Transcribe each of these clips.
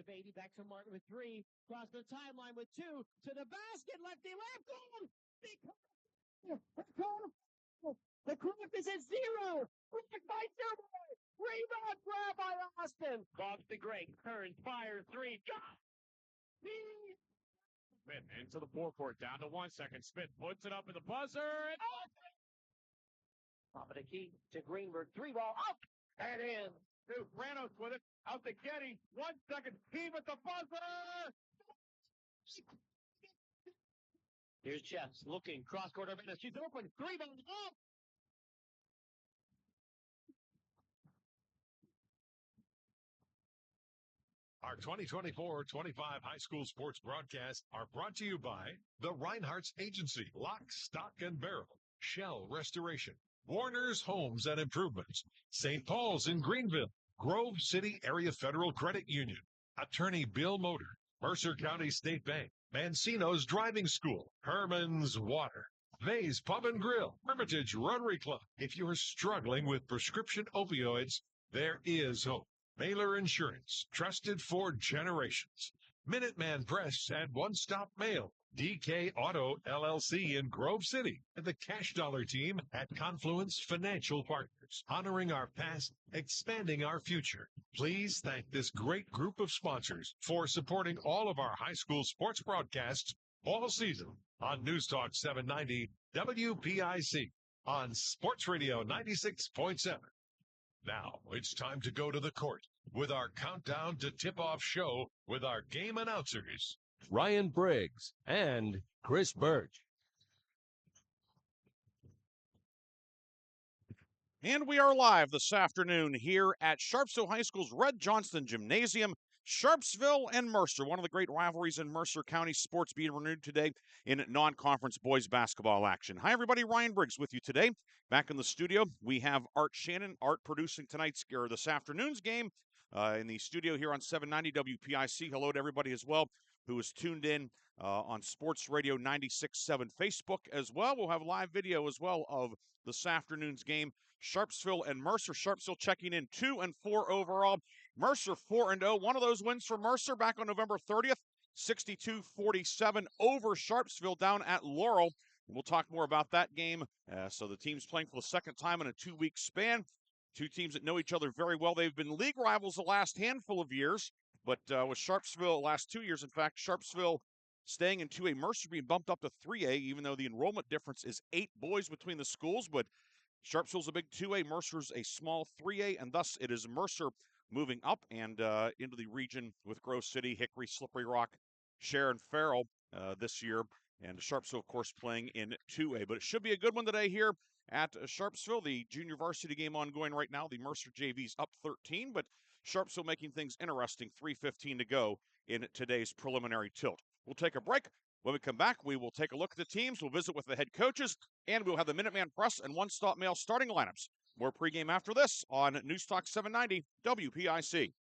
Beatty back to Martin with 3. Cross the timeline with 2. To the basket. Lefty left. Goal. The clock is at 0. Blocked by Silverwood. Rebound grab by Austin. Bobs the Great. Turns. Fires. 3. Smith into the forecourt. Down to 1 second. Smith puts it up in the buzzer. And Top of the key to Greenberg. 3 ball up and in. Branos with it. Out to Getty. 1 second. Heave at the buzzer. Here's Jeffs looking. Cross court over. She's open. 3 ball up. Our 2024-25 high school sports broadcasts are brought to you by the Reinhardt's Agency, Lock, Stock, and Barrel, Shell Restoration, Warner's Homes and Improvements, St. Paul's in Greenville, Grove City Area Federal Credit Union, Attorney Bill Motor, Mercer County State Bank, Mancino's Driving School, Herman's Water, Vay's Pub and Grill, Hermitage Rotary Club. If you're struggling with prescription opioids, there is hope. Mailer Insurance, trusted for generations. Minuteman Press and One Stop Mail. DK Auto LLC in Grove City. And the Cash Dollar team at Confluence Financial Partners. Honoring our past, expanding our future. Please thank this great group of sponsors for supporting all of our high school sports broadcasts all season on News Talk 790 WPIC on Sports Radio 96.7. Now, it's time to go to the court with our countdown to tip-off show with our game announcers, Ryan Briggs and Chris Birch. And we are live this afternoon here at Sharpsville High School's Red Johnston Gymnasium. Sharpsville and Mercer, one of the great rivalries in Mercer County sports, being renewed today in non-conference boys basketball action. Hi, everybody. Ryan Briggs with you today. Back in the studio, we have Art Shannon. Art producing this afternoon's game in the studio here on 790 WPIC. Hello to everybody as well who is tuned in on Sports Radio 96.7 Facebook as well. We'll have live video as well of this afternoon's game. Sharpsville and Mercer. Sharpsville checking in 2-4 overall. Mercer 4-0. One of those wins for Mercer back on November 30th, 62-47 over Sharpsville down at Laurel. We'll talk more about that game. So the team's playing for the second time in a 2-week span. Two teams that know each other very well. They've been league rivals the last handful of years, but with Sharpsville the last 2 years, in fact, Sharpsville staying in 2A, Mercer being bumped up to 3A, even though the enrollment difference is 8 boys between the schools. But Sharpsville's a big 2A, Mercer's a small 3A, and thus it is Mercer moving up and into the region with Grove City, Hickory, Slippery Rock, Sharon, Farrell this year. And Sharpsville, of course, playing in 2A. But it should be a good one today here at Sharpsville. The junior varsity game ongoing right now. The Mercer JV's up 13, but Sharpsville making things interesting. 3:15 to go in today's preliminary tilt. We'll take a break. When we come back, we will take a look at the teams. We'll visit with the head coaches, and we'll have the Minuteman Press and One Stop Mail starting lineups. More pregame after this on News Talk 790 WPIC.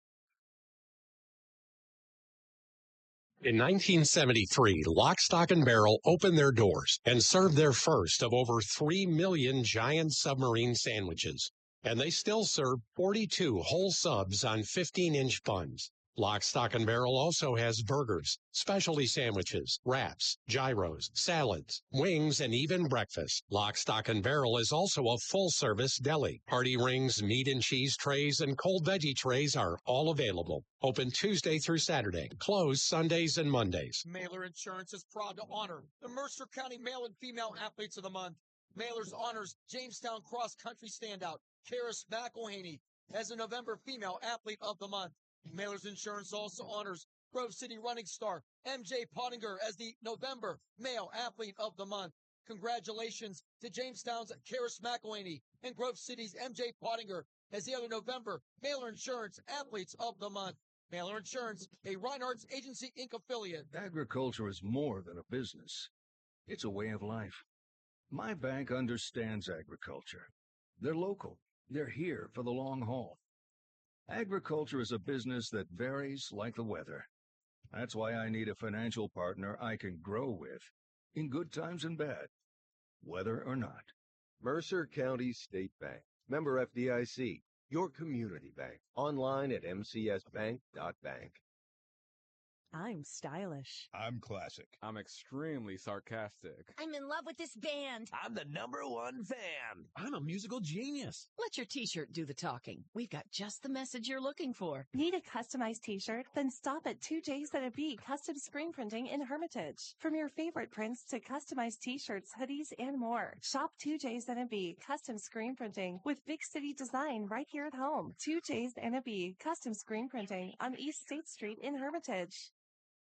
In 1973, Lock, Stock, and Barrel opened their doors and served their first of over 3 million giant submarine sandwiches. And they still serve 42 whole subs on 15-inch buns. Lock, Stock, and Barrel also has burgers, specialty sandwiches, wraps, gyros, salads, wings, and even breakfast. Lock, Stock, and Barrel is also a full-service deli. Party rings, meat and cheese trays, and cold veggie trays are all available. Open Tuesday through Saturday. Closed Sundays and Mondays. Mailer Insurance is proud to honor the Mercer County Male and Female Athletes of the Month. Mailer's honors Jamestown Cross Country standout Karis McElhaney as the November Female Athlete of the Month. Mailer's Insurance also honors Grove City running star MJ Pottinger as the November Male Athlete of the Month. Congratulations to Jamestown's Karis McElhaney and Grove City's MJ Pottinger as the other November Mailer Insurance Athletes of the Month. Mailer Insurance, a Reinhardt's Agency Inc. affiliate. Agriculture is more than a business. It's a way of life. My bank understands agriculture. They're local. They're here for the long haul. Agriculture is a business that varies like the weather. That's why I need a financial partner I can grow with, in good times and bad, weather or not. Mercer County State Bank. Member FDIC. Your community bank. Online at mcsbank.bank. I'm stylish. I'm classic. I'm extremely sarcastic. I'm in love with this band. I'm the #1 fan. I'm a musical genius. Let your t-shirt do the talking. We've got just the message you're looking for. Need a customized t-shirt? Then stop at 2J's and a B Custom Screen Printing in Hermitage. From your favorite prints to customized t-shirts, hoodies, and more. Shop 2J's and a B Custom Screen Printing with big city design right here at home. 2J's and a B Custom Screen Printing on East State Street in Hermitage.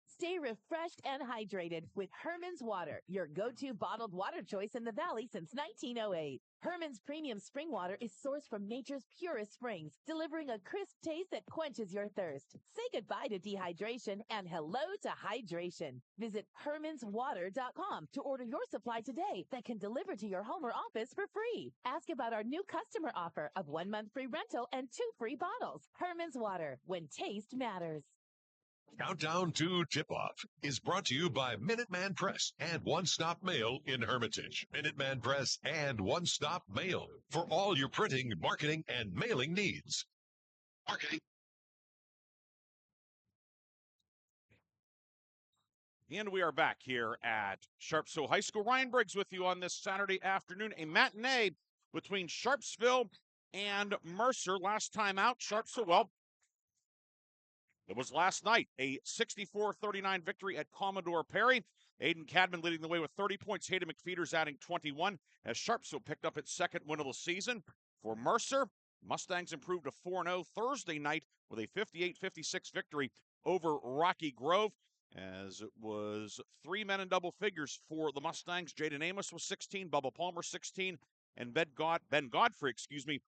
Stay refreshed and hydrated with Herman's Water, your go-to bottled water choice in the Valley since 1908. Herman's premium spring water is sourced from nature's purest springs, delivering a crisp taste that quenches your thirst. Say goodbye to dehydration and hello to hydration. Visit hermanswater.com to order your supply today that can deliver to your home or office for free. Ask about our new customer offer of 1 month free rental and 2 free bottles. Herman's Water, when taste matters. Countdown to Tip-Off is brought to you by Minuteman Press and One Stop Mail in Hermitage. Minuteman Press and One Stop Mail for all your printing, marketing, and mailing needs. Marketing. And we are back here at Sharpsville High School. Ryan Briggs with you on this Saturday afternoon. A matinee between Sharpsville and Mercer. Last time out, Sharpsville, well, it was last night, a 64-39 victory at Commodore Perry. Aiden Cadman leading the way with 30 points. Hayden McFeeters adding 21 as Sharpsville picked up its second win of the season. For Mercer, Mustangs improved to 4-0 Thursday night with a 58-56 victory over Rocky Grove, as it was 3 men in double figures for the Mustangs. Jaden Amos was 16, Bubba Palmer 16, and Ben Godfrey,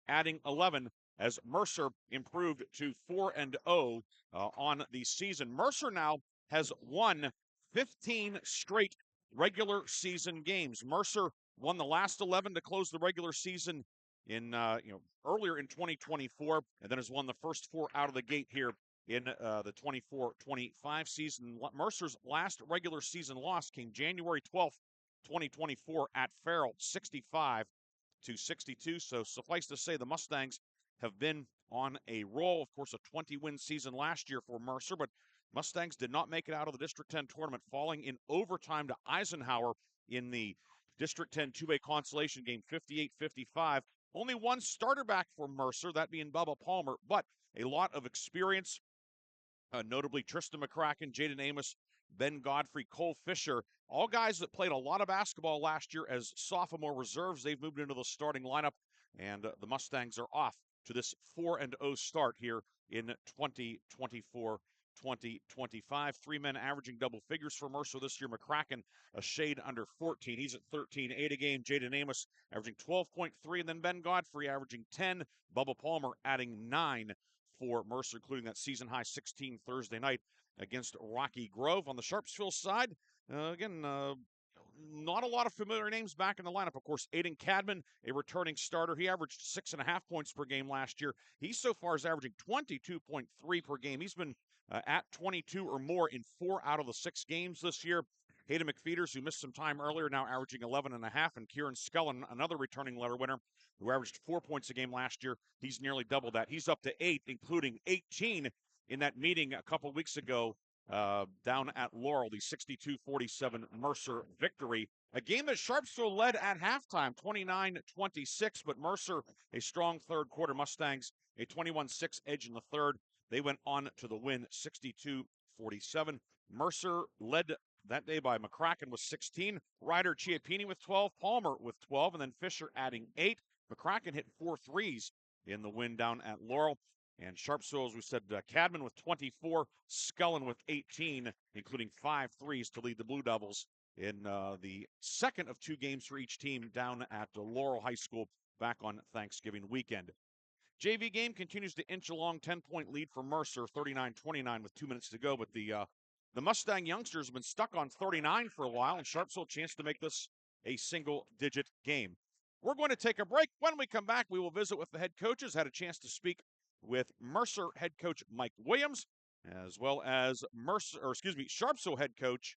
adding 11 as Mercer improved to 4-0 on the season. Mercer now has won 15 straight regular season games. Mercer won the last 11 to close the regular season in earlier in 2024, and then has won the first 4 out of the gate here in the 24-25 season. Mercer's last regular season loss came January 12th, 2024 at Farrell, 65-62. So suffice to say, the Mustangs have been on a roll. Of course, a 20-win season last year for Mercer, but Mustangs did not make it out of the District 10 tournament, falling in overtime to Eisenhower in the District 10 2A consolation game, 58-55. Only one starter back for Mercer, that being Bubba Palmer, but a lot of experience, notably Tristan McCracken, Jaden Amos, Ben Godfrey, Cole Fisher, all guys that played a lot of basketball last year as sophomore reserves. They've moved into the starting lineup, and the Mustangs are off to this 4-0 start here in 2024-2025. 3 men averaging double figures for Mercer this year. McCracken, a shade under 14. He's at 13-8 a game. Jaden Amos averaging 12.3, and then Ben Godfrey averaging 10. Bubba Palmer adding 9 for Mercer, including that season-high 16 Thursday night against Rocky Grove. On the Sharpsville side, not a lot of familiar names back in the lineup. Of course, Aiden Cadman, a returning starter. He averaged 6.5 points per game last year. He so far is averaging 22.3 per game. He's been at 22 or more in 4 out of the 6 games this year. Hayden McFeeters, who missed some time earlier, now averaging 11.5. And Kieran Skellen, another returning letter winner, who averaged 4 points a game last year. He's nearly doubled that. He's up to 8, including 18 in that meeting a couple weeks ago down at Laurel, the 62-47 Mercer victory. A game that Sharpsville led at halftime, 29-26, but Mercer, a strong third quarter. Mustangs, a 21-6 edge in the third. They went on to the win, 62-47. Mercer led that day by McCracken with 16, Ryder Chiappini with 12, Palmer with 12, and then Fisher adding 8. McCracken hit 4 threes in the win down at Laurel. And Sharpsville, as we said, Cadman with 24, Scullen with 18, including 5 threes to lead the Blue Devils in the second of 2 games for each team down at Laurel High School back on Thanksgiving weekend. JV game continues to inch along, 10-point lead for Mercer, 39-29 with 2 minutes to go. But the Mustang youngsters have been stuck on 39 for a while, and Sharpsville chance to make this a single-digit game. We're going to take a break. When we come back, we will visit with the head coaches. Had a chance to speak with Mercer head coach Mike Williams, as well as Sharpsville head coach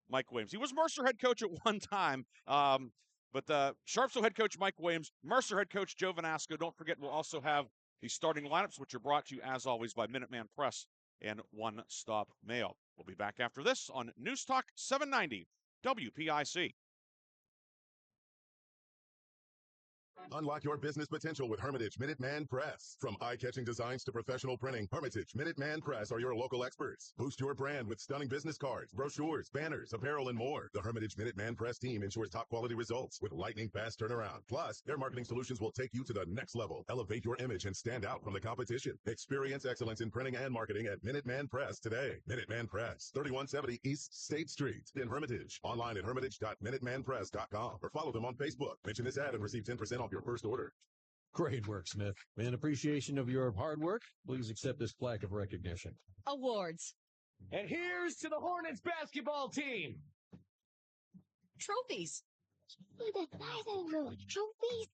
Mike Williams. He was Mercer head coach at one time, but Sharpsville head coach Mike Williams, Mercer head coach Joe Vanasco. Don't forget, we'll also have the starting lineups, which are brought to you, as always, by Minuteman Press and one-stop mail. We'll be back after this on News Talk 790 WPIC. Unlock your business potential with Hermitage Minuteman Press. From eye-catching designs to professional printing, Hermitage Minuteman Press are your local experts. Boost your brand with stunning business cards, brochures, banners, apparel, and more. The Hermitage Minuteman Press team ensures top-quality results with lightning-fast turnaround. Plus, their marketing solutions will take you to the next level. Elevate your image and stand out from the competition. Experience excellence in printing and marketing at Minuteman Press today. Minuteman Press, 3170 East State Street in Hermitage. Online at hermitage.minutemanpress.com or follow them on Facebook. Mention this ad and receive 10% off your first order. Great work, Smith. In appreciation of your hard work, please accept this plaque of recognition. Awards. And here's to the Hornets basketball team. Trophies. Trophies.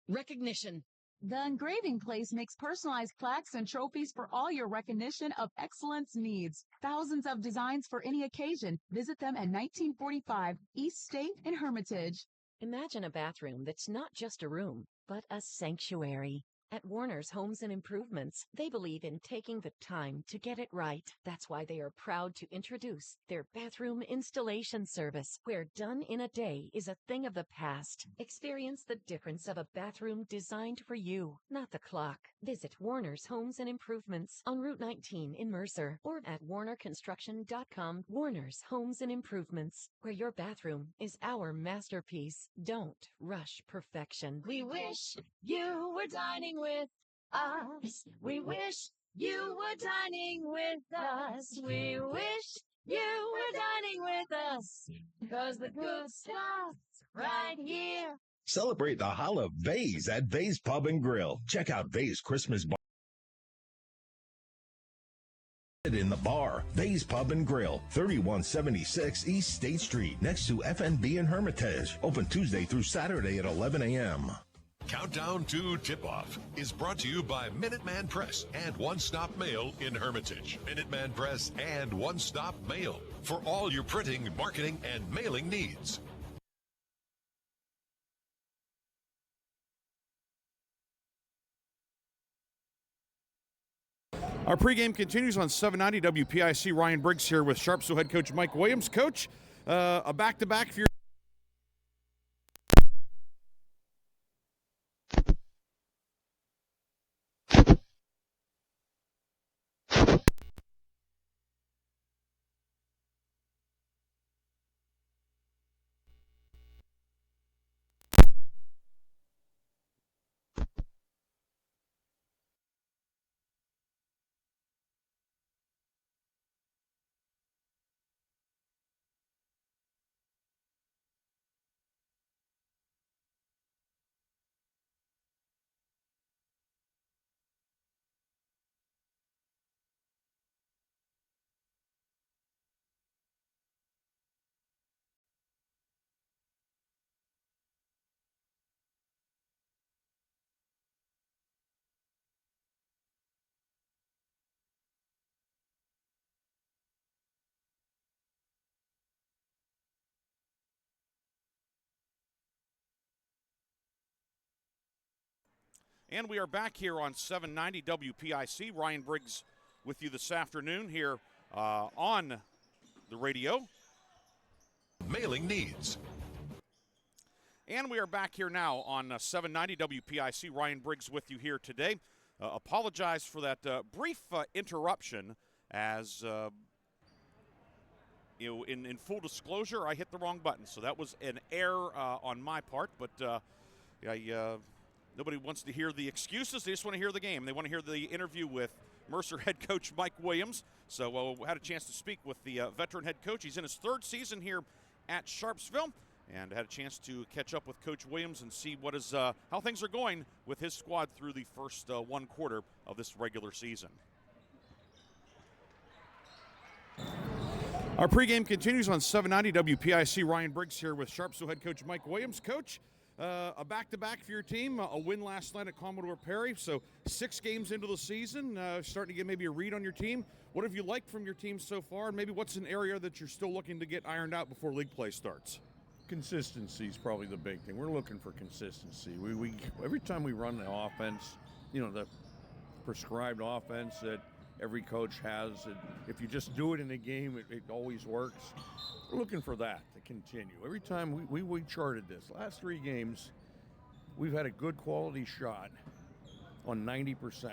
Recognition. The Engraving Place makes personalized plaques and trophies for all your recognition of excellence needs. Thousands of designs for any occasion. Visit them at 1945 East State in Hermitage. Imagine a bathroom that's not just a room, but a sanctuary. At Warner's Homes and Improvements, they believe in taking the time to get it right. That's why they are proud to introduce their bathroom installation service, where done in a day is a thing of the past. Experience the difference of a bathroom designed for you, not the clock. Visit Warner's Homes and Improvements on Route 19 in Mercer or at warnerconstruction.com. Warner's Homes and Improvements, where your bathroom is our masterpiece. Don't rush perfection. We wish you were dining with us. We wish you were dining with us. We wish you were dining with us. 'Cause the good stuff's right here. Celebrate the holidays at Vay's Pub and Grill. Check out Vay's Christmas bar in the bar. Vay's Pub and Grill, 3176 East State Street, next to FNB in Hermitage. Open Tuesday through Saturday at 11 a.m. Countdown to Tip-Off is brought to you by Minuteman Press and One Stop Mail in Hermitage. Minuteman Press and One Stop Mail for all your printing, marketing, and mailing needs. Our pregame continues on 790 WPIC. Ryan Briggs here with Sharpsville head coach Mike Williams. Coach, a back-to-back for your And we are back here on 790 WPIC. Ryan Briggs with you this afternoon here on the radio. Mailing needs. And we are back here now on 790 WPIC. Ryan Briggs with you here today. Apologize for that brief interruption as, in full disclosure, I hit the wrong button. So that was an error on my part, but nobody wants to hear the excuses. They just want to hear the game. They want to hear the interview with Mercer head coach Mike Williams. So we had a chance to speak with the veteran head coach. He's in his third season here at Sharpsville, and had a chance to catch up with Coach Williams and see what is how things are going with his squad through the first one quarter of this regular season. Our pregame continues on 790 WPIC. Ryan Briggs here with Sharpsville head coach Mike Williams. Coach, a back-to-back for your team, a win last night at Commodore Perry. So 6 games into the season, starting to get maybe a read on your team. What have you liked from your team so far? And maybe what's an area that you're still looking to get ironed out before league play starts? Consistency is probably the big thing. We're looking for consistency. We every time we run the offense, the prescribed offense, that every coach has. If you just do it in a game, it always works. We're looking for that to continue. Every time we charted this, last 3 games, we've had a good quality shot on 90%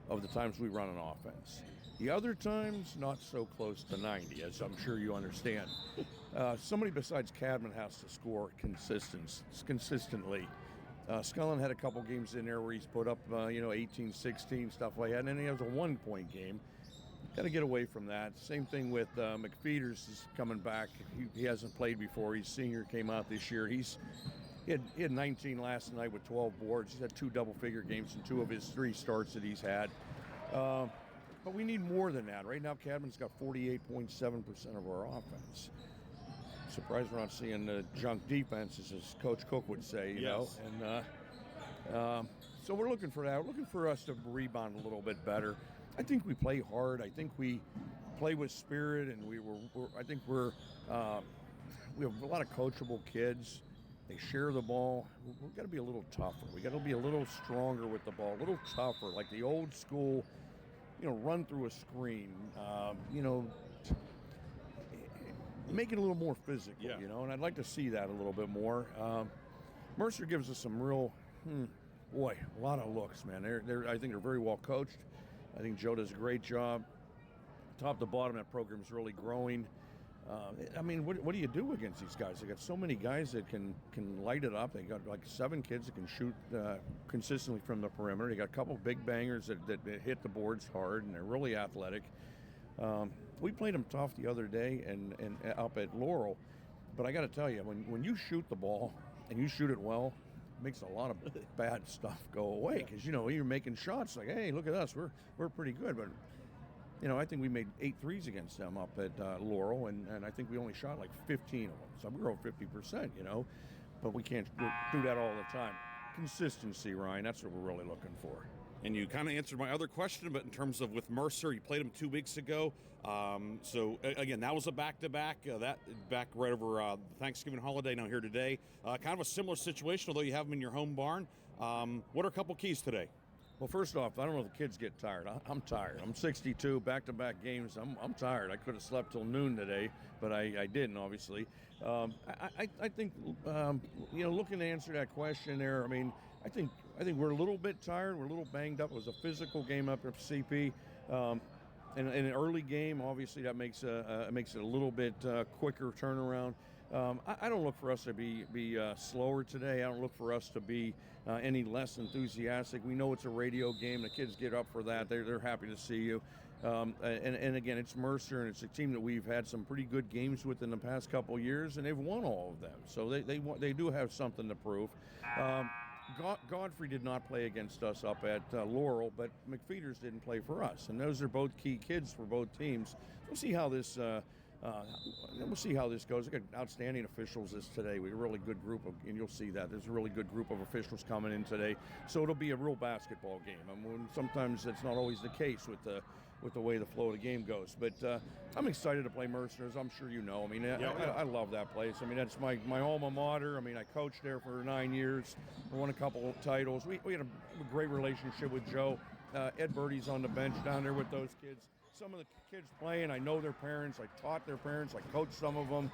of the times we run an offense. The other times, not so close to 90, as I'm sure you understand. Somebody besides Cadman has to score consistently. Scullin had a couple games in there where he's put up, 18, 16, stuff like that, and then he has a 1-point game. Got to get away from that. Same thing with McFeeters is coming back. He hasn't played before. He's senior, came out this year. He had 19 last night with 12 boards. He's had 2 double-figure games in 2 of his 3 starts that he's had. But we need more than that. Right now, Cadman's got 48.7% of our offense. Surprised we're not seeing the junk defenses, as Coach Cook would say, you know. And so we're looking for that. We're looking for us to rebound a little bit better. I think we play hard. I think we play with spirit, and we have a lot of coachable kids. They share the ball. We've got to be a little tougher. We got to be a little stronger with the ball, a little tougher, like the old school, run through a screen, make it a little more physical, and I'd like to see that a little bit more. Mercer gives us some real, a lot of looks, man. I think they're very well coached. I think Joe does a great job. Top to bottom, that program's really growing. What do you do against these guys? They got so many guys that can light it up. They got like 7 kids that can shoot consistently from the perimeter. They got a couple big bangers that hit the boards hard, and they're really athletic. We played them tough the other day and up at Laurel, but I got to tell you, when you shoot the ball and you shoot it well, it makes a lot of bad stuff go away, because you're making shots like, hey, look at us, we're pretty good, but I think we made 8 threes against them up at Laurel, and I think we only shot like 15 of them, so we're over 50%, but we can't do that all the time. Consistency, Ryan, that's what we're really looking for. And you kind of answered my other question, but in terms of with Mercer, you played them 2 weeks ago. So again, that was a back-to-back. That back right over the Thanksgiving holiday. Now here today, kind of a similar situation, although you have them in your home barn. What are a couple keys today? Well, first off, I don't know if the kids get tired. I'm tired. I'm 62, back-to-back games. I'm tired. I could have slept till noon today, but I didn't, obviously. I think, looking to answer that question there, I think we're a little bit tired. We're a little banged up. It was a physical game up at CP. In an early game, obviously, that makes it a little bit quicker turnaround. I don't look for us to be slower today. I don't look for us to be any less enthusiastic. We know it's a radio game. The kids get up for that. They're happy to see you. And again, it's Mercer, and it's a team that we've had some pretty good games with in the past couple of years, and they've won all of them. So they do have something to prove. Godfrey did not play against us up at Laurel, but McFeeters didn't play for us, and those are both key kids for both teams. We'll see how this goes. We got outstanding officials today. We have a really good group and you'll see that there's a really good group of officials coming in today. So it'll be a real basketball game. Sometimes that's not always the case with the way the flow of the game goes. But I'm excited to play Mercer, as I'm sure you know. I love that place. That's my alma mater. I coached there for 9 years. I won a couple of titles. We had a great relationship with Joe. Ed Birdie's on the bench down there with those kids. Some of the kids playing, I know their parents. I taught their parents. I coached some of them.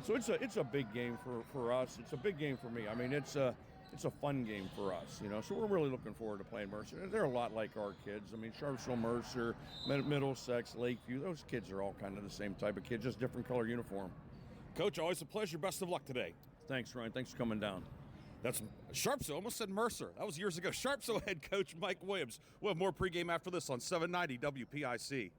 So it's a big game for us. It's a big game for me. It's a fun game for us, So we're really looking forward to playing Mercer. They're a lot like our kids. Sharpsville, Mercer, Middlesex, Lakeview. Those kids are all kind of the same type of kids, just different color uniform. Coach, always a pleasure. Best of luck today. Thanks, Ryan. Thanks for coming down. That's Sharpsville. Almost said Mercer. That was years ago. Sharpsville head coach Mike Williams. We'll have more pregame after this on 790 WPIC.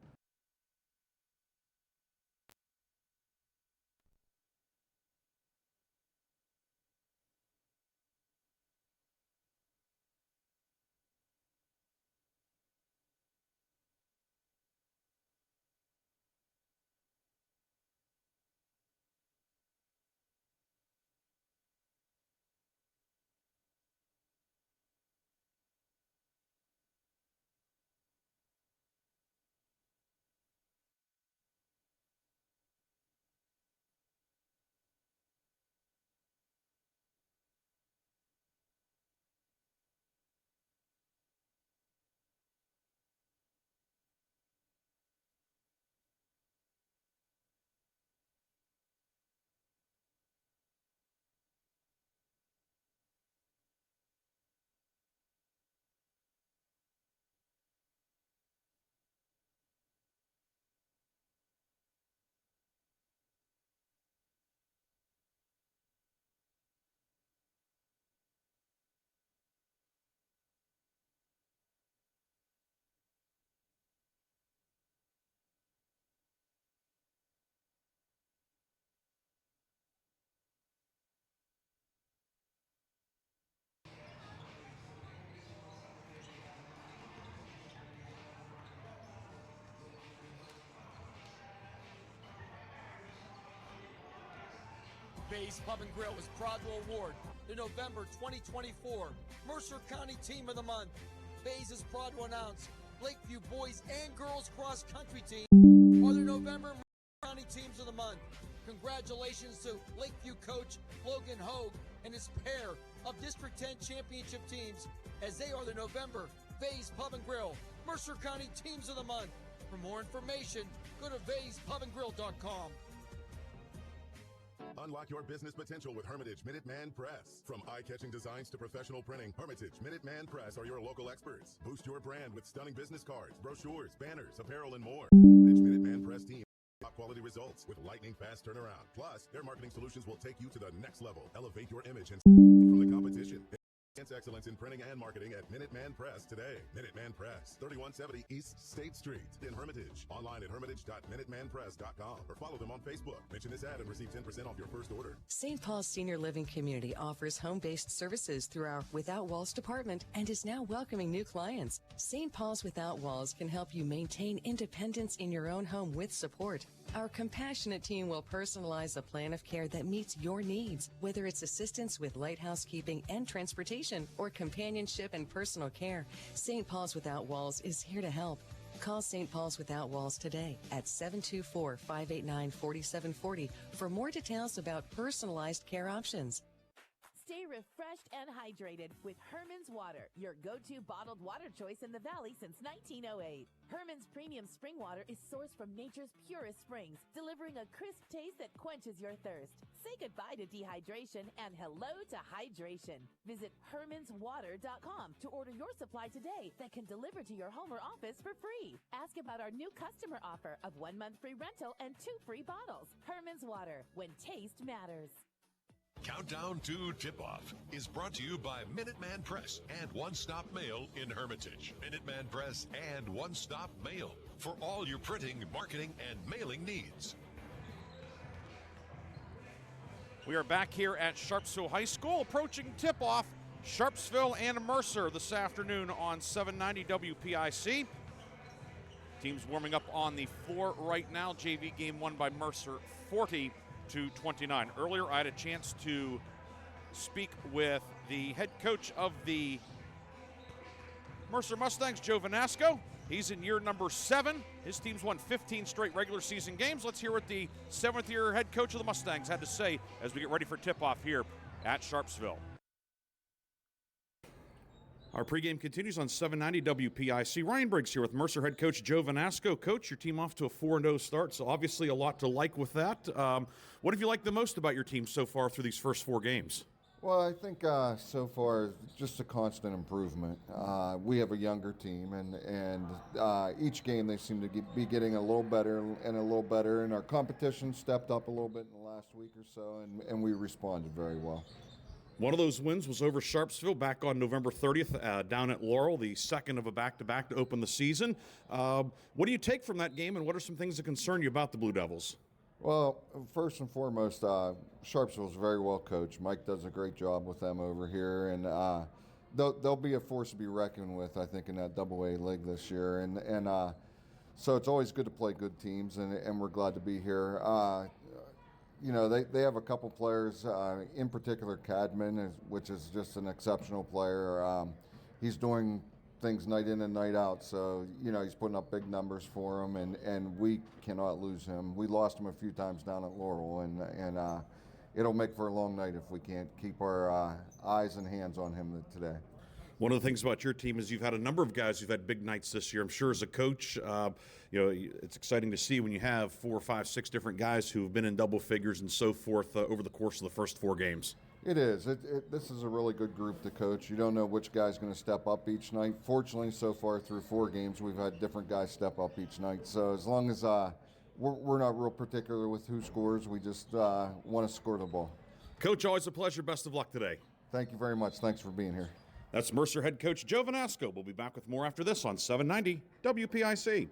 Bay's Pub and Grill is proud to award the November 2024 Mercer County Team of the Month. Bay's is proud to announce Lakeview Boys and Girls Cross Country Team are the November Mercer County Teams of the Month. Congratulations to Lakeview coach Logan Hogue and his pair of District 10 championship teams, as they are the November Bay's Pub and Grill Mercer County Teams of the Month. For more information, go to bayspubandgrill.com. Unlock your business potential with Hermitage Minuteman Press. From eye-catching designs to professional printing, Hermitage Minuteman Press are your local experts. Boost your brand with stunning business cards, brochures, banners, apparel, and more. Hermitage Minuteman Press team. Top quality results with lightning fast turnaround. Plus, their marketing solutions will take you to the next level. Elevate your image and from the competition. Enhance excellence in printing and marketing at Minuteman Press today. Minuteman Press, 3170 East State Street in Hermitage. Online at hermitage.minutemanpress.com or follow them on Facebook. Mention this ad and receive 10% off your first order. St. Paul's Senior Living Community offers home-based services through our Without Walls department and is now welcoming new clients. St. Paul's Without Walls can help you maintain independence in your own home with support. Our compassionate team will personalize a plan of care that meets your needs, whether it's assistance with light housekeeping and transportation or companionship and personal care. St. Paul's Without Walls is here to help. Call St. Paul's Without Walls today at 724-589-4740 for more details about personalized care options. Stay refreshed and hydrated with Herman's Water, your go-to bottled water choice in the Valley since 1908. Herman's premium spring water is sourced from nature's purest springs, delivering a crisp taste that quenches your thirst. Say goodbye to dehydration and hello to hydration. Visit hermanswater.com to order your supply today that can deliver to your home or office for free. Ask about our new customer offer of 1 month free rental and 2 free bottles. Herman's Water, when taste matters. Countdown to Tip-Off is brought to you by Minuteman Press and One Stop Mail in Hermitage. Minuteman Press and One Stop Mail for all your printing, marketing, and mailing needs. We are back here at Sharpsville High School, approaching tip-off. Sharpsville and Mercer this afternoon on 790 WPIC. Teams warming up on the floor right now. JV game won by Mercer 40-29. Earlier, I had a chance to speak with the head coach of the Mercer Mustangs, Joe Vanasco. He's in year number 7. His team's won 15 straight regular season games. Let's hear what the 7th-year head coach of the Mustangs had to say as we get ready for tip-off here at Sharpsville. Our pregame continues on 790 WPIC. Ryan Briggs here with Mercer head coach Joe Vanasco. Coach, your team off to a 4-0 start, so obviously a lot to like with that. What have you liked the most about your team so far through these first 4 games? Well, I think so far just a constant improvement. We have a younger team, and each game they seem to be getting a little better and a little better, and our competition stepped up a little bit in the last week or so, and we responded very well. One of those wins was over Sharpsville back on November 30th down at Laurel, the second of a back-to-back to open the season. What do you take from that game, and what are some things that concern you about the Blue Devils? Well, first and foremost, Sharpsville's very well coached. Mike does a great job with them over here, and they'll be a force to be reckoned with, I think, in that AA league this year. And so it's always good to play good teams, and we're glad to be here. You know, they have a couple players, in particular Cadman, which is just an exceptional player. He's doing things night in and night out, so, you know, he's putting up big numbers for them, and we cannot lose him. We lost him a few times down at Laurel, and it'll make for a long night if we can't keep our eyes and hands on him today. One of the things about your team is you've had a number of guys who've had big nights this year. I'm sure as a coach, you know, it's exciting to see when you have 4, 5, 6 different guys who've been in double figures and so forth over the course of the first 4 games. It is. This is a really good group to coach. You don't know which guy's going to step up each night. Fortunately, so far through 4 games, we've had different guys step up each night. So as long as we're not real particular with who scores, we just want to score the ball. Coach, always a pleasure. Best of luck today. Thank you very much. Thanks for being here. That's Mercer head coach Joe Vanasco. We'll be back with more after this on 790 WPIC.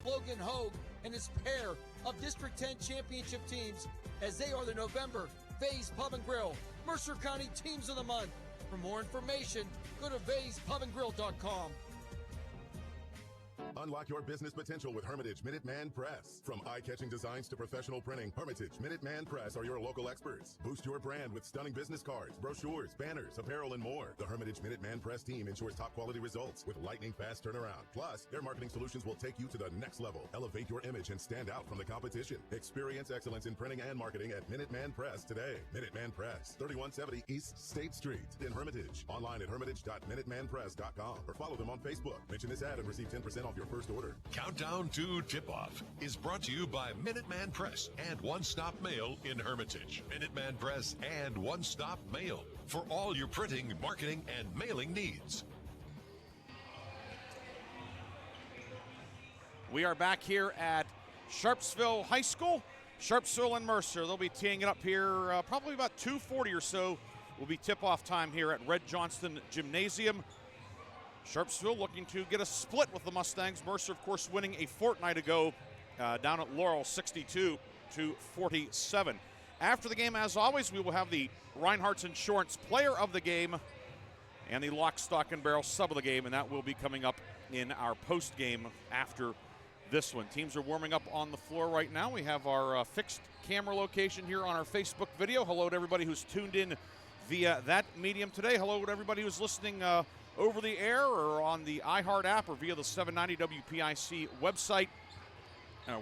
Logan Hogue and his pair of District 10 championship teams as they are the November Vase Pub and Grill Mercer County Teams of the Month. For more information, go to vasepubandgrill.com. Unlock your business potential with Hermitage Minuteman Press. From eye-catching designs to professional printing, Hermitage Minuteman Press are your local experts. Boost your brand with stunning business cards, brochures, banners, apparel, and more. The Hermitage Minuteman Press team ensures top-quality results with lightning-fast turnaround. Plus, their marketing solutions will take you to the next level. Elevate your image and stand out from the competition. Experience excellence in printing and marketing at Minuteman Press today. Minuteman Press, 3170 East State Street in Hermitage. Online at hermitage.minutemanpress.com or follow them on Facebook. Mention this ad and receive 10% off your first order. Countdown to Tip-Off is brought to you by Minuteman Press and One Stop Mail in Hermitage. Minuteman Press and One Stop Mail for all your printing, marketing, and mailing needs. We are back here at Sharpsville High School. Sharpsville and Mercer, they'll be teeing it up here probably about 2:40 or so. Will be tip-off time here at Red Johnston Gymnasium. Sharpsville looking to get a split with the Mustangs. Mercer, of course, winning a fortnight ago down at Laurel, 62-47. After the game, as always, we will have the Reinhardt's Insurance Player of the Game and the Lock, Stock, and Barrel Sub of the Game, and that will be coming up in our post-game after this one. Teams are warming up on the floor right now. We have our fixed camera location here on our Facebook video. Hello to everybody who's tuned in via that medium today. Hello to everybody who's listening over the air or on the iHeart app or via the 790 WPIC website.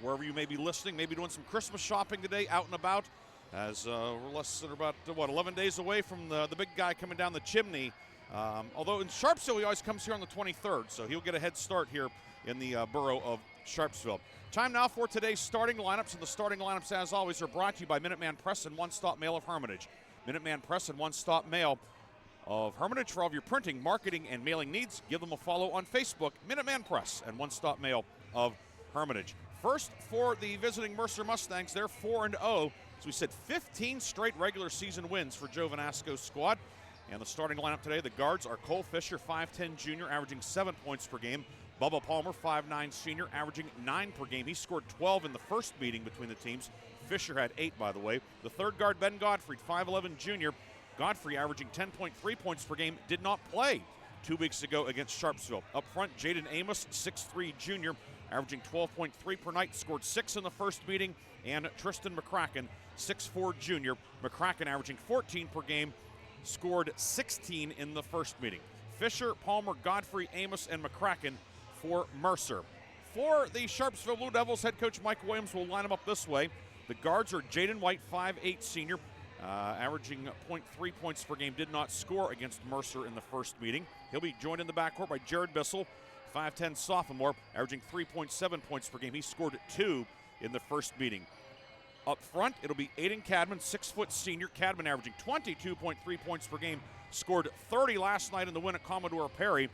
Wherever you may be listening, maybe doing some Christmas shopping today, out and about, as we're less than about, 11 days away from the big guy coming down the chimney. Although in Sharpsville, he always comes here on the 23rd, so he'll get a head start here in the borough of Sharpsville. Time now for today's starting lineups, and the starting lineups, as always, are brought to you by Minuteman Press and One Stop Mail of Hermitage. Minuteman Press and One Stop Mail of Hermitage for all of your printing, marketing, and mailing needs. Give them a follow on Facebook, Minuteman Press and One Stop Mail of Hermitage. First, for the visiting Mercer Mustangs, they're 4-0. As we said, 15 straight regular season wins for Joe Vanasco's squad. And the starting lineup today, the guards are Cole Fisher, 5'10 junior, averaging 7 points per game. Bubba Palmer, 5'9 senior, averaging 9 per game. He scored 12 in the first meeting between the teams. Fisher had 8, by the way. The third guard, Ben Godfrey, 5'11 junior. Godfrey averaging 10.3 points per game, did not play 2 weeks ago against Sharpsville. Up front, Jaden Amos, 6'3 junior, averaging 12.3 per night, scored 6 in the first meeting. And Tristan McCracken, 6'4 junior, McCracken averaging 14 per game, scored 16 in the first meeting. Fisher, Palmer, Godfrey, Amos, and McCracken for Mercer. For the Sharpsville Blue Devils, head coach Mike Williams will line them up this way. The guards are Jaden White, 5'8 senior, averaging 0.3 points per game, did not score against Mercer in the first meeting. He'll be joined in the backcourt by Jared Bissell, 5'10 sophomore, averaging 3.7 points per game. He scored 2 in the first meeting. Up front, it'll be Aiden Cadman, 6' senior. Cadman averaging 22.3 points per game, scored 30 last night in the win at Commodore Perry,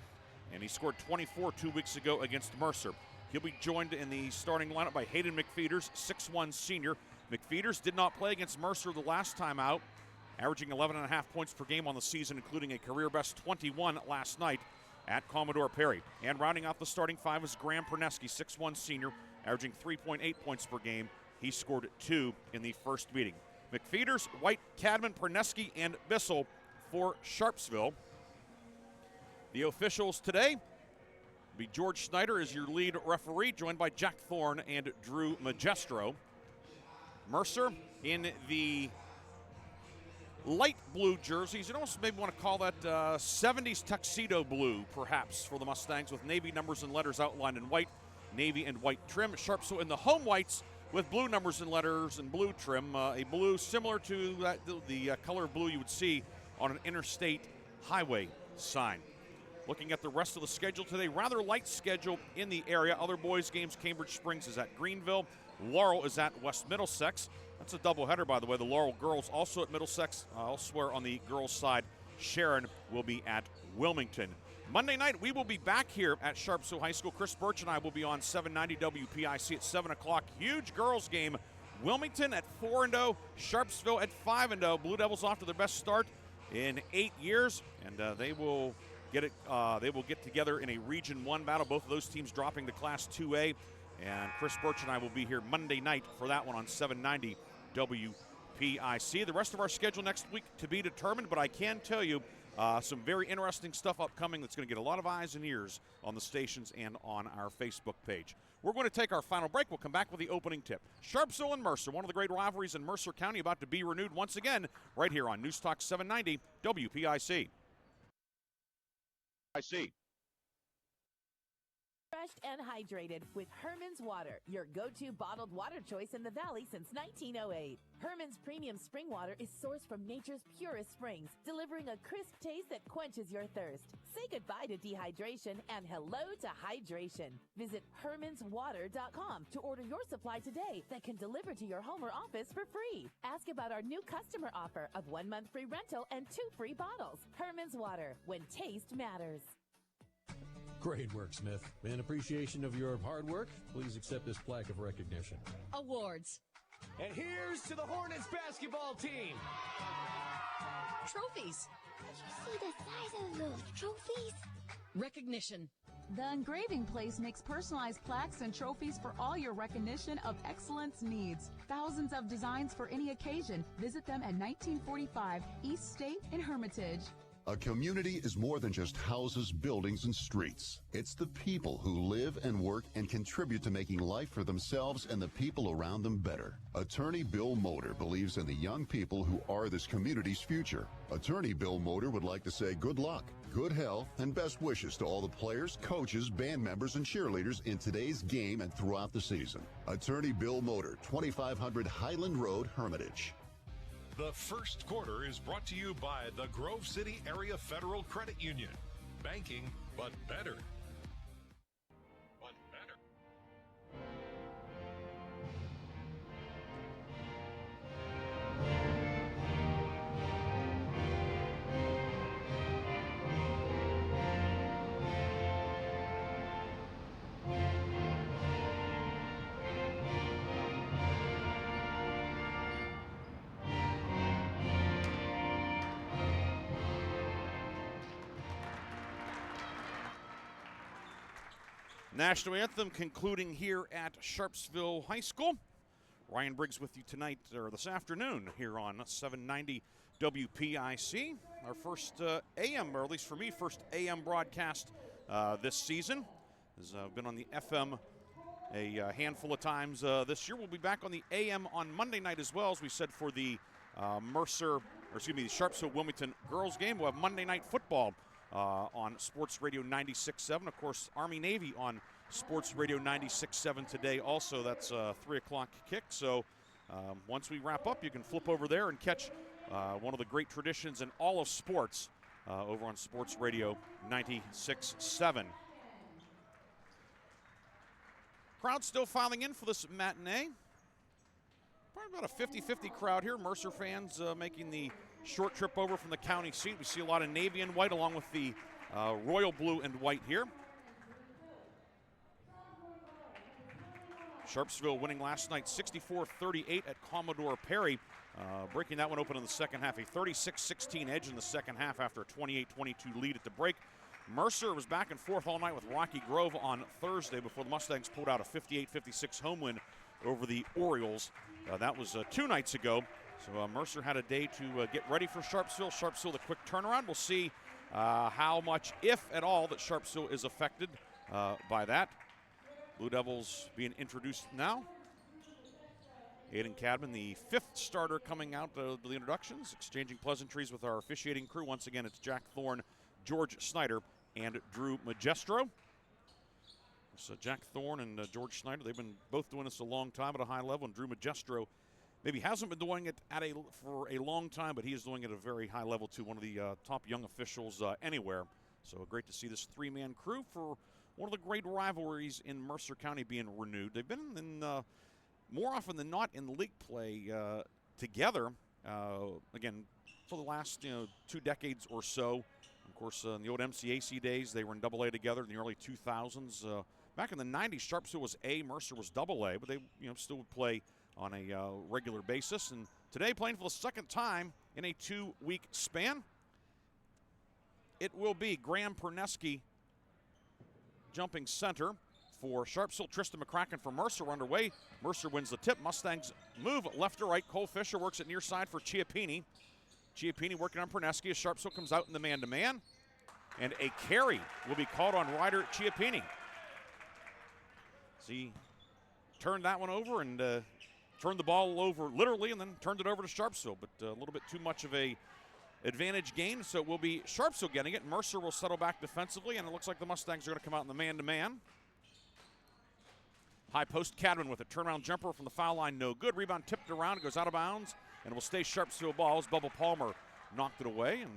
and he scored 24 2 weeks ago against Mercer. He'll be joined in the starting lineup by Hayden McFeeters, 6'1 senior. McFeeters did not play against Mercer the last time out, averaging 11.5 points per game on the season, including a career-best 21 last night at Commodore Perry. And rounding out the starting five is Graham Perneski, 6'1 senior, averaging 3.8 points per game. He scored 2 in the first meeting. McFeeters, White, Cadman, Perneski, and Bissell for Sharpsville. The officials today will be George Snyder as your lead referee, joined by Jack Thorne and Drew Magestro. Mercer in the light blue jerseys. You almost maybe want to call that 70s tuxedo blue, perhaps, for the Mustangs, with navy numbers and letters outlined in white, navy and white trim. Sharpsville in the home whites with blue numbers and letters and blue trim, a blue similar to the color of blue you would see on an interstate highway sign. Looking at the rest of the schedule today, rather light schedule in the area. Other boys' games, Cambridge Springs is at Greenville. Laurel is at West Middlesex. That's a doubleheader, by the way. The Laurel girls also at Middlesex. Elsewhere on the girls' side, Sharon will be at Wilmington. Monday night, we will be back here at Sharpsville High School. Chris Birch and I will be on 790 WPIC at 7 o'clock. Huge girls' game. Wilmington at 4-0, Sharpsville at 5-0. Blue Devils off to their best start in 8 years, and they will get together in a Region 1 battle. Both of those teams dropping to Class 2A. And Chris Birch and I will be here Monday night for that one on 790 WPIC. The rest of our schedule next week to be determined, but I can tell you some very interesting stuff upcoming that's going to get a lot of eyes and ears on the stations and on our Facebook page. We're going to take our final break. We'll come back with the opening tip. Sharpsville and Mercer, one of the great rivalries in Mercer County, about to be renewed once again right here on News Talk 790 WPIC. I see. Refreshed and hydrated with Herman's Water, your go-to bottled water choice in the Valley since 1908. Herman's premium spring water is sourced from nature's purest springs, delivering a crisp taste that quenches your thirst. Say goodbye to dehydration and hello to hydration. Visit hermanswater.com to order your supply today that can deliver to your home or office for free. Ask about our new customer offer of 1 month free rental and 2 free bottles. Herman's Water, when taste matters. Great work, Smith. In appreciation of your hard work, please accept this plaque of recognition. Awards. And here's to the Hornets basketball team. Trophies. Did you see the size of those trophies? Recognition. The Engraving Place makes personalized plaques and trophies for all your recognition of excellence needs. Thousands of designs for any occasion. Visit them at 1945 East State in Hermitage. A community is more than just houses, buildings, and streets. It's the people who live and work and contribute to making life for themselves and the people around them better. Attorney Bill Motor believes in the young people who are this community's future. Attorney Bill Motor would like to say good luck, good health, and best wishes to all the players, coaches, band members, and cheerleaders in today's game and throughout the season. Attorney Bill Motor, 2500 Highland Road, Hermitage. The first quarter is brought to you by the Grove City Area Federal Credit Union. Banking, but better. National Anthem concluding here at Sharpsville High School. Ryan Briggs with you tonight, or this afternoon, here on 790 WPIC. Our first AM, or at least for me, first AM broadcast this season. Has been on the FM a handful of times this year. We'll be back on the AM on Monday night as well, as we said for the the Sharpsville-Wilmington girls game. We'll have Monday Night Football on Sports Radio 96.7. Of course, Army-Navy on Sports Radio 96.7 today also. That's a 3 o'clock kick. So once we wrap up, you can flip over there and catch one of the great traditions in all of sports over on Sports Radio 96.7. Crowd still filing in for this matinee. Probably about a 50-50 crowd here. Mercer fans making the short trip over from the county seat. We see a lot of navy and white along with the royal blue and white here. Sharpsville winning last night 64-38 at Commodore Perry, breaking that one open in the second half. A 36-16 edge in the second half after a 28-22 lead at the break. Mercer was back and forth all night with Rocky Grove on Thursday before the Mustangs pulled out a 58-56 home win over the Orioles. That was 2 nights ago. So Mercer had a day to get ready for Sharpsville. Sharpsville, the quick turnaround. We'll see how much, if at all, that Sharpsville is affected by that. Blue Devils being introduced now. Aiden Cadman, the 5th starter coming out of the introductions, exchanging pleasantries with our officiating crew. Once again, it's Jack Thorne, George Snyder, and Drew Magestro. So Jack Thorne and George Snyder, they've been both doing this a long time at a high level, and Drew Magestro maybe hasn't been doing it for a long time, but he is doing it at a very high level too, one of the top young officials anywhere. So great to see this 3-man crew for one of the great rivalries in Mercer County being renewed. They've been in, more often than not in league play together, again, for the last 2 decades or so. Of course, in the old MCAC days, they were in AA together in the early 2000s. Back in the 90s, Sharpsville was A, Mercer was AA, but they still would play on a regular basis. And today, playing for the second time in a 2-week span, it will be Graham Perneski jumping center, for Sharpsville. Tristan McCracken for Mercer underway. Mercer wins the tip. Mustangs move left to right. Cole Fisher works it near side for Chiappini. Chiappini working on Perneski as Sharpsville comes out in the man-to-man. And a carry will be called on Ryder Chiappini. See, turned that one over and turned the ball over literally and then turned it over to Sharpsville. But a little bit too much of a advantage gain, so it will be Sharpsville getting it. Mercer will settle back defensively, and it looks like the Mustangs are going to come out in the man-to-man. High post, Cadman with it. Turnaround jumper from the foul line, no good. Rebound tipped around, it goes out of bounds, and it will stay Sharpsville balls. Bubba Palmer knocked it away, and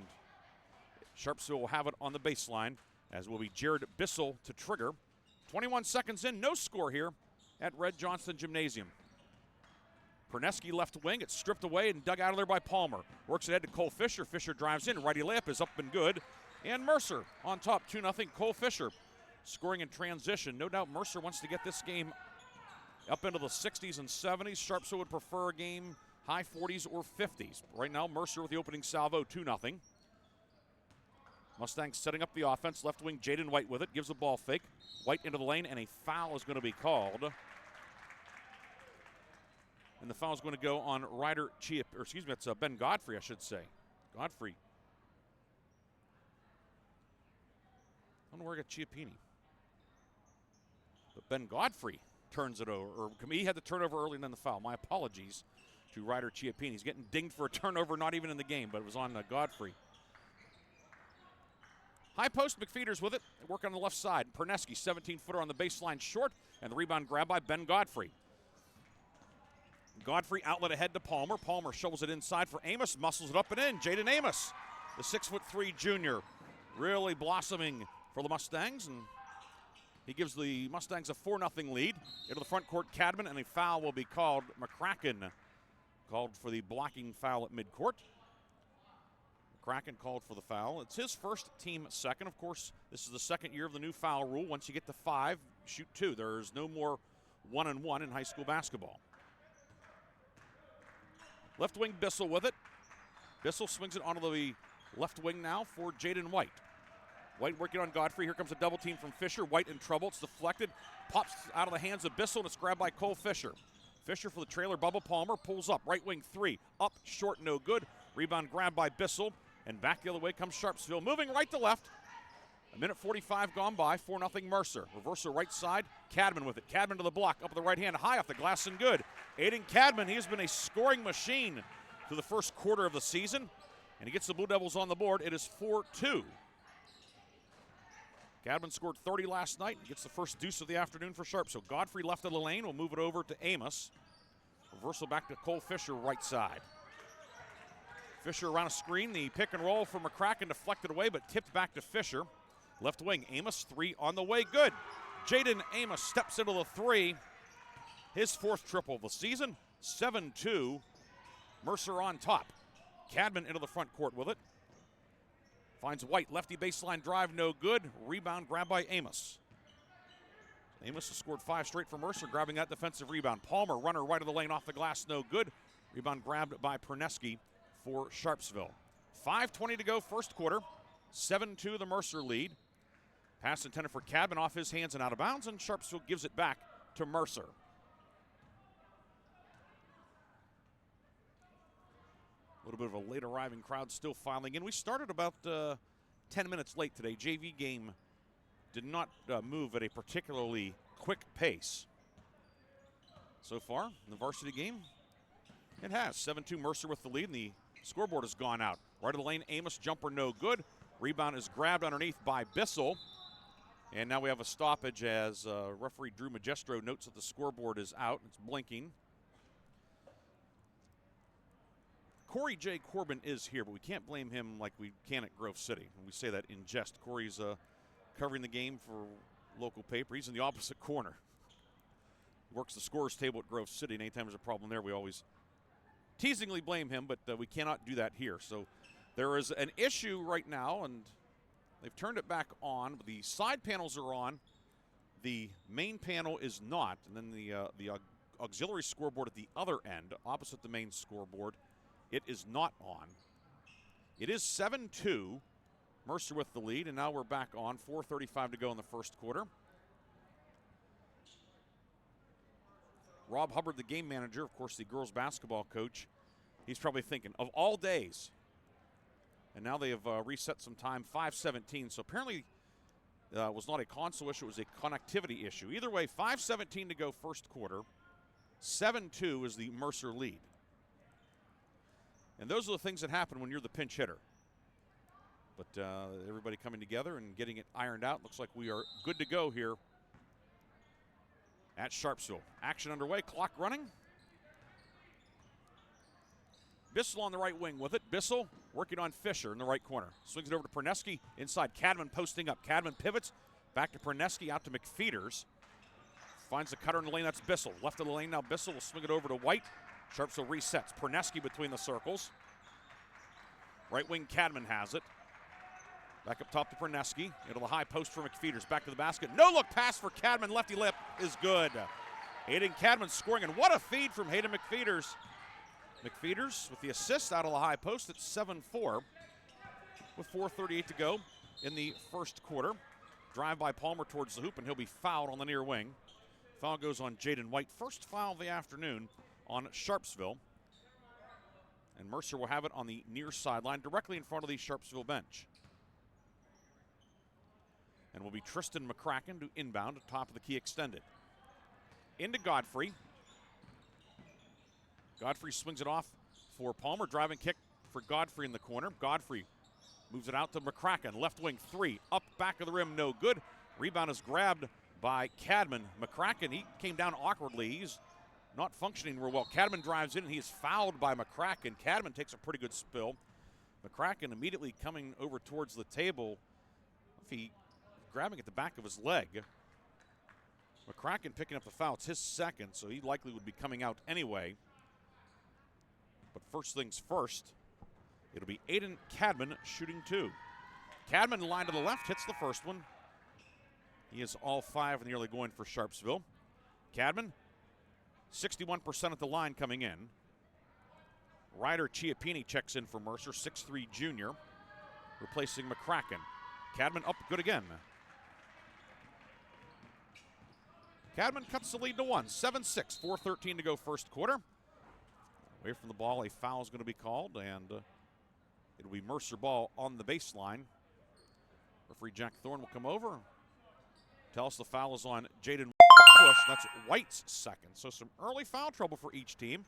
Sharpsville will have it on the baseline, as will be Jared Bissell to trigger. 21 seconds in, no score here at Red Johnston Gymnasium. Perneski left wing, it's stripped away and dug out of there by Palmer. Works ahead to Cole Fisher. Fisher drives in, righty layup is up and good. And Mercer on top, 2-0. Cole Fisher scoring in transition. No doubt Mercer wants to get this game up into the 60s and 70s. Sharpsville would prefer a game high 40s or 50s. Right now, Mercer with the opening salvo, 2-0. Mustangs setting up the offense. Left wing, Jaden White with it. Gives the ball fake. White into the lane, and a foul is going to be called. And the foul is going to go on Ryder that's Ben Godfrey, I should say. Godfrey. I don't know where I got Chiappini. But Ben Godfrey turns it over. Or he had the turnover early and then the foul. My apologies to Ryder Chiappini. He's getting dinged for a turnover, not even in the game, but it was on Godfrey. High post, McFeeters with it. They work on the left side. Perneski, 17-footer on the baseline short, and the rebound grab by Ben Godfrey. Godfrey outlet ahead to Palmer. Palmer shovels it inside for Amos, muscles it up and in. Jaden Amos, the 6'3" junior, really blossoming for the Mustangs, and he gives the Mustangs a 4-0 lead. Into the front court, Cadman, and a foul will be called. McCracken called for the blocking foul at midcourt. McCracken called for the foul. It's his first, team second. Of course, this is the second year of the new foul rule. Once you get to 5, shoot 2. There's no more 1-and-1 in high school basketball. Left wing, Bissell with it. Bissell swings it onto the left wing now for Jaden White. White working on Godfrey. Here comes a double team from Fisher. White in trouble. It's deflected. Pops out of the hands of Bissell, and it's grabbed by Cole Fisher. Fisher for the trailer. Bubba Palmer pulls up. Right wing 3. Up, short, no good. Rebound grabbed by Bissell. And back the other way comes Sharpsville. Moving right to left. A minute 45 gone by. 4-0 Mercer. Reversal right side. Cadman with it. Cadman to the block. Up with the right hand. High off the glass and good. Aiden Cadman, he has been a scoring machine through the first quarter of the season. And he gets the Blue Devils on the board. It is 4-2. Cadman scored 30 last night and gets the first deuce of the afternoon for Sharp. So Godfrey left of the lane. We'll move it over to Amos. Reversal back to Cole Fisher right side. Fisher around a screen. The pick and roll for McCracken deflected away, but tipped back to Fisher. Left wing, Amos, 3 on the way, good. Jaden Amos steps into the 3. His 4th triple of the season, 7-2. Mercer on top. Cadman into the front court with it. Finds White, lefty baseline drive, no good. Rebound grabbed by Amos. Amos has scored 5 straight for Mercer, grabbing that defensive rebound. Palmer, runner right of the lane, off the glass, no good. Rebound grabbed by Perneski for Sharpsville. 5:20 to go, first quarter. 7-2 the Mercer lead. Pass intended for Cadman, off his hands and out of bounds, and Sharpsville gives it back to Mercer. A little bit of a late arriving crowd still filing in. We started about 10 minutes late today. JV game did not move at a particularly quick pace. So far, in the varsity game, it has. 7-2 Mercer with the lead, and the scoreboard has gone out. Right of the lane, Amos, jumper no good. Rebound is grabbed underneath by Bissell. And now we have a stoppage as referee Drew Magestro notes that the scoreboard is out. It's blinking. Corey J. Corbin is here, but we can't blame him like we can at Grove City. And we say that in jest. Corey's covering the game for local paper. He's in the opposite corner. He works the scorers table at Grove City, and anytime there's a problem there, we always teasingly blame him, but we cannot do that here. So there is an issue right now, and they've turned it back on. The side panels are on. The main panel is not. And then the auxiliary scoreboard at the other end, opposite the main scoreboard, it is not on. It is 7-2. Mercer with the lead, and now we're back on. 4:35 to go in the first quarter. Rob Hubbard, the game manager, of course, the girls basketball coach, he's probably thinking, of all days. And now they have reset some time, 5:17. So apparently it was not a console issue, it was a connectivity issue. Either way, 5:17 to go first quarter. 7-2 is the Mercer lead. And those are the things that happen when you're the pinch hitter. But everybody coming together and getting it ironed out. Looks like we are good to go here at Sharpsville. Action underway, clock running. Bissell on the right wing with it. Bissell working on Fisher in the right corner. Swings it over to Perneski inside. Cadman posting up. Cadman pivots. Back to Perneski, out to McFeeters. Finds the cutter in the lane, that's Bissell. Left of the lane now, Bissell will swing it over to White. Sharpsville resets. Perneski between the circles. Right wing Cadman has it. Back up top to Perneski. Into the high post for McFeeters. Back to the basket. No look pass for Cadman. Lefty lip is good. Hayden Cadman scoring, and what a feed from Hayden McFeeters. McFeeters with the assist out of the high post at 7-4 with 4:38 to go in the first quarter. Drive by Palmer towards the hoop, and he'll be fouled on the near wing. Foul goes on Jaden White. First foul of the afternoon on Sharpsville. And Mercer will have it on the near sideline, directly in front of the Sharpsville bench. And will be Tristan McCracken to inbound at top of the key extended. Into Godfrey. Godfrey swings it off for Palmer. Driving kick for Godfrey in the corner. Godfrey moves it out to McCracken. Left wing three. Up back of the rim, no good. Rebound is grabbed by Cadman. McCracken, he came down awkwardly. He's not functioning real well. Cadman drives in, and he is fouled by McCracken. Cadman takes a pretty good spill. McCracken immediately coming over towards the table. If he grabbing at the back of his leg. McCracken picking up the foul. It's his second, so he likely would be coming out anyway. But first things first, it'll be Aiden Cadman shooting two. Cadman line to the left, hits the first one. He is all five in the early going for Sharpsville. Cadman, 61% at the line coming in. Ryder Chiappini checks in for Mercer, 6'3" junior, replacing McCracken. Cadman up good again. Cadman cuts the lead to one, 7-6, 4:13 to go first quarter. Away from the ball, a foul is going to be called, and it'll be Mercer ball on the baseline. Referee Jack Thorne will come over, tell us the foul is on Jaden Push. That's White's second. So some early foul trouble for each team.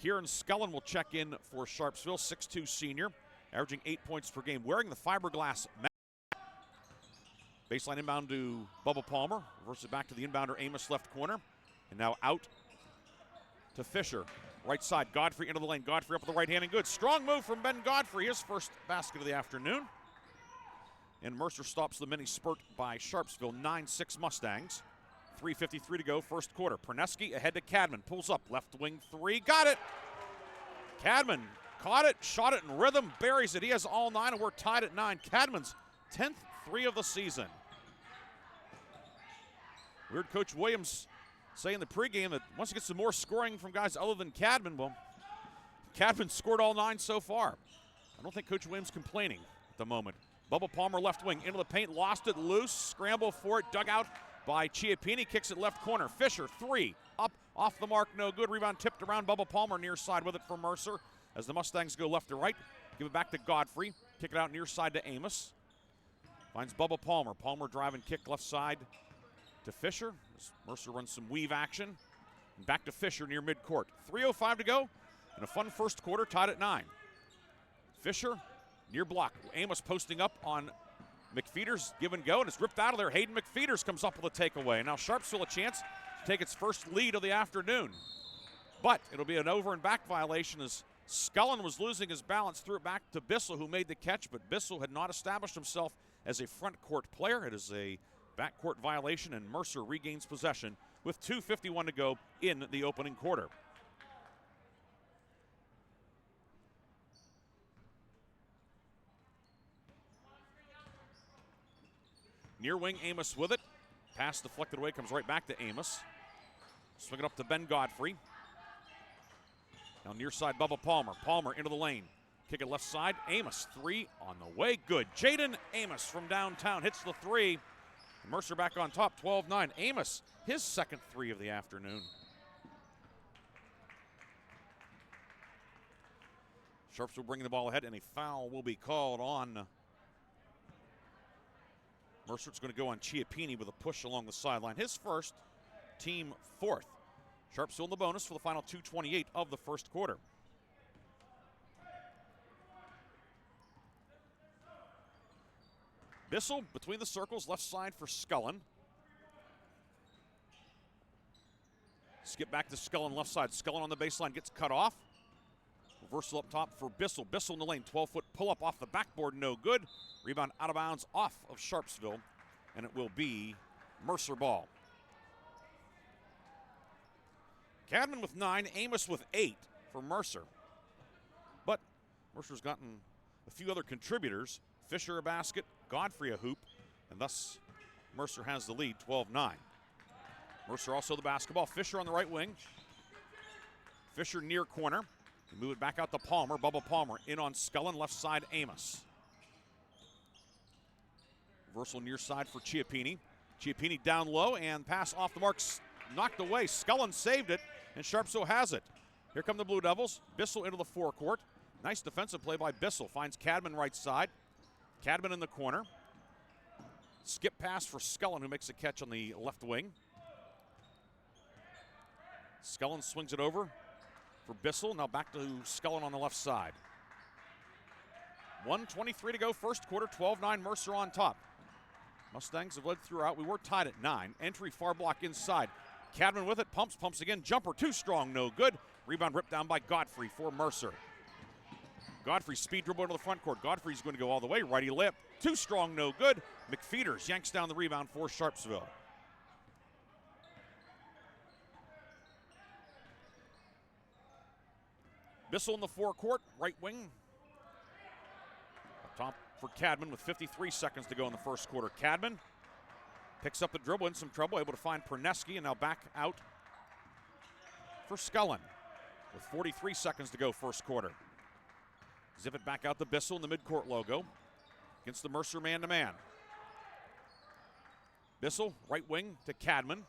Kieran Scullen will check in for Sharpsville, 6'2" senior, averaging 8 points per game, wearing the fiberglass mask. Baseline inbound to Bubba Palmer. Reverses it back to the inbounder, Amos left corner. And now out to Fisher. Right side, Godfrey into the lane. Godfrey up with the right hand and good. Strong move from Ben Godfrey, his first basket of the afternoon. And Mercer stops the mini spurt by Sharpsville, 9-6 Mustangs. 3:53 to go, first quarter. Perneski ahead to Cadman, pulls up, left wing three, got it! Cadman caught it, shot it in rhythm, buries it. He has all nine, and we're tied at 9. Cadman's 10th three of the season. We heard Coach Williams say in the pregame that once he gets some more scoring from guys other than Cadman, well, Cadman scored all 9 so far. I don't think Coach Williams complaining at the moment. Bubba Palmer left wing, into the paint, lost it loose, scramble for it, dug out by Chiappini, kicks it left corner. Fisher, three, up, off the mark, no good. Rebound tipped around, Bubba Palmer near side with it for Mercer. As the Mustangs go left to right, give it back to Godfrey, kick it out near side to Amos. Finds Bubba Palmer. Palmer driving kick left side to Fisher. As Mercer runs some weave action. And back to Fisher near midcourt. 3:05 to go, and a fun first quarter tied at 9. Fisher near block. Amos posting up on McFeeters, give and go, and it's ripped out of there. Hayden McFeeters comes up with a takeaway. Now Sharpsville a chance to take its first lead of the afternoon. But it'll be an over and back violation as Scullen was losing his balance, threw it back to Bissell, who made the catch, but Bissell had not established himself as a front court player. It is a backcourt violation, and Mercer regains possession with 2:51 to go in the opening quarter. Near wing, Amos with it. Pass deflected away, comes right back to Amos. Swing it up to Ben Godfrey. Now near side, Bubba Palmer. Palmer into the lane. Kick it left side. Amos, three on the way. Good. Jaden Amos from downtown hits the three. Mercer back on top, 12-9. Amos his second three of the afternoon. Sharpsville bringing the ball ahead, and a foul will be called on Mercer. It's going to go on Chiappini with a push along the sideline. His first, team fourth. Sharpsville in the bonus for the final 2:28 of the first quarter. Bissell between the circles, left side for Scullin. Skip back to Scullin, left side. Scullin on the baseline gets cut off. Reversal up top for Bissell. Bissell in the lane, 12-foot pull-up off the backboard, no good. Rebound out of bounds off of Sharpsville, and it will be Mercer ball. Cadman with 9, Amos with 8 for Mercer. But Mercer's gotten a few other contributors. Fisher a basket, Godfrey a hoop, and thus Mercer has the lead, 12-9. Mercer also the basketball. Fisher on the right wing. Fisher near corner. You move it back out to Palmer. Bubba Palmer in on Scullin, left side Amos. Reversal near side for Chiappini. Chiappini down low and pass off the mark, knocked away. Scullin saved it, and Sharpsville has it. Here come the Blue Devils. Bissell into the forecourt. Nice defensive play by Bissell. Finds Cadman right side. Cadman in the corner. Skip pass for Scullin, who makes a catch on the left wing. Scullin swings it over for Bissell. Now back to Scullin on the left side. 1:23 to go, first quarter, 12-9, Mercer on top. Mustangs have led throughout. We were tied at 9. Entry far block inside. Cadman with it, pumps again. Jumper too strong, no good. Rebound ripped down by Godfrey for Mercer. Godfrey speed dribble into the front court. Godfrey's going to go all the way. Righty layup, too strong, no good. McFeeters yanks down the rebound for Sharpsville. Bissell in the forecourt, right wing. Up top for Cadman with 53 seconds to go in the first quarter. Cadman picks up the dribble, in some trouble, able to find Perneski, and now back out for Scullin with 43 seconds to go first quarter. Zip it back out to Bissell in the midcourt logo against the Mercer man-to-man. Bissell, right wing to Cadman.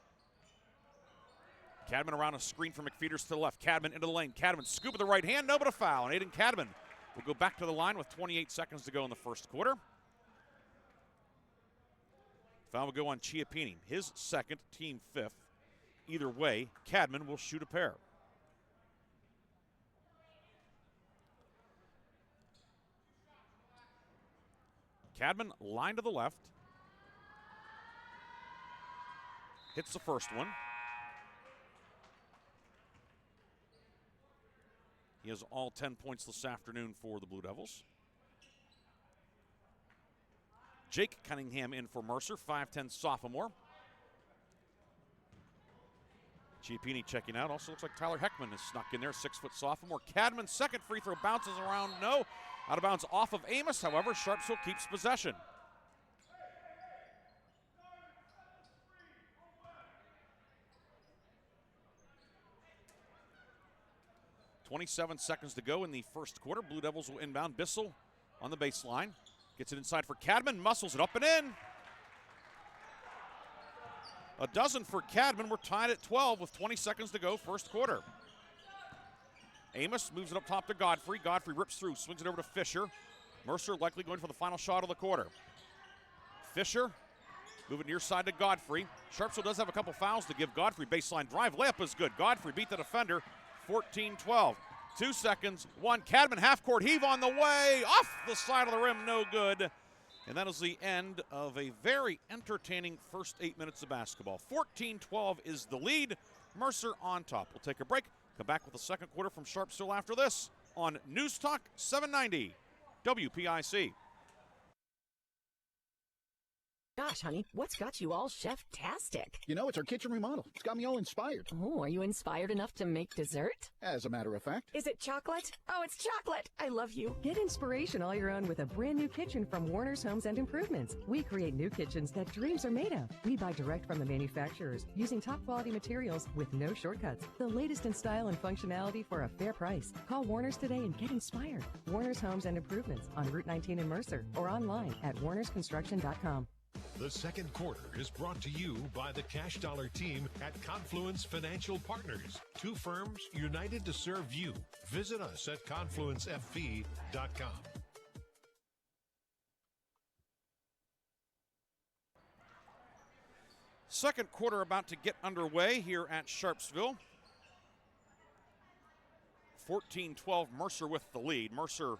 Cadman around a screen for McFeeters to the left. Cadman into the lane. Cadman scoop with the right hand, no, but a foul. And Aiden Cadman will go back to the line with 28 seconds to go in the first quarter. Foul will go on Chiappini, his second, team fifth. Either way, Cadman will shoot a pair. Cadman line to the left. Hits the first one. He has all 10 points this afternoon for the Blue Devils. Jake Cunningham in for Mercer, 5'10 sophomore. Chiappini checking out. Also looks like Tyler Heckman has snuck in there, 6-foot sophomore. Cadman's second free throw bounces around, no. Out of bounds off of Amos, however, Sharpsville keeps possession. .27 seconds to go in the first quarter. Blue Devils will inbound. Bissell on the baseline. Gets it inside for Cadman, muscles it up and in. A dozen for Cadman. We're tied at 12 with 20 seconds to go, first quarter. Amos moves it up top to Godfrey. Godfrey rips through, swings it over to Fisher. Mercer likely going for the final shot of the quarter. Fisher moving near side to Godfrey. Sharpsville does have a couple fouls to give Godfrey. Baseline drive, layup is good. Godfrey beat the defender, 14-12. 2 seconds, one. Cadman half-court heave on the way. Off the side of the rim, no good. And that is the end of a very entertaining first 8 minutes of basketball. 14-12 is the lead. Mercer on top. We'll take a break. Come back with the second quarter from Sharpsville after this on News Talk 790 WPIC. Gosh, honey, what's got you all chef-tastic? You know, it's our kitchen remodel. It's got me all inspired. Oh, are you inspired enough to make dessert? As a matter of fact. Is it chocolate? Oh, it's chocolate. I love you. Get inspiration all your own with a brand new kitchen from Warner's Homes and Improvements. We create new kitchens that dreams are made of. We buy direct from the manufacturers using top quality materials with no shortcuts. The latest in style and functionality for a fair price. Call Warner's today and get inspired. Warner's Homes and Improvements on Route 19 in Mercer or online at warnersconstruction.com. The second quarter is brought to you by the Cash Dollar team at Confluence Financial Partners. Two firms united to serve you. Visit us at confluencefp.com. Second quarter about to get underway here at Sharpsville. 14-12, Mercer with the lead. Mercer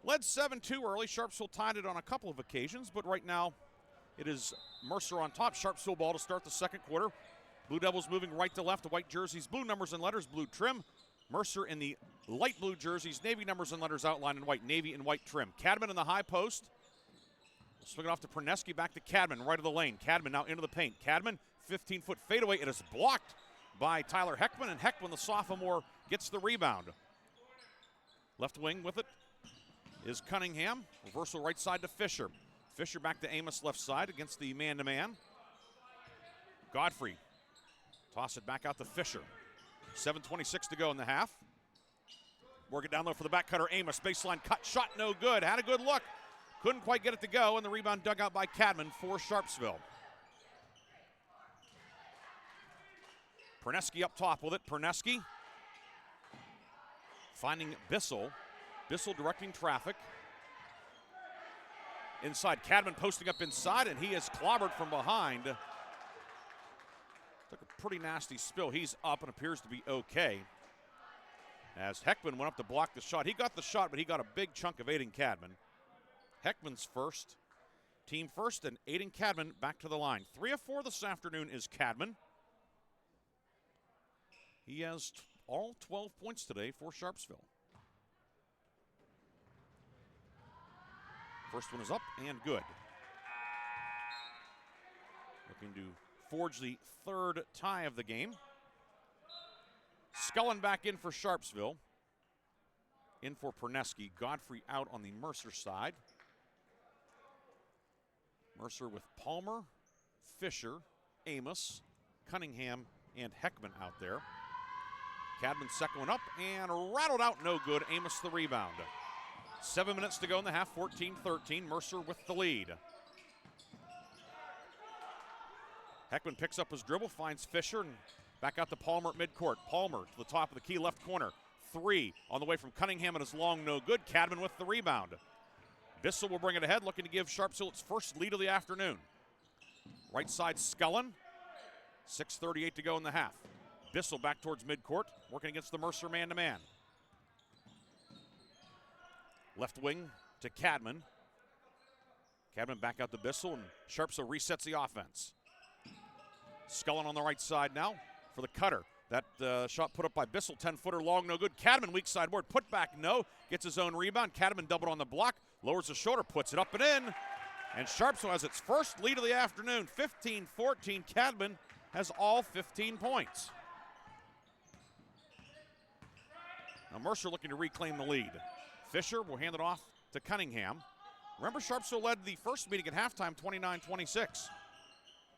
led 7-2 early. Sharpsville tied it on a couple of occasions, but right now it is Mercer on top. Sharpsville ball to start the second quarter. Blue Devils moving right to left. The white jerseys, blue numbers and letters, blue trim. Mercer in the light blue jerseys, navy numbers and letters outlined in white, navy and white trim. Cadman in the high post. Swing it off to Perneski, back to Cadman, right of the lane. Cadman now into the paint. Cadman, 15-foot fadeaway. It is blocked by Tyler Heckman, and Heckman, the sophomore, gets the rebound. Left wing with it is Cunningham. Reversal right side to Fisher. Fisher back to Amos left side against the man-to-man. Godfrey. Toss it back out to Fisher. 7:26 to go in the half. Work it down low for the back cutter. Amos, baseline cut, shot no good. Had a good look. Couldn't quite get it to go, and the rebound dug out by Cadman for Sharpsville. Perneski up top with it. Perneski finding Bissell. Bissell directing traffic. Inside, Cadman posting up inside, and he is clobbered from behind. Took a pretty nasty spill. He's up and appears to be okay. As Heckman went up to block the shot. He got the shot, but he got a big chunk of Aiden Cadman. Heckman's first, team first, and Aiden Cadman back to the line. 3 of 4 this afternoon is Cadman. He has all 12 points today for Sharpsville. First one is up and good. Looking to forge the third tie of the game. Scullin back in for Sharpsville. In for Perneski. Godfrey out on the Mercer side. Mercer with Palmer, Fisher, Amos, Cunningham, and Heckman out there. Cadman second one up and rattled out, no good. Amos the rebound. 7 minutes to go in the half, 14-13. Mercer with the lead. Heckman picks up his dribble, finds Fisher, and back out to Palmer at midcourt. Palmer to the top of the key, left corner. 3 on the way from Cunningham, and is long, no good. Cadman with the rebound. Bissell will bring it ahead, looking to give Sharpsville its first lead of the afternoon. Right side, Scullin. 6:38 to go in the half. Bissell back towards midcourt, working against the Mercer man-to-man. Left wing to Cadman. Cadman back out to Bissell, and Sharpsville resets the offense. Scullin on the right side now for the cutter. That shot put up by Bissell, 10-footer long, no good. Cadman, weak side board, put back, no. Gets his own rebound. Cadman doubled on the block, lowers the shoulder, puts it up and in. And Sharpsville has its first lead of the afternoon, 15-14. Cadman has all 15 points. Now Mercer looking to reclaim the lead. Fisher will hand it off to Cunningham. Remember, Sharpsville led the first meeting at halftime, 29-26.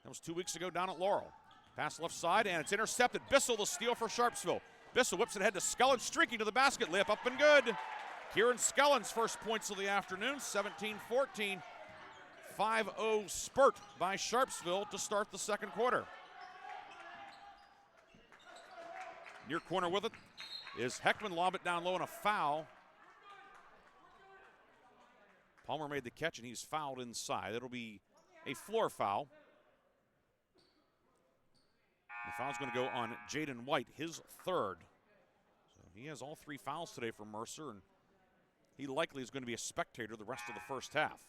That was 2 weeks ago down at Laurel. Pass left side, and it's intercepted. Bissell the steal for Sharpsville. Bissell whips it ahead to Scullin, streaking to the basket. Layup up and good. Kieran Scullin's first points of the afternoon, 17-14. 5-0 spurt by Sharpsville to start the second quarter. Near corner with it is Heckman. Lob it down low, and a foul. Palmer made the catch, and he's fouled inside. It'll be a floor foul. The foul's going to go on Jaden White, his third. So he has all 3 fouls today for Mercer, and he likely is going to be a spectator the rest of the first half.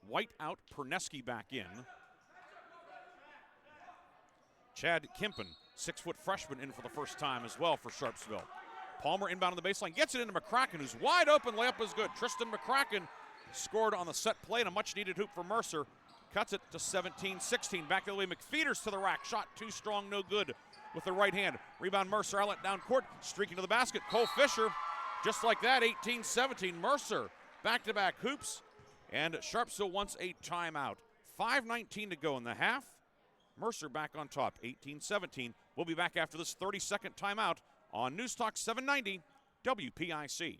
White out, Perneski back in. Chad Kimpen, 6-foot freshman, in for the first time as well for Sharpsville. Palmer inbound on the baseline, gets it into McCracken, who's wide open. Layup is good. Tristan McCracken scored on the set play, and a much-needed hoop for Mercer. Cuts it to 17-16. Back the other way, McFeeters to the rack. Shot too strong, no good with the right hand. Rebound Mercer, outlet down court, streaking to the basket. Cole Fisher, just like that, 18-17. Mercer, back-to-back hoops, and Sharpsville wants a timeout. 5:19 to go in the half. Mercer back on top, 18-17. We'll be back after this 30-second timeout on News Talk 790 WPIC.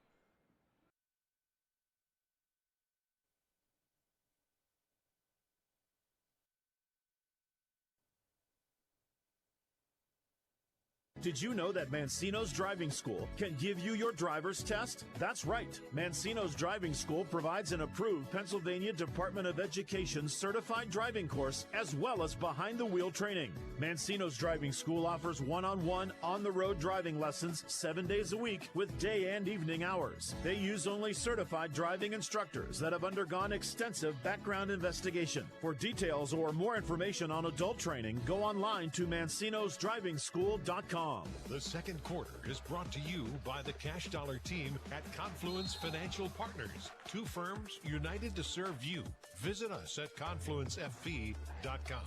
Did you know that Mancino's Driving School can give you your driver's test? That's right. Mancino's Driving School provides an approved Pennsylvania Department of Education certified driving course as well as behind-the-wheel training. Mancino's Driving School offers one-on-one, on-the-road driving lessons 7 days a week with day and evening hours. They use only certified driving instructors that have undergone extensive background investigation. For details or more information on adult training, go online to mancinosdrivingschool.com. The second quarter is brought to you by the Cash Dollar team at Confluence Financial Partners. Two firms united to serve you. Visit us at confluencefv.com.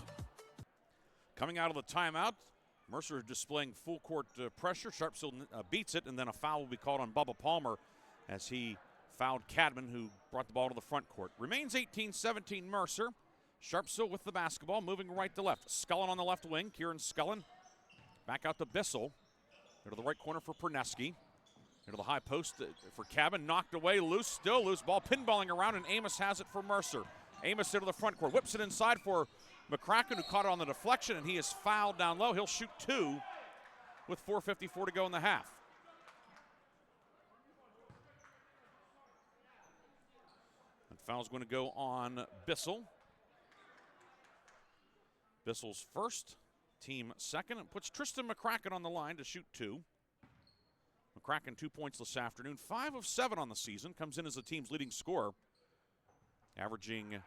Coming out of the timeout, Mercer displaying full court pressure. Sharpsville beats it, and then a foul will be called on Bubba Palmer as he fouled Cadman, who brought the ball to the front court. Remains 18-17 Mercer. Sharpsville with the basketball, moving right to left. Scullin on the left wing. Kieran Scullin back out to Bissell. Into the right corner for Perneski. Into the high post for Cabin. Knocked away, loose, still loose. Ball pinballing around, and Amos has it for Mercer. Amos into the front court. Whips it inside for McCracken, who caught it on the deflection, and he is fouled down low. He'll shoot two with 4:54 to go in the half. And foul's going to go on Bissell. Bissell's first, team second, and puts Tristan McCracken on the line to shoot two. McCracken 2 points this afternoon, 5 of 7 on the season, comes in as the team's leading scorer, averaging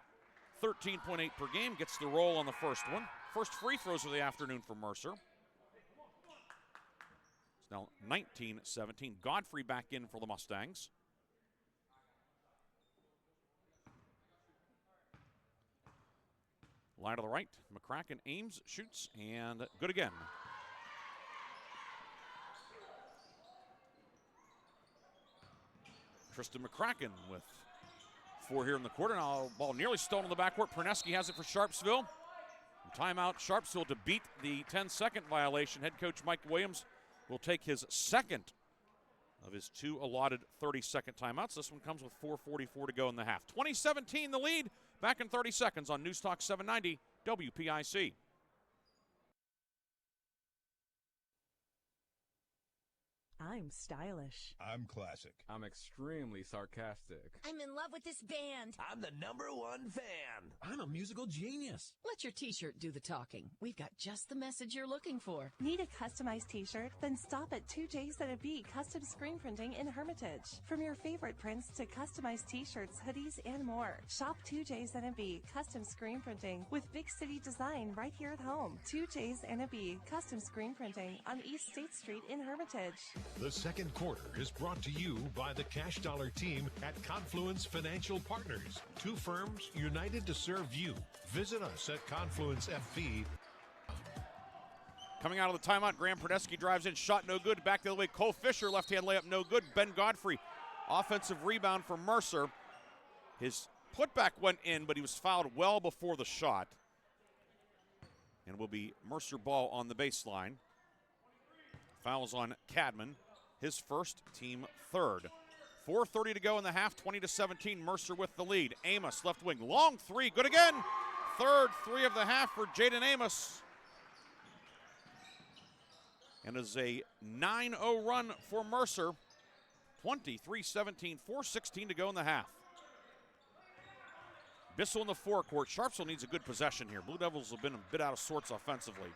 13.8 per game, gets the roll on the first one. First free throws of the afternoon for Mercer. It's now 19-17. Godfrey back in for the Mustangs. Line to the right, McCracken aims, shoots, and good again. Tristan McCracken with 4 here in the quarter. Now ball nearly stolen in the backcourt. Perneski has it for Sharpsville. Timeout, Sharpsville to beat the 10-second violation. Head coach Mike Williams will take his second of his 2 allotted 30-second timeouts. This one comes with 4:44 to go in the half. 2017 the lead. Back in 30 seconds on News Talk 790 WPIC. I'm stylish. I'm classic. I'm extremely sarcastic. I'm in love with this band. I'm the #1 fan. I'm a musical genius. Let your t-shirt do the talking. We've got just the message you're looking for. Need a customized t-shirt? Then stop at 2J's&B Custom Screen Printing in Hermitage. From your favorite prints to customized t-shirts, hoodies, and more. Shop 2J's&B Custom Screen Printing with big city design right here at home. 2J's&B Custom Screen Printing on East State Street in Hermitage. The second quarter is brought to you by the Cash Dollar team at Confluence Financial Partners. Two firms united to serve you. Visit us at confluencefv. Coming out of the timeout, Graham Perneski drives in, shot no good. Back the other way, Cole Fisher, left-hand layup no good. Ben Godfrey, offensive rebound for Mercer. His putback went in, but he was fouled well before the shot. And will be Mercer ball on the baseline. Fouls on Cadman, his first, team third. 4:30 to go in the half, 20-17, Mercer with the lead. Amos, left wing, long three, good again. Third three of the half for Jaden Amos. And is a 9-0 run for Mercer. 23-17, 4:16 to go in the half. Bissell in the forecourt. Sharpsville needs a good possession here. Blue Devils have been a bit out of sorts offensively.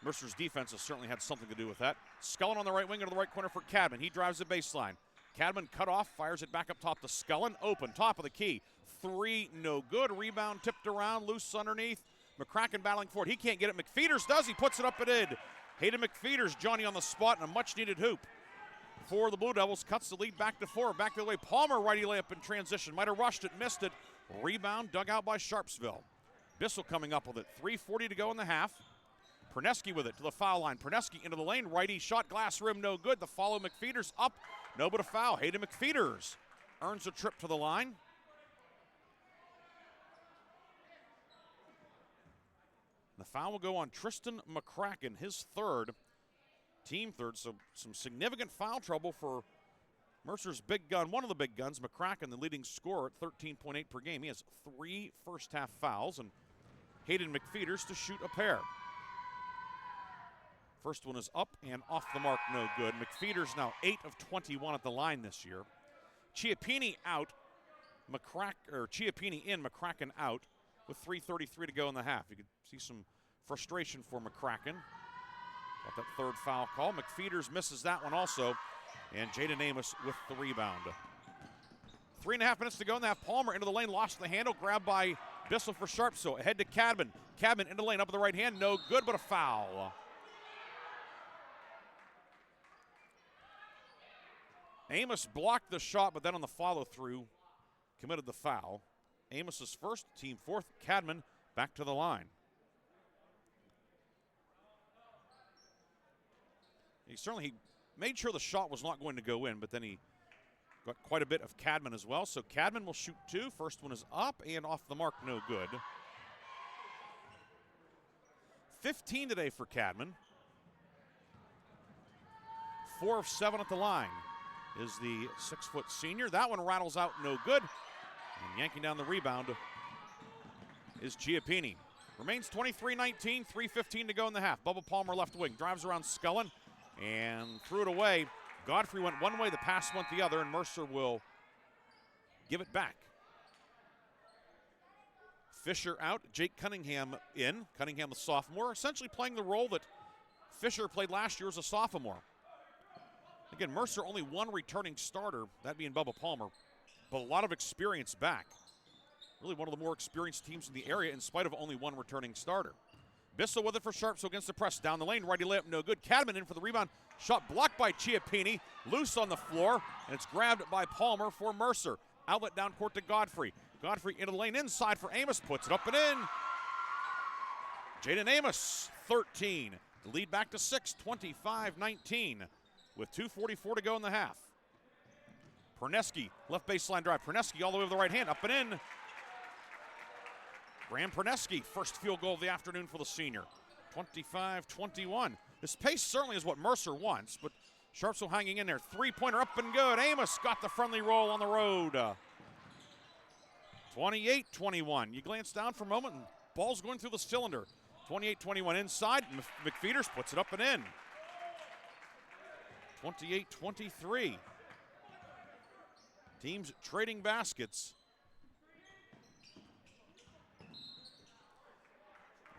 Mercer's defense has certainly had something to do with that. Scullin on the right wing into the right corner for Cadman. He drives the baseline. Cadman cut off, fires it back up top to Scullin. Open, top of the key. Three, no good. Rebound tipped around, loose underneath. McCracken battling for it. He can't get it. McFeeters does. He puts it up and in. Hayden McFeeters, Johnny on the spot, and a much-needed hoop for the Blue Devils. Cuts the lead back to 4. Back the way. Palmer, righty layup in transition. Might have rushed it, missed it. Rebound dug out by Sharpsville. Bissell coming up with it. 3:40 to go in the half. Perneski with it to the foul line. Perneski into the lane. Righty shot, glass rim, no good. The follow, McFeeters up. No, but a foul. Hayden McFeeters earns a trip to the line. The foul will go on Tristan McCracken, his third, team third. So some significant foul trouble for Mercer's big gun, one of the big guns, McCracken, the leading scorer at 13.8 per game. He has 3 first-half fouls, and Hayden McFeeters to shoot a pair. First one is up and off the mark, no good. McFeeters now 8 of 21 at the line this year. Chiappini out. Chiappini in, McCracken out with 3:33 to go in the half. You could see some frustration for McCracken about that third foul call. McFeeters misses that one also, and Jaden Amos with the rebound. 3.5 minutes to go in the half. Palmer into the lane, lost the handle, grabbed by Bissell for Sharpsville. Ahead to Cadman. Cadman into the lane, up with the right hand, no good, but a foul. Amos blocked the shot, but then on the follow-through, committed the foul. Amos's first, team fourth. Cadman back to the line. He made sure the shot was not going to go in, but then he got quite a bit of Cadman as well. So Cadman will shoot 2. First one is up and off the mark, no good. 15 today for Cadman. 4 of 7 at the line is the 6-foot senior. That one rattles out, no good. And yanking down the rebound is Chiappini. Remains 23-19, 3:15 to go in the half. Bubba Palmer left wing, drives around Scullin and threw it away. Godfrey went one way, the pass went the other, and Mercer will give it back. Fisher out, Jake Cunningham in. Cunningham, the sophomore, essentially playing the role that Fisher played last year as a sophomore. Again, Mercer only one returning starter, that being Bubba Palmer, but a lot of experience back. Really one of the more experienced teams in the area in spite of only one returning starter. Bissell with it for Sharpsville against the press. Down the lane, righty layup, no good. Cadman in for the rebound. Shot blocked by Chiappini. Loose on the floor, and it's grabbed by Palmer for Mercer. Outlet down court to Godfrey. Godfrey into the lane inside for Amos. Puts it up and in. Jaden Amos, 13. The lead back to 6, 25-19. With 2:44 to go in the half. Perneski, left baseline drive. Perneski all the way with the right hand, up and in. Graham Perneski, first field goal of the afternoon for the senior. 25-21. This pace certainly is what Mercer wants, but Sharpsville hanging in there. Three-pointer up and good. Amos got the friendly roll on the road. 28-21. You glance down for a moment, and ball's going through the cylinder. 28-21 inside. McFeeters puts it up and in. 28-23. Teams trading baskets.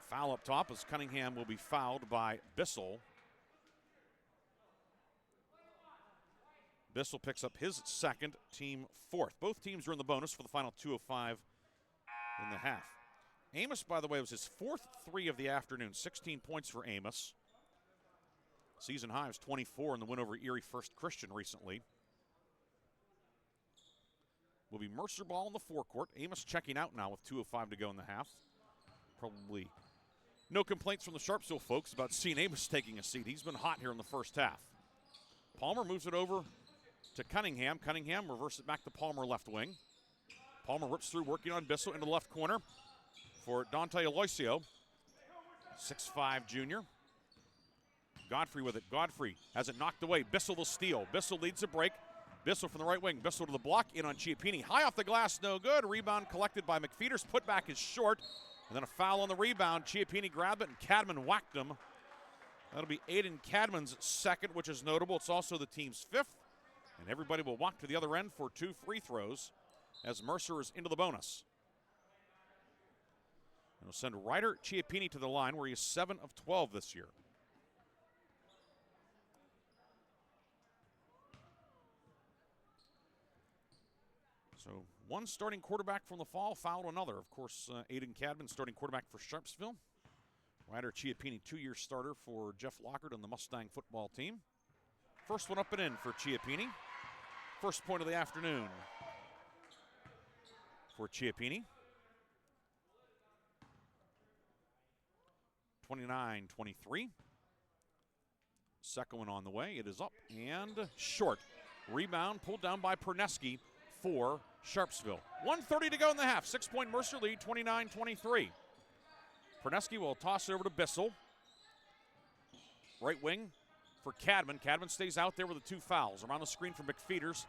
Foul up top as Cunningham will be fouled by Bissell. Bissell picks up his second, team fourth. Both teams are in the bonus for the final 2:05 in the half. Amos, by the way, was his fourth 3 of the afternoon. 16 points for Amos. Season high was 24 in the win over Erie First Christian recently. Will be Mercer ball in the forecourt. Amos checking out now with 2:05 to go in the half. Probably no complaints from the Sharpsville folks about seeing Amos taking a seat. He's been hot here in the first half. Palmer moves it over to Cunningham. Cunningham reverses it back to Palmer left wing. Palmer rips through, working on Bissell into the left corner for Dante Aloisio. 6'5" junior. Godfrey with it. Godfrey has it knocked away. Bissell will steal. Bissell leads the break. Bissell from the right wing. Bissell to the block. In on Chiappini. High off the glass. No good. Rebound collected by McFeeters. Put back is short. And then a foul on the rebound. Chiappini grabbed it and Cadman whacked him. That'll be Aiden Cadman's second, which is notable. It's also the team's 5th. And everybody will walk to the other end for 2 free throws as Mercer is into the bonus. And we'll send Ryder Chiappini to the line where he is 7 of 12 this year. So one starting quarterback from the fall fouled another. Of course, Aiden Cadman, starting quarterback for Sharpsville. Ryder Chiappini, 2-year starter for Jeff Lockard on the Mustang football team. First one up and in for Chiappini. First point of the afternoon for Chiappini. 29-23. Second one on the way. It is up and short. Rebound pulled down by Perneski for Sharpsville. 1:30 to go in the half. 6-point Mercer lead, 29-23. Perneski will toss it over to Bissell. Right wing for Cadman. Cadman stays out there with the 2 fouls. Around the screen for McFeeters.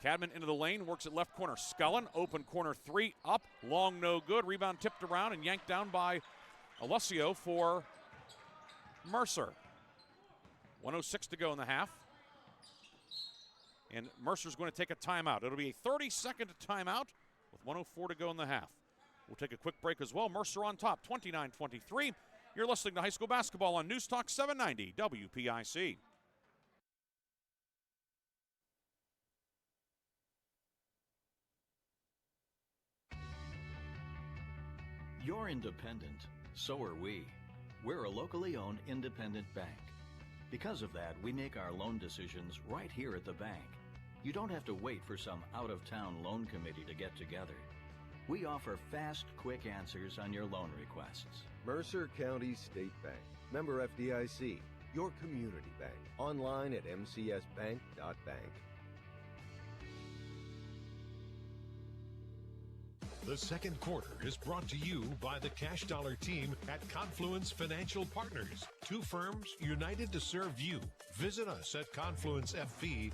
Cadman into the lane, works at left corner. Scullin, open corner 3, up, long, no good. Rebound tipped around and yanked down by Alessio for Mercer. 1:06 to go in the half. And Mercer's going to take a timeout. It'll be a 30-second timeout with 1:04 to go in the half. We'll take a quick break as well. Mercer on top, 29-23. You're listening to high school basketball on News Talk 790 WPIC. You're independent. So are we. We're a locally owned independent bank. Because of that, we make our loan decisions right here at the bank. You don't have to wait for some out-of-town loan committee to get together. We offer fast, quick answers on your loan requests. Mercer County State Bank. Member FDIC. Your community bank. Online at mcsbank.bank. The second quarter is brought to you by the Cash Dollar team at Confluence Financial Partners. Two firms united to serve you. Visit us at confluencefb.com.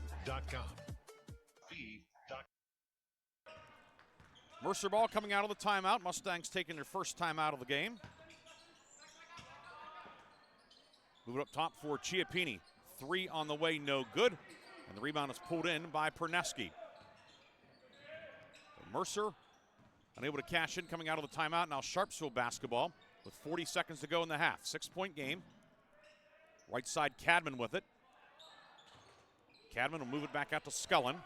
Mercer ball coming out of the timeout. Mustangs taking their first time out of the game. Move it up top for Chiappini. 3 on the way, no good. And the rebound is pulled in by Perneski. Mercer unable to cash in coming out of the timeout. Now Sharpsville basketball with 40 seconds to go in the half. 6-point game. Right side Cadman with it. Cadman will move it back out to Scullin.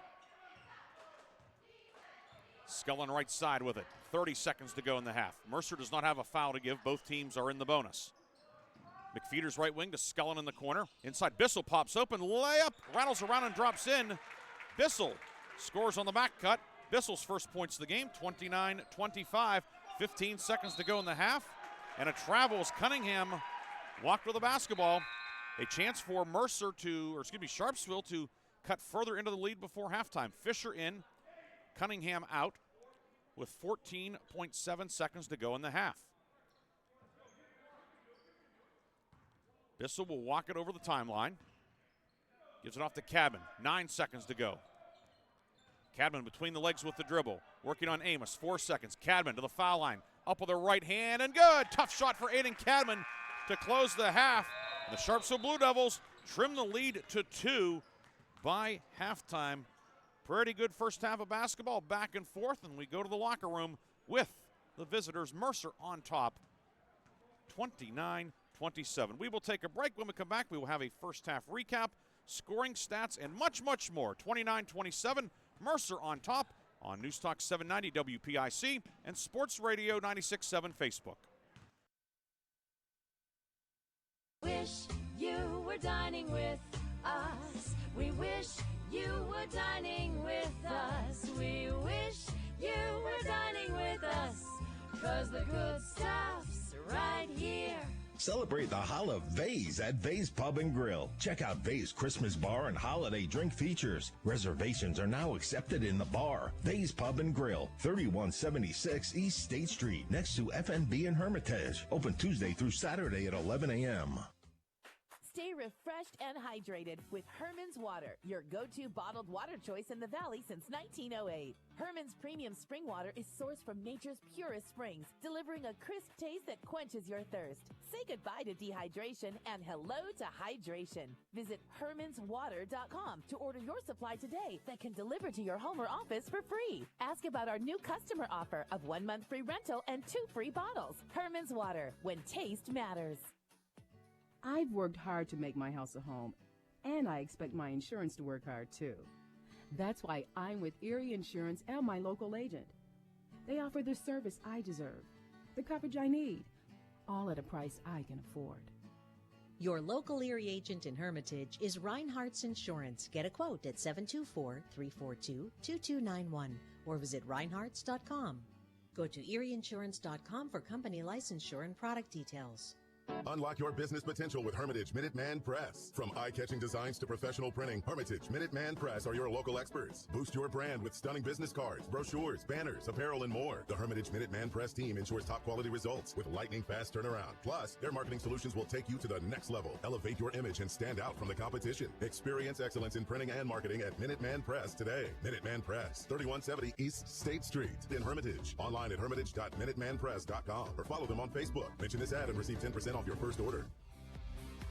Scullin right side with it. 30 seconds to go in the half. Mercer does not have a foul to give. Both teams are in the bonus. McFeeder's right wing to Scullin in the corner. Inside Bissell pops open. Layup. Rattles around and drops in. Bissell scores on the back cut. Bissell's first points of the game. 29-25. 15 seconds to go in the half. And a travel as Cunningham walked with the basketball. A chance for Sharpsville to cut further into the lead before halftime. Fisher in. Cunningham out with 14.7 seconds to go in the half. Bissell will walk it over the timeline. Gives it off to Cadman. 9 seconds to go. Cadman between the legs with the dribble. Working on Amos. 4 seconds. Cadman to the foul line. Up with the right hand and good. Tough shot for Aiden Cadman to close the half. And the Sharpsville Blue Devils trim the lead to 2 by halftime. Pretty good first half of basketball, back and forth, and we go to the locker room with the visitors. Mercer on top, 29-27. We will take a break. When we come back, we will have a first half recap, scoring stats, and much, much more. 29-27, Mercer on top on News Talk 790 WPIC and Sports Radio 96.7 Facebook. Wish you were dining with us. We wish you were dining with us. We wish you were dining with us. 'Cause the good stuff's right here. Celebrate the Holla of Vase at Vase Pub and Grill. Check out Vase Christmas Bar and holiday drink features. Reservations are now accepted in the bar. Vase Pub and Grill, 3176 East State Street, next to FNB in Hermitage. Open Tuesday through Saturday at 11 a.m. Stay refreshed and hydrated with Herman's Water, your go-to bottled water choice in the Valley since 1908. Herman's premium spring water is sourced from nature's purest springs, delivering a crisp taste that quenches your thirst. Say goodbye to dehydration and hello to hydration. Visit hermanswater.com to order your supply today that can deliver to your home or office for free. Ask about our new customer offer of 1 month free rental and 2 free bottles. Herman's Water, when taste matters. I've worked hard to make my house a home, and I expect my insurance to work hard too. That's why I'm with Erie Insurance and my local agent. They offer the service I deserve, the coverage I need, all at a price I can afford. Your local Erie agent in Hermitage is Reinhardt's Insurance. Get a quote at 724-342-2291 or visit reinhardts.com. Go to erieinsurance.com for company licensure and product details. Unlock your business potential with Hermitage Minuteman Press. From eye-catching designs to professional printing, Hermitage Minuteman Press are your local experts. Boost your brand with stunning business cards, brochures, banners, apparel, and more. The Hermitage Minuteman Press team ensures top-quality results with lightning-fast turnaround. Plus, their marketing solutions will take you to the next level. Elevate your image and stand out from the competition. Experience excellence in printing and marketing at Minuteman Press today. Minuteman Press, 3170 East State Street in Hermitage. Online at hermitage.minutemanpress.com or follow them on Facebook. Mention this ad and receive 10% off your first order.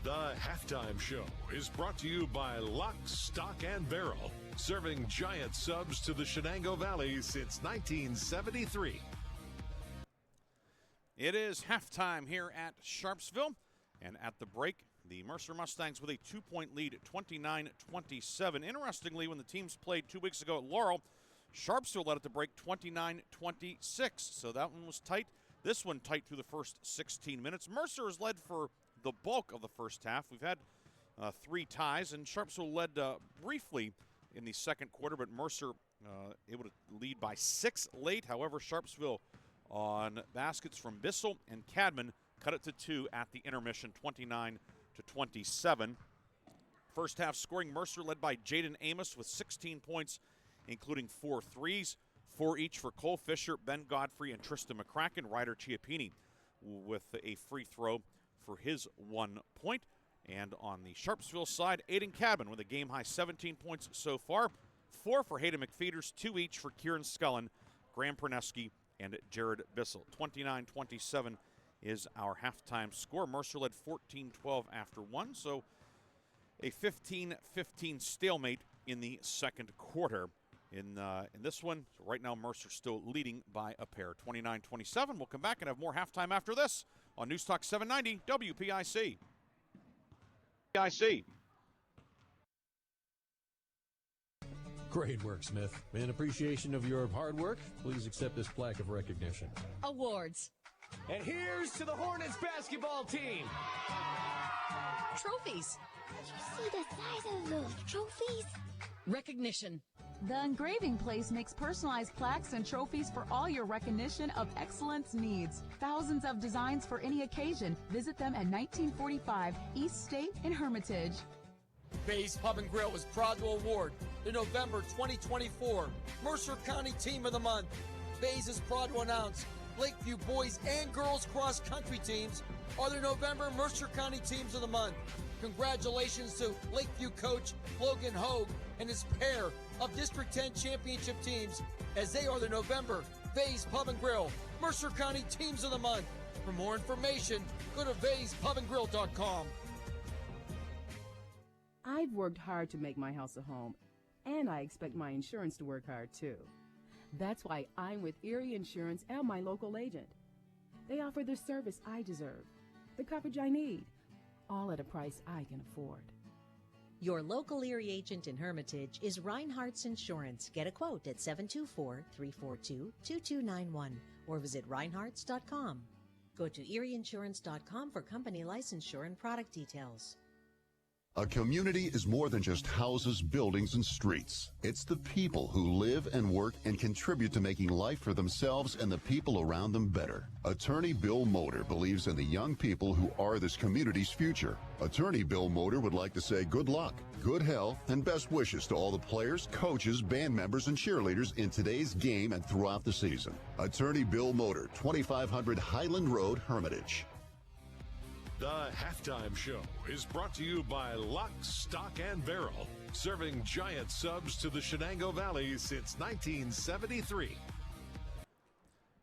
The Halftime Show is brought to you by Lock, Stock, and Barrel, serving giant subs to the Shenango Valley since 1973. It is halftime here at Sharpsville, and at the break, the Mercer Mustangs with a 2-point lead at 29-27. Interestingly, when the teams played 2 weeks ago at Laurel, Sharpsville led at the break 29-26, so that one was tight. This one tight through the first 16 minutes. Mercer has led for the bulk of the first half. We've had 3 ties, and Sharpsville led briefly in the second quarter, but Mercer able to lead by 6 late. However, Sharpsville on baskets from Bissell and Cadman cut it to 2 at the intermission, 29-27. First half scoring, Mercer led by Jaden Amos with 16 points, including 4 threes, 4 each for Cole Fisher, Ben Godfrey, and Tristan McCracken. Ryder Chiappini with a free throw for his 1 point. And on the Sharpsville side, Aiden Cadman with a game-high 17 points so far. 4 for Hayden McFeeters, 2 each for Kieran Scullen, Graham Perneski, and Jared Bissell. 29-27 is our halftime score. Mercer led 14-12 after 1, so a 15-15 stalemate in the second quarter. In this one, so right now Mercer still leading by a pair, 29-27. We'll come back and have more halftime after this on News Talk 790 WPIC. Great work, Smith. In appreciation of your hard work, please accept this plaque of recognition. Awards. And here's to the Hornets basketball team. Trophies. Did you see the size of those trophies? Recognition. The Engraving Place makes personalized plaques and trophies for all your recognition of excellence needs. Thousands of designs for any occasion. Visit them at 1945 East State in Hermitage. Bay's Pub and Grill is proud to award the November 2024 Mercer County Team of the Month. Bay's is proud to announce Lakeview boys and girls cross country teams are the November Mercer County Teams of the Month. Congratulations to Lakeview coach Logan Hogue and his pair of District 10 championship teams, as they are the November Bay's Pub and Grill Mercer County Teams of the Month. For more information, go to bayspubandgrill.com. I've worked hard to make my house a home, and I expect my insurance to work hard too. That's why I'm with Erie Insurance and my local agent. They offer the service I deserve, the coverage I need, all at a price I can afford. Your local Erie agent in Hermitage is Reinhardt's Insurance. Get a quote at 724-342-2291 or visit reinhardts.com. Go to erieinsurance.com for company licensure and product details. A community is more than just houses, buildings, and streets. It's the people who live and work and contribute to making life for themselves and the people around them better. Attorney Bill Motor believes in the young people who are this community's future. Attorney Bill Motor would like to say good luck, good health, and best wishes to all the players, coaches, band members, and cheerleaders in today's game and throughout the season. Attorney Bill Motor, 2500 Highland Road, Hermitage. The Halftime Show is brought to you by Lock, Stock, and Barrel, serving giant subs to the Shenango Valley since 1973.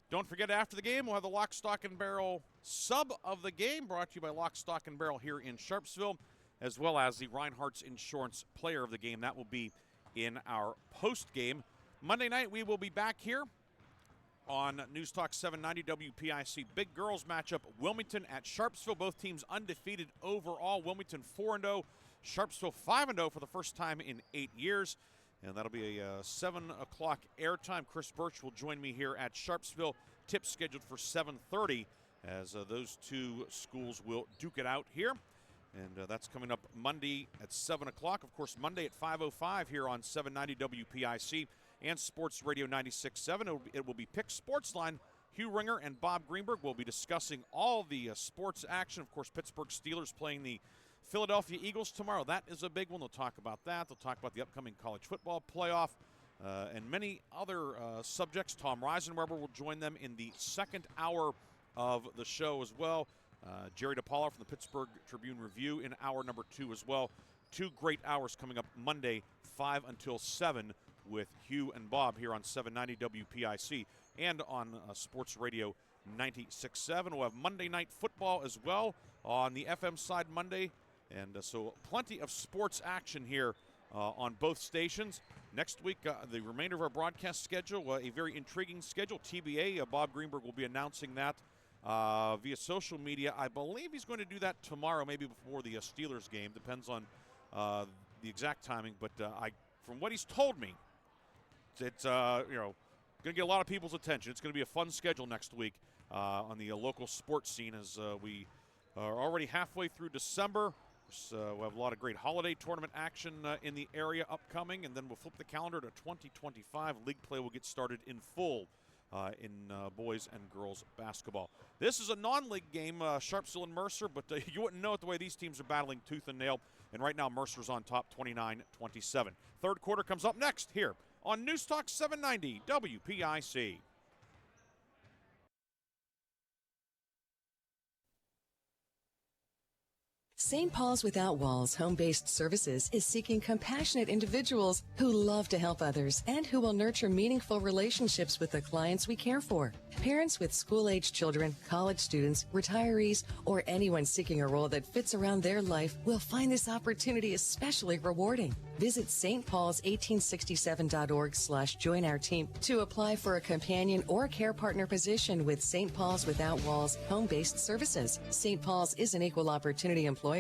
Don't forget, after the game, we'll have the Lock, Stock, and Barrel sub of the game, brought to you by Lock, Stock, and Barrel here in Sharpsville, as well as the Reinhardt's Insurance player of the game. That will be in our post-game. Monday night, we will be back here on News Talk 790 WPIC. Big girls matchup, Wilmington at Sharpsville. Both teams undefeated overall. Wilmington 4-0, Sharpsville 5-0 for the first time in 8 years. And that'll be a 7 o'clock airtime. Chris Birch will join me here at Sharpsville. Tip scheduled for 7:30 as those two schools will duke it out here. And that's coming up Monday at 7 o'clock. Of course, Monday at 5:05 here on 790 WPIC. And Sports Radio 96.7. It will be Pick Sportsline. Hugh Ringer and Bob Greenberg will be discussing all the sports action. Of course, Pittsburgh Steelers playing the Philadelphia Eagles tomorrow. That is a big one. They'll talk about that. They'll talk about the upcoming college football playoff and many other subjects. Tom Reisenweber will join them in the second hour of the show as well. Jerry DePaula from the Pittsburgh Tribune Review in hour number 2 as well. 2 great hours coming up Monday, 5 until 7. With Hugh and Bob here on 790 WPIC and on Sports Radio 96.7. We'll have Monday Night Football as well on the FM side Monday And so plenty of sports action here on both stations. Next week, the remainder of our broadcast schedule, a very intriguing schedule. TBA, Bob Greenberg will be announcing that via social media. I believe he's going to do that tomorrow, maybe before the Steelers game. Depends on the exact timing. But from what he's told me, it's going to get a lot of people's attention. It's going to be a fun schedule next week on the local sports scene as we are already halfway through December. We'll have a lot of great holiday tournament action in the area upcoming, and then we'll flip the calendar to 2025. League play will get started in full in boys and girls basketball. This is a non-league game, Sharpsville and Mercer, but you wouldn't know it the way these teams are battling tooth and nail. And right now, Mercer's on top, 29-27. Third quarter comes up next here on News Talk 790 WPIC. St. Paul's Without Walls Home-Based Services is seeking compassionate individuals who love to help others and who will nurture meaningful relationships with the clients we care for. Parents with school-age children, college students, retirees, or anyone seeking a role that fits around their life will find this opportunity especially rewarding. Visit stpaul's1867.org/join our team to apply for a companion or care partner position with St. Paul's Without Walls Home-Based Services. St. Paul's is an equal opportunity employer.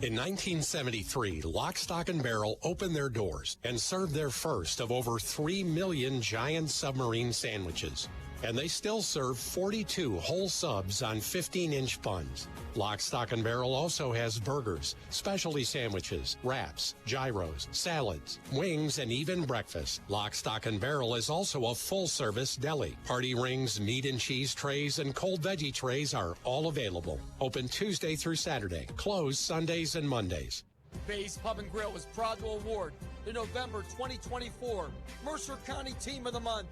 In 1973, Lock, Stock, and Barrel opened their doors and served their first of over 3 million giant submarine sandwiches. And they still serve 42 whole subs on 15-inch buns. Lock, Stock, and Barrel also has burgers, specialty sandwiches, wraps, gyros, salads, wings, and even breakfast. Lock, Stock, and Barrel is also a full-service deli. Party rings, meat and cheese trays, and cold veggie trays are all available. Open Tuesday through Saturday. Closed Sundays and Mondays. Bay's Pub and Grill is proud to award the November 2024 Mercer County Team of the Month.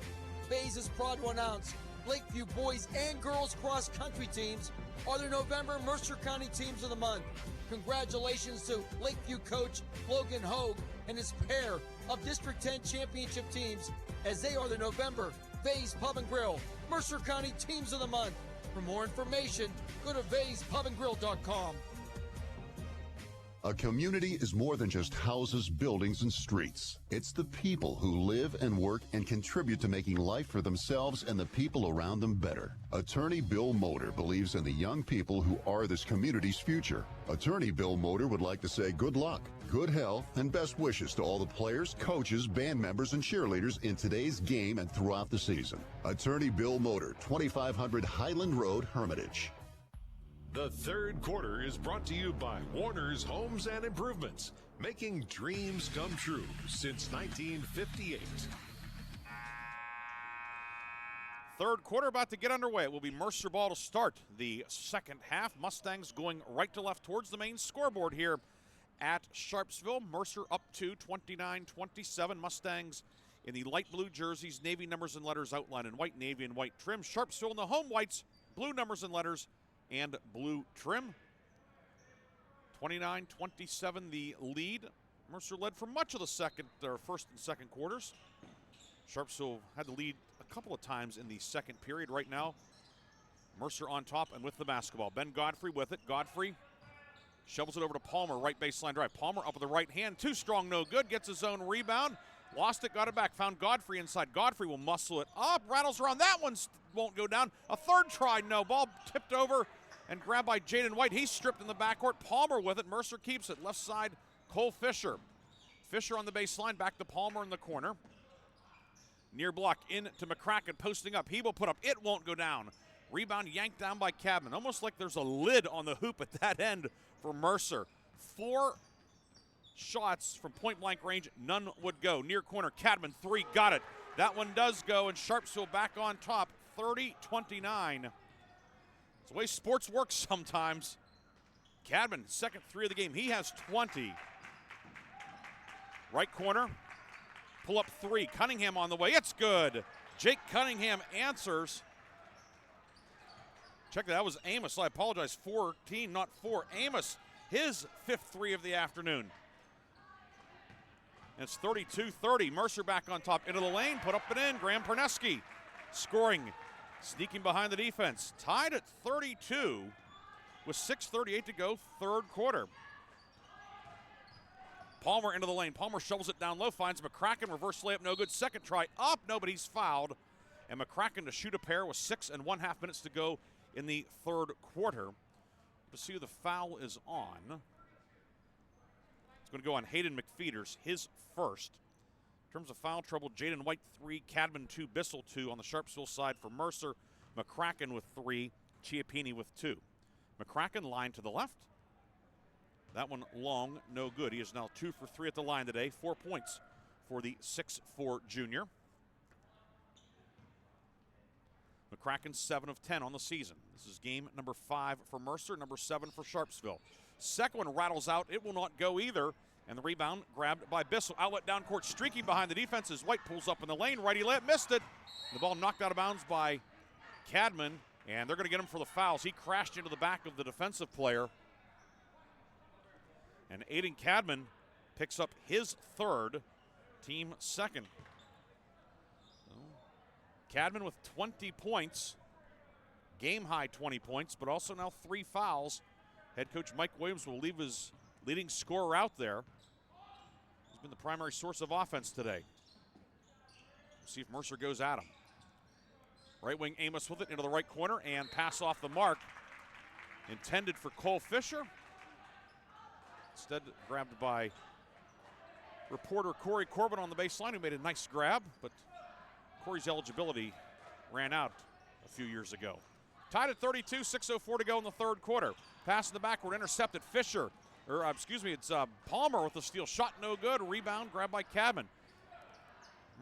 Bay's is proud to announce Lakeview boys and girls cross-country teams are the November Mercer County Teams of the Month. Congratulations to Lakeview coach Logan Hogue and his pair of District 10 championship teams as they are the November Bay's Pub and Grill Mercer County Teams of the Month. For more information, go to bayspubandgrill.com. A community is more than just houses, buildings, and streets. It's the people who live and work and contribute to making life for themselves and the people around them better. Attorney Bill Motor believes in the young people who are this community's future. Attorney Bill Motor would like to say good luck, good health, and best wishes to all the players, coaches, band members, and cheerleaders in today's game and throughout the season. Attorney Bill Motor, 2500 Highland Road, Hermitage. The third quarter is brought to you by Warner's Homes and Improvements, making dreams come true since 1958. Third quarter about to get underway. It will be Mercer ball to start the second half. Mustangs going right to left towards the main scoreboard here at Sharpsville. Mercer up to 29-27. Mustangs in the light blue jerseys, navy numbers and letters outlined in white, navy, and white trim. Sharpsville in the home whites, blue numbers and letters and blue trim. 29-27 the lead. Mercer led for much of the first and second quarters. Sharpsville had the lead a couple of times in the second period. Right now, Mercer on top and with the basketball. Ben Godfrey with it. Godfrey shovels it over to Palmer, right baseline drive. Palmer up with the right hand, too strong, no good. Gets his own rebound. Lost it, got it back, found Godfrey inside. Godfrey will muscle it up, rattles around. That one won't go down. A third try, no. Ball tipped over and grabbed by Jaden White. He's stripped in the backcourt. Palmer with it. Mercer keeps it. Left side, Cole Fisher. Fisher on the baseline, back to Palmer in the corner. Near block in to McCracken, posting up. He will put up. It won't go down. Rebound yanked down by Cadman. Almost like there's a lid on the hoop at that end for Mercer. 4 shots from point-blank range, none would go. Near corner, Cadman, 3, got it. That one does go, and Sharpsville back on top, 30-29. It's the way sports works sometimes. Cadman, second 3 of the game. He has 20. Right corner, pull up 3. Cunningham on the way. It's good. Jake Cunningham answers. Check that was Amos. I apologize. 14, not 4. Amos, his 5th 3 of the afternoon. And it's 32-30. Mercer back on top. Into the lane, put up and in. Graham Perneski scoring. Sneaking behind the defense. Tied at 32 with 6:38 to go, third quarter. Palmer into the lane. Palmer shovels it down low, finds McCracken. Reverse layup, no good. Second try up, no, but he's fouled. And McCracken to shoot a pair with 6.5 minutes to go in the third quarter. To see who the foul is on. It's going to go on Hayden McFeeters, his first. In terms of foul trouble, Jaden White 3, Cadman 2, Bissell 2 on the Sharpsville side for Mercer. McCracken with 3, Chiappini with 2. McCracken line to the left. That one long, no good. He is now 2 for 3 at the line today. 4 points for the 6'4 junior. McCracken 7 of 10 on the season. This is game number 5 for Mercer, number 7 for Sharpsville. Second one rattles out. It will not go either. And the rebound grabbed by Bissell. Outlet down court, streaking behind the defense as White pulls up in the lane. Righty layup, missed it. The ball knocked out of bounds by Cadman, and they're going to get him for the fouls. He crashed into the back of the defensive player. And Aiden Cadman picks up his third, team second. Cadman with 20 points, game high 20 points, but also now 3 fouls. Head coach Mike Williams will leave his leading scorer out there. He's been the primary source of offense today. We'll see if Mercer goes at him. Right wing Amos with it into the right corner and pass off the mark. Intended for Cole Fisher. Instead grabbed by reporter Corey Corbin on the baseline, who made a nice grab, but Corey's eligibility ran out a few years ago. Tied at 32, 6:04 to go in the third quarter. Pass in the backward, intercepted. Fisher, it's Palmer with the steal. Shot no good. Rebound grabbed by Cadman.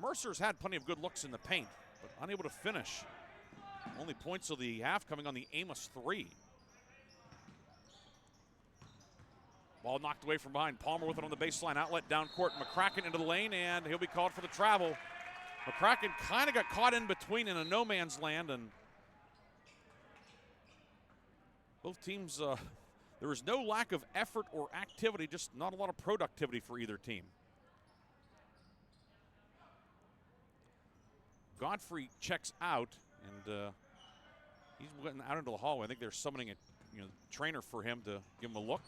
Mercer's had plenty of good looks in the paint, but unable to finish. Only points of the half coming on the Amos 3. Ball knocked away from behind. Palmer with it on the baseline. Outlet down court. McCracken into the lane, and he'll be called for the travel. McCracken kind of got caught in between in a no man's land, and both teams, there was no lack of effort or activity, just not a lot of productivity for either team. Godfrey checks out, and he's getting out into the hallway. I think they're summoning a trainer for him to give him a look.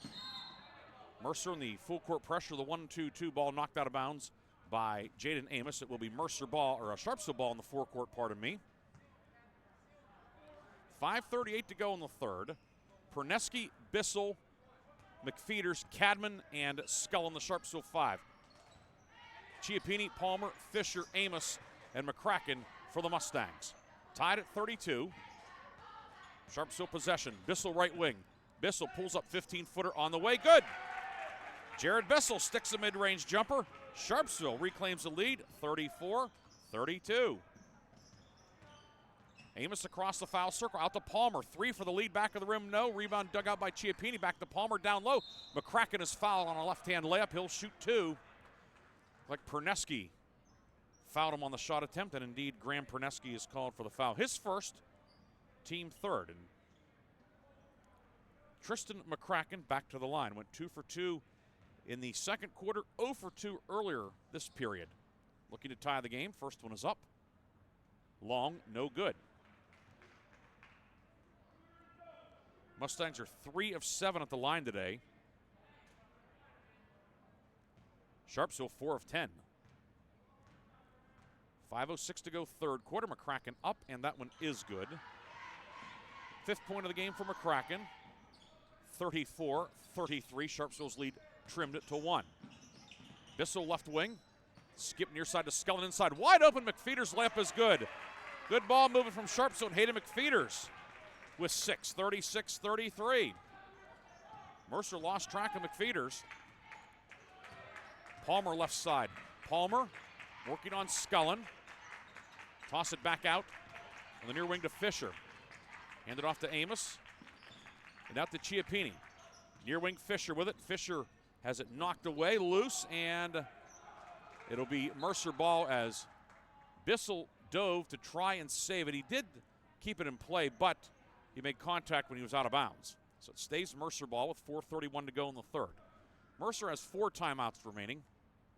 Mercer in the full court pressure, the 1-2-2 ball knocked out of bounds by Jaden Amos. It will be Mercer ball, or a Sharpsville ball in the forecourt, pardon me. 5:38 to go in the third. Perneski, Bissell, McFeeters, Cadman, and Skull in the Sharpsville 5. Chiappini, Palmer, Fisher, Amos, and McCracken for the Mustangs. Tied at 32. Sharpsville possession. Bissell right wing. Bissell pulls up 15-footer on the way. Good. Jared Bissell sticks a mid-range jumper. Sharpsville reclaims the lead, 34-32. Amos across the foul circle, out to Palmer. 3 for the lead, back of the rim, no. Rebound dug out by Chiappini, back to Palmer, down low. McCracken is fouled on a left-hand layup. He'll shoot 2. Like Perneski fouled him on the shot attempt, and indeed Graham Perneski is called for the foul. His first, team third. And Tristan McCracken back to the line, went 2 for 2 in the second quarter, 0 for 2 earlier this period. Looking to tie the game. First one is up. Long, no good. Mustangs are 3 of 7 at the line today. Sharpsville 4 of 10. 5:06 to go third quarter. McCracken up, and that one is good. 5th point of the game for McCracken. 34-33. Sharpsville's lead trimmed it to 1. Bissell left wing. Skip near side to Scullin inside. Wide open. McFeeters' layup is good. Good ball moving from Sharpsville, and Hayden McFeeters with 6, 36-33. Mercer lost track of McFeeters. Palmer left side. Palmer working on Scullin. Toss it back out on the near wing to Fisher. Hand it off to Amos. And out to Chiappini. Near wing Fisher with it. Fisher has it knocked away, loose, and it'll be Mercer ball as Bissell dove to try and save it. He did keep it in play, but he made contact when he was out of bounds. So it stays Mercer ball with 4:31 to go in the third. Mercer has 4 timeouts remaining.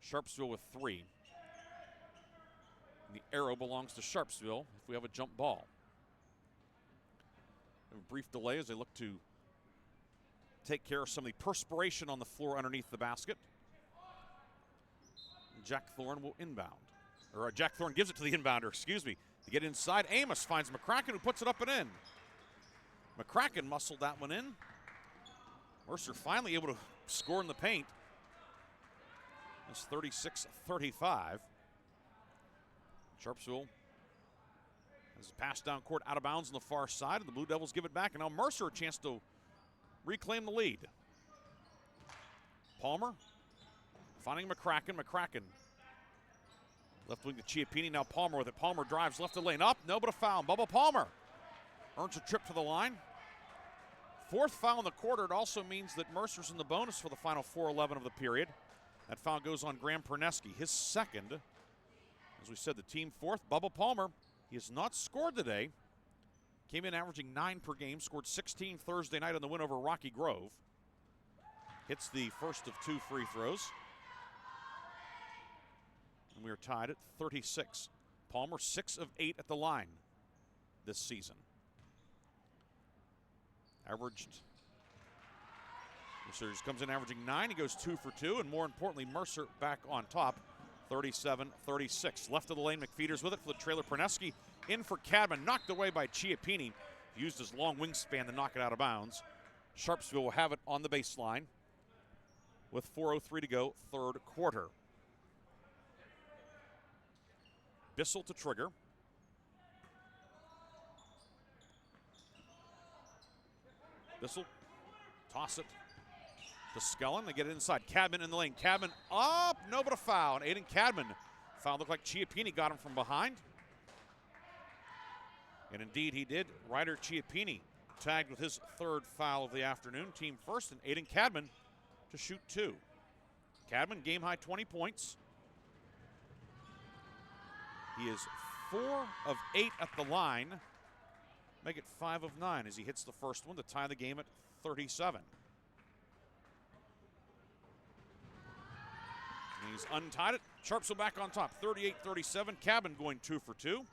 Sharpsville with 3. And the arrow belongs to Sharpsville if we have a jump ball. A brief delay as they look to take care of some of the perspiration on the floor underneath the basket. Jack Thorne will inbound. Or Jack Thorne gives it to the inbounder, excuse me. To get inside, Amos finds McCracken, who puts it up and in. McCracken muscled that one in. Mercer finally able to score in the paint. It's 36-35. Sharpsville has a pass down court out of bounds on the far side, and the Blue Devils give it back. And now Mercer a chance to reclaim the lead. Palmer finding McCracken. McCracken left wing to Chiappini. Now Palmer with it. Palmer drives left the lane. Up, no, but a foul. Bubba Palmer earns a trip to the line. Fourth foul in the quarter. It also means that Mercer's in the bonus for the final 4:11 of the period. That foul goes on Graham Perneski, his second. As we said, the team fourth. Bubba Palmer, he has not scored today. Came in averaging 9 per game. Scored 16 Thursday night on the win over Rocky Grove. Hits the first of 2 free throws. And we are tied at 36. Palmer 6 of 8 at the line this season. Mercer comes in averaging 9. He goes 2 for 2. And more importantly, Mercer back on top, 37-36. Left of the lane, McFeeters with it for the trailer. Perneski in for Cadman. Knocked away by Chiappini. Used his long wingspan to knock it out of bounds. Sharpsville will have it on the baseline with 4:03 to go, third quarter. Bissell to trigger. Bissell, toss it to Skellen. They get it inside. Cadman in the lane. Cadman up, no, but a foul. And Aiden Cadman. Foul looked like Chiappini got him from behind. And indeed he did. Ryder Chiappini tagged with his third foul of the afternoon. Team first, and Aiden Cadman to shoot 2. Cadman, game high 20 points. He is 4 of 8 at the line. Make it 5 of 9 as he hits the first one to tie the game at 37. And he's untied it. Sharpsville back on top, 38-37. Cadman going 2 for 2.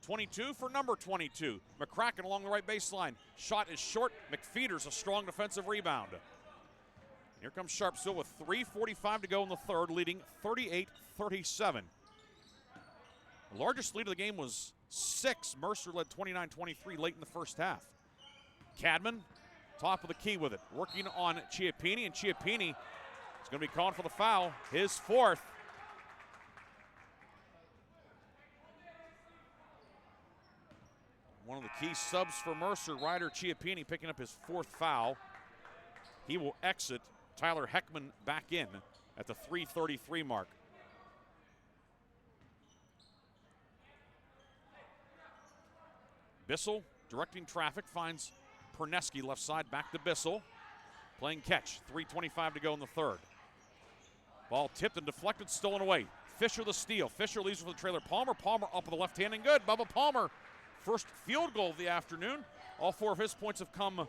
22 for number 22. McCracken along the right baseline. Shot is short. McFeeters a strong defensive rebound. Here comes Sharpsville with 3:45 to go in the third, leading 38-37. The largest lead of the game was 6. Mercer led 29-23 late in the first half. Cadman, top of the key with it. Working on Chiappini, and Chiappini is going to be called for the foul. His fourth. One of the key subs for Mercer, Ryder Chiappini, picking up his 4th foul. He will exit. Tyler Heckman back in at the 3:33 mark. Bissell directing traffic, finds Perneski left side, back to Bissell. Playing catch, 3:25 to go in the third. Ball tipped and deflected, stolen away. Fisher the steal. Fisher leaves for the trailer. Palmer up with the left hand and good. Bubba Palmer, first field goal of the afternoon. All 4 of his points have come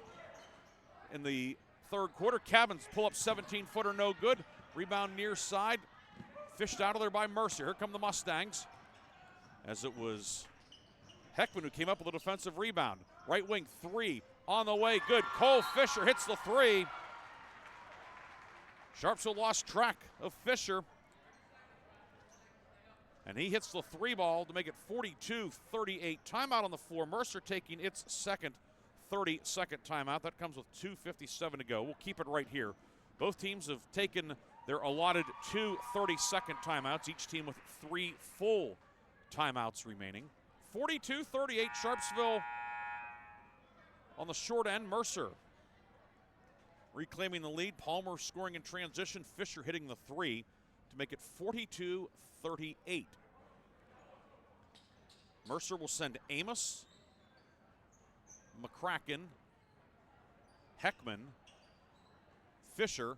in the third quarter. Cadman's pull-up 17-footer, no good. Rebound near side. Fished out of there by Mercer. Here come the Mustangs. As it was Heckman who came up with a defensive rebound. Right wing 3 on the way. Good. Cole Fisher hits the 3. Sharpsville lost track of Fisher. And he hits the 3 ball to make it 42-38. Timeout on the floor. Mercer taking its second 30-second timeout. That comes with 2:57 to go. We'll keep it right here. Both teams have taken their allotted 2 30-second timeouts, each team with 3 full timeouts remaining. 42-38, Sharpsville on the short end. Mercer reclaiming the lead. Palmer scoring in transition. Fisher hitting the 3 to make it 42-38. Mercer will send Amos, McCracken, Heckman, Fisher,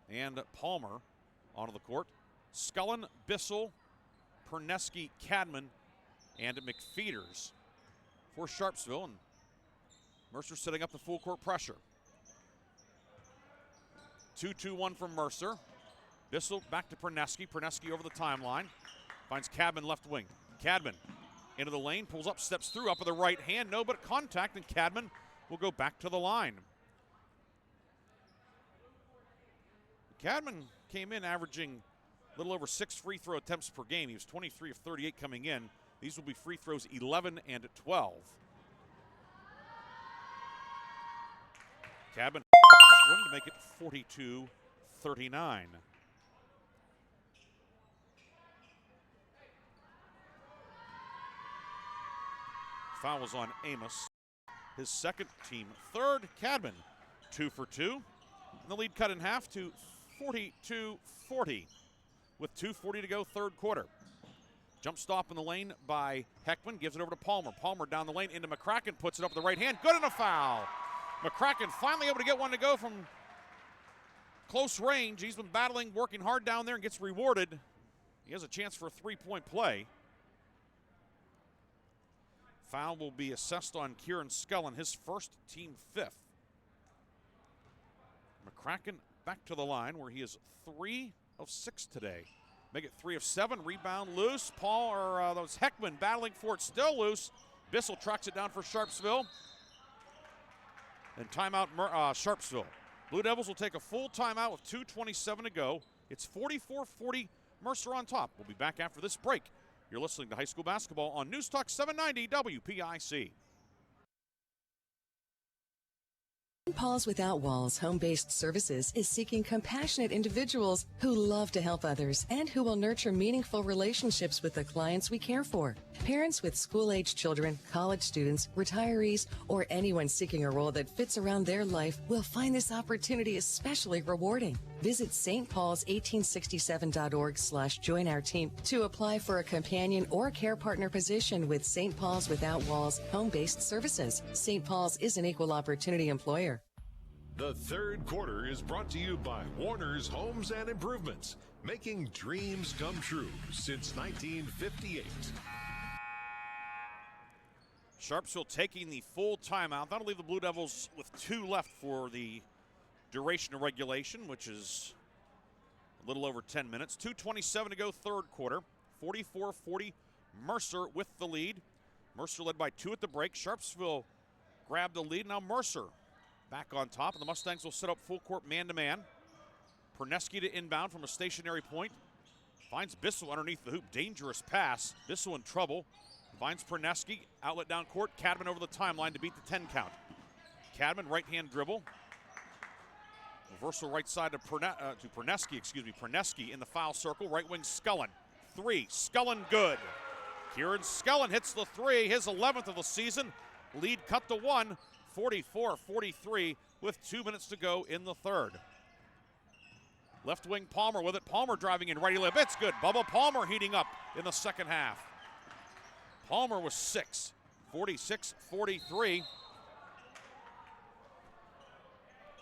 and Palmer onto the court. Scullen, Bissell, Perneski, Cadman, and McFeeters for Sharpsville. And Mercer setting up the full court pressure. 2-2-1 from Mercer. Bissell back to Perneski. Perneski over the timeline. Finds Cadman left wing. Cadman into the lane, pulls up, steps through, up with the right hand. No, but contact, and Cadman will go back to the line. Cadman came in averaging little over 6 free throw attempts per game. He was 23 of 38 coming in. These will be free throws 11 and 12. Cadman to make it 42-39. Foul was on Amos. His second, team third. Cadman 2 for 2. And the lead cut in half to 42-40 with 2:40 to go, third quarter. Jump stop in the lane by Heckman, gives it over to Palmer. Palmer down the lane into McCracken, puts it up with the right hand. Good, and a foul. McCracken finally able to get one to go from close range. He's been battling, working hard down there, and gets rewarded. He has a chance for a three-point play. Foul will be assessed on Kieran Scullin, his first, team fifth. McCracken back to the line where he is 3 of 6 today. Make it 3 of 7. Rebound loose. That was Heckman battling for it, still loose. Bissell tracks it down for Sharpsville. And timeout Sharpsville. Blue Devils will take a full timeout with 2:27 to go. It's 44-40, Mercer on top. We'll be back after this break. You're listening to high school basketball on News Talk 790 WPIC. St. Paul's Without Walls Home-Based Services is seeking compassionate individuals who love to help others and who will nurture meaningful relationships with the clients we care for. Parents with school-age children, college students, retirees, or anyone seeking a role that fits around their life will find this opportunity especially rewarding. Visit stpaul's1867.org/join our team to apply for a companion or care partner position with St. Paul's Without Walls Home-Based Services. St. Paul's is an equal opportunity employer. The third quarter is brought to you by Warner's Homes and Improvements, making dreams come true since 1958. Sharpsville taking the full timeout. That'll leave the Blue Devils with 2 left for the duration of regulation, which is a little over 10 minutes. 2:27 to go, third quarter. 44-40, Mercer with the lead. Mercer led by 2 at the break. Sharpsville grabbed the lead. Now Mercer back on top, and the Mustangs will set up full court man-to-man. Perneski to inbound from a stationary point. Finds Bissell underneath the hoop. Dangerous pass. Bissell in trouble. Finds Perneski. Outlet down court. Cadman over the timeline to beat the 10 count. Cadman, right-hand dribble. Reversal right side to Perneski, Perneski in the foul circle. Right wing Scullin. 3. Scullin good. Kieran Scullin hits the 3. His 11th of the season. Lead cut to 1. 44-43 with 2 minutes to go in the third. Left wing Palmer with it. Palmer driving in, righty lip. It's good. Bubba Palmer heating up in the second half. Palmer was 6. 46-43.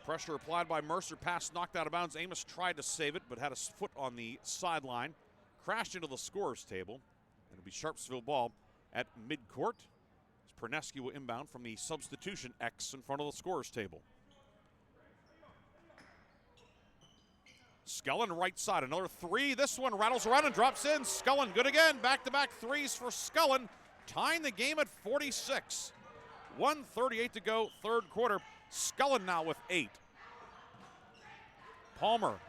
Pressure applied by Mercer. Pass knocked out of bounds. Amos tried to save it, but had his foot on the sideline. Crashed into the scorer's table. It'll be Sharpsville ball at midcourt. Perneski will inbound from the substitution X in front of the scorer's table. Scullin right side, another 3. This one rattles around and drops in. Scullin good again. Back-to-back 3s for Scullin, tying the game at 46. 1:38 to go, third quarter. Scullin now with 8. Palmer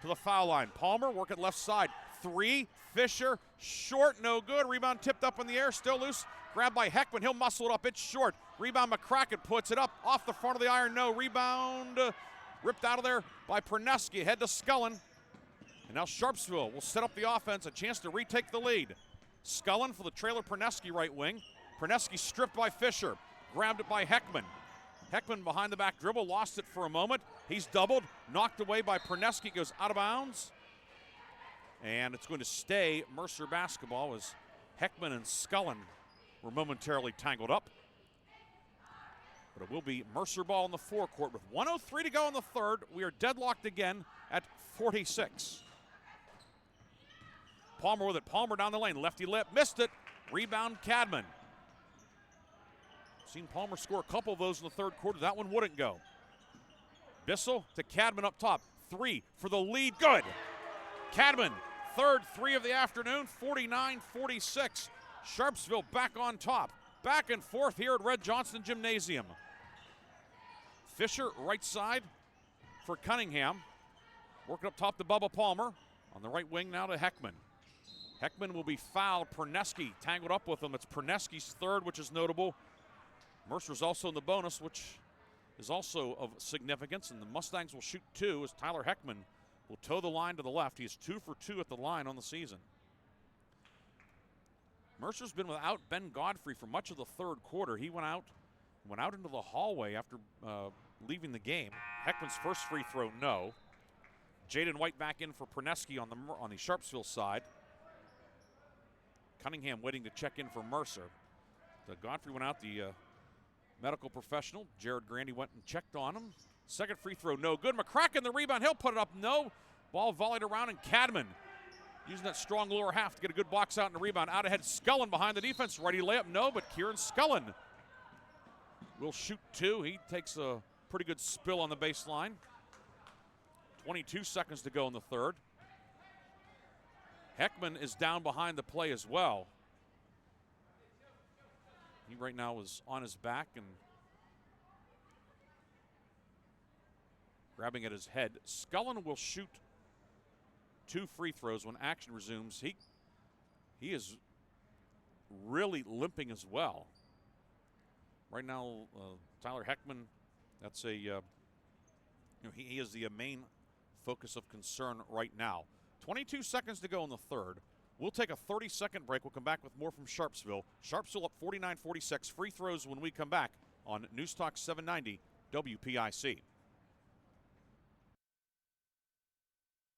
to the foul line. Palmer work at left side. 3. Fisher short, no good. Rebound tipped up in the air, still loose. Grabbed by Heckman, he'll muscle it up, it's short. Rebound, McCracken puts it up, off the front of the iron, no. Rebound, ripped out of there by Perneski, head to Scullin. And now Sharpsville will set up the offense, a chance to retake the lead. Scullin for the trailer, Perneski right wing. Perneski stripped by Fisher, grabbed it by Heckman. Heckman behind the back dribble, lost it for a moment. He's doubled, knocked away by Perneski, goes out of bounds. And it's going to stay Mercer basketball as Heckman and Scullin were momentarily tangled up. But it will be Mercer ball in the forecourt with 1:03 to go in the third. We are deadlocked again at 46. Palmer with it. Palmer down the lane. Lefty lip. Missed it. Rebound Cadman. Seen Palmer score a couple of those in the third quarter. That one wouldn't go. Bissell to Cadman up top. 3 for the lead. Good. Cadman, third 3 of the afternoon. 49-46. Sharpsville back on top. Back and forth here at Red Johnston Gymnasium. Fisher right side for Cunningham. Working up top to Bubba Palmer. On the right wing now to Heckman. Heckman will be fouled. Perneski tangled up with him. It's Perneski's third, which is notable. Mercer's also in the bonus, which is also of significance, and the Mustangs will shoot two as Tyler Heckman will toe the line to the left. He is 2 for 2 at the line on the season. Mercer's been without Ben Godfrey for much of the third quarter. He went out into the hallway after leaving the game. Heckman's first free throw, no. Jaden White back in for Perneski on the Sharpsville side. Cunningham waiting to check in for Mercer. Godfrey went out, the medical professional. Jared Grandy went and checked on him. Second free throw, no good. McCracken the rebound, he'll put it up, no. Ball volleyed around, and Cadman using that strong lower half to get a good box out and a rebound. Out ahead, Scullin behind the defense. Ready layup, no, but Kieran Scullin will shoot two. He takes a pretty good spill on the baseline. 22 seconds to go in the third. Heckman is down behind the play as well. He right now is on his back and grabbing at his head. Scullin will shoot two free throws when action resumes. He is really limping as well. Right now, Tyler Heckman, that's he is the main focus of concern right now. 22 seconds to go in the third. We'll take a 30-second break. We'll come back with more from Sharpsville. Sharpsville up 49-46. Free throws when we come back on News Talk 790 WPIC.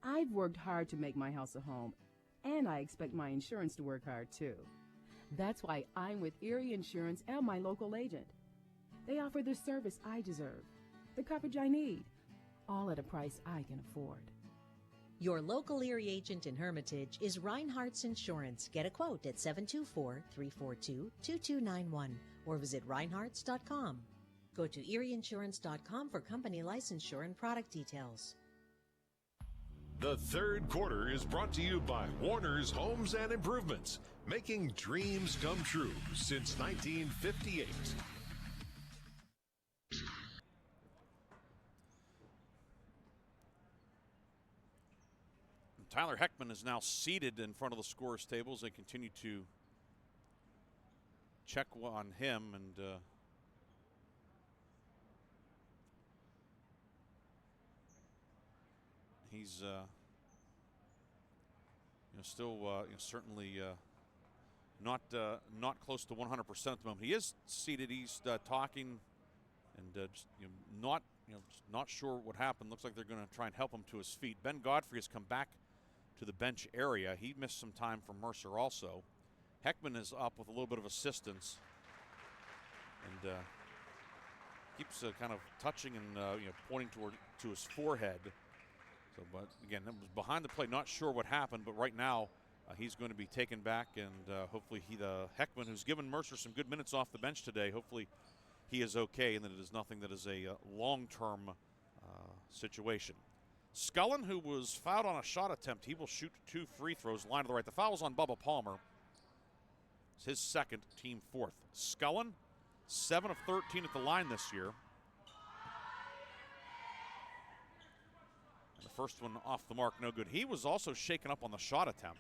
I've worked hard to make my house a home, and I expect my insurance to work hard too. That's why I'm with Erie Insurance and my local agent. They offer the service I deserve, the coverage I need, all at a price I can afford. Your local Erie agent in Hermitage is Reinhardt's Insurance. Get a quote at 724-342-2291 or visit reinhardts.com. Go to erieinsurance.com for company licensure and product details. The third quarter is brought to you by Warner's Homes and Improvements, making dreams come true since 1958. Tyler Heckman is now seated in front of the scorer's table as they continue to check on him, and he's still certainly not close to 100% at the moment. He is seated. He's talking and just not sure what happened. Looks like they're going to try and help him to his feet. Ben Godfrey has come back to the bench area. He missed some time from Mercer also. Heckman is up with a little bit of assistance and keeps kind of touching and pointing to his forehead. So, but again, that was behind the play. Not sure what happened, but right now he's going to be taken back, and hopefully Heckman, who's given Mercer some good minutes off the bench today, hopefully he is okay, and that it is nothing that is a long-term situation. Scullin, who was fouled on a shot attempt, he will shoot two free throws. Line to the right. The foul was on Bubba Palmer. It's his second, team fourth. Scullin, 7 of 13 at the line this year. And the first one off the mark, no good. He was also shaken up on the shot attempt.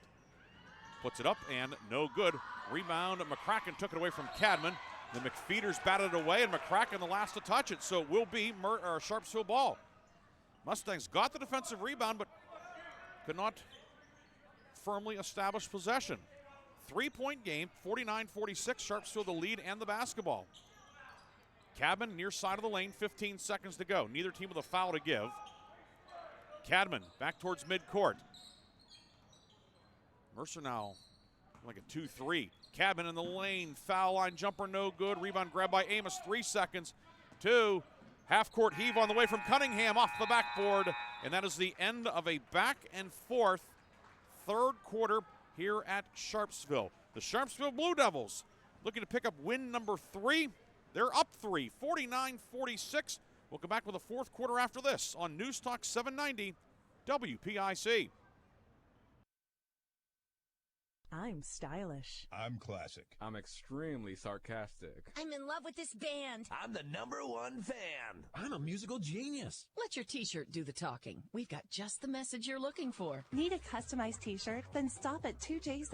Puts it up and no good. Rebound, McCracken took it away from Cadman. The McFeeters batted it away, and McCracken the last to touch it, so it will be Sharpsville ball. Mustangs got the defensive rebound, but could not firmly establish possession. 3-point game, 49-46, Sharpsville the lead and the basketball. Cadman near side of the lane, 15 seconds to go. Neither team with a foul to give. Cadman back towards midcourt. Mercer now like a 2-3. Cadman in the lane, foul line jumper, no good. Rebound grabbed by Amos, 3 seconds. 2. Half-court heave on the way from Cunningham off the backboard. And that is the end of a back-and-forth third quarter here at Sharpsville. The Sharpsville Blue Devils looking to pick up win number 3. They're up 3, 49-46. We'll come back with a fourth quarter after this on News Talk 790 WPIC. I'm stylish. I'm classic. I'm extremely sarcastic. I'm in love with this band. I'm the #1 fan. I'm a musical genius. Let your t-shirt do the talking. We've got just the message you're looking for. Need a customized t-shirt? Then stop at 2J's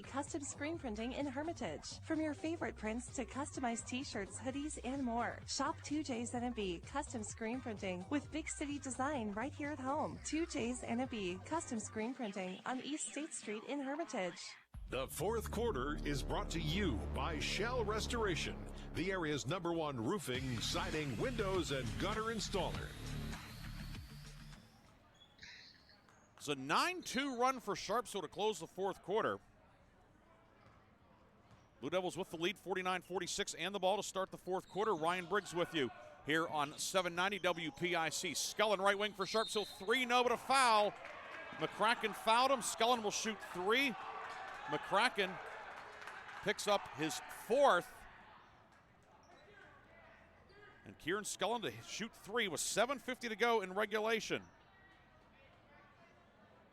Custom Screen Printing in Hermitage. From your favorite prints to customized t-shirts, hoodies, and more. Shop 2J's Custom Screen Printing with big city design right here at home. 2J's Custom Screen Printing on East State Street in Hermitage. The fourth quarter is brought to you by Shell Restoration, the area's #1 roofing, siding, windows, and gutter installer. It's a 9-2 run for Sharpsville to close the fourth quarter. Blue Devils with the lead, 49-46, and the ball to start the fourth quarter. Ryan Briggs with you here on 790 WPIC. Scullin right wing for Sharpsville, 3, no, but a foul. McCracken fouled him. Scullin will shoot 3. McCracken picks up his 4th. And Kieran Scullin to shoot 3 with 7:50 to go in regulation.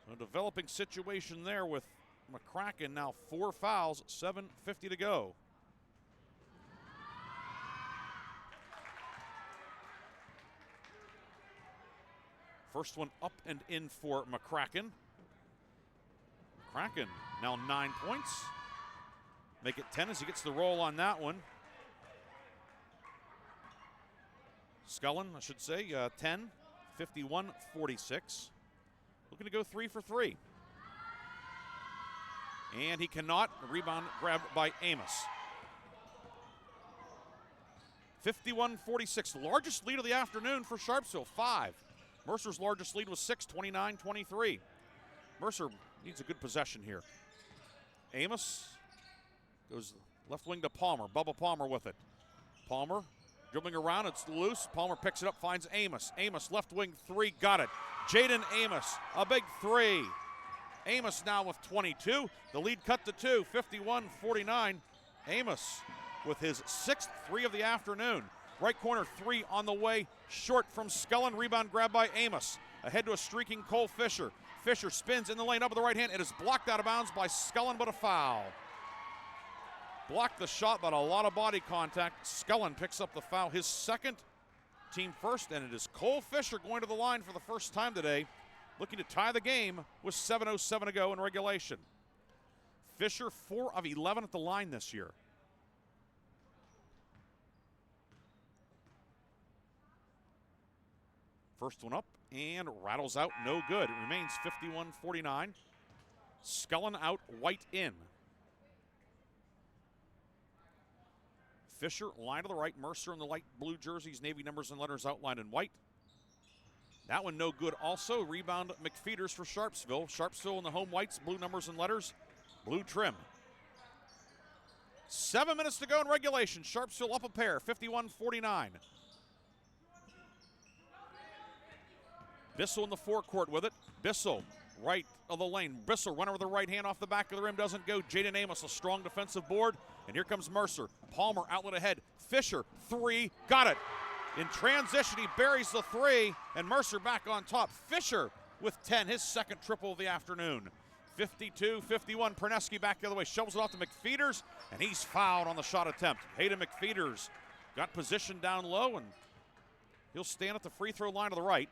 So a developing situation there with McCracken now 4 fouls, 7:50 to go. First one up and in for McCracken. McCracken now 9 points. Make it 10 as he gets the roll on that one. Scullin, I should say, 10, 51-46. Looking to go 3 for 3. And he cannot. Rebound grabbed by Amos. 51-46, largest lead of the afternoon for Sharpsville, 5. Mercer's largest lead was 6, 29-23. Mercer needs a good possession here. Amos goes left wing to Palmer. Bubba Palmer with it. Palmer dribbling around. It's loose. Palmer picks it up, finds Amos. Amos left wing 3, got it. Jaden Amos, a big 3. Amos now with 22. The lead cut to 2, 51-49. Amos with his 6th 3 of the afternoon. Right corner 3 on the way, short from Scullin. Rebound grabbed by Amos. Ahead to a streaking Cole Fisher. Fisher spins in the lane up with the right hand. It is blocked out of bounds by Scullin, but a foul. Blocked the shot, but a lot of body contact. Scullin picks up the foul, his 2nd, team first, and it is Cole Fisher going to the line for the first time today, looking to tie the game with 7:07 to go in regulation. Fisher 4 of 11 at the line this year. First one up and rattles out, no good. It remains 51-49. Scullin out, White in. Fisher, line to the right. Mercer in the light blue jerseys, navy numbers and letters outlined in white. That one no good also. Rebound McFeeters for Sharpsville. Sharpsville in the home whites, blue numbers and letters, blue trim. 7 minutes to go in regulation. Sharpsville up a pair, 51-49. Bissell in the forecourt with it. Bissell, right of the lane. Bissell, runner with the right hand off the back of the rim, doesn't go. Jaden Amos, a strong defensive board. And here comes Mercer. Palmer, outlet ahead. Fisher, 3, got it. In transition, he buries the 3, and Mercer back on top. Fisher with 10, his 2nd triple of the afternoon. 52-51, Perneski back the other way. Shovels it off to McFeeters, and he's fouled on the shot attempt. Hayden McFeeters got positioned down low, and he'll stand at the free throw line to the right.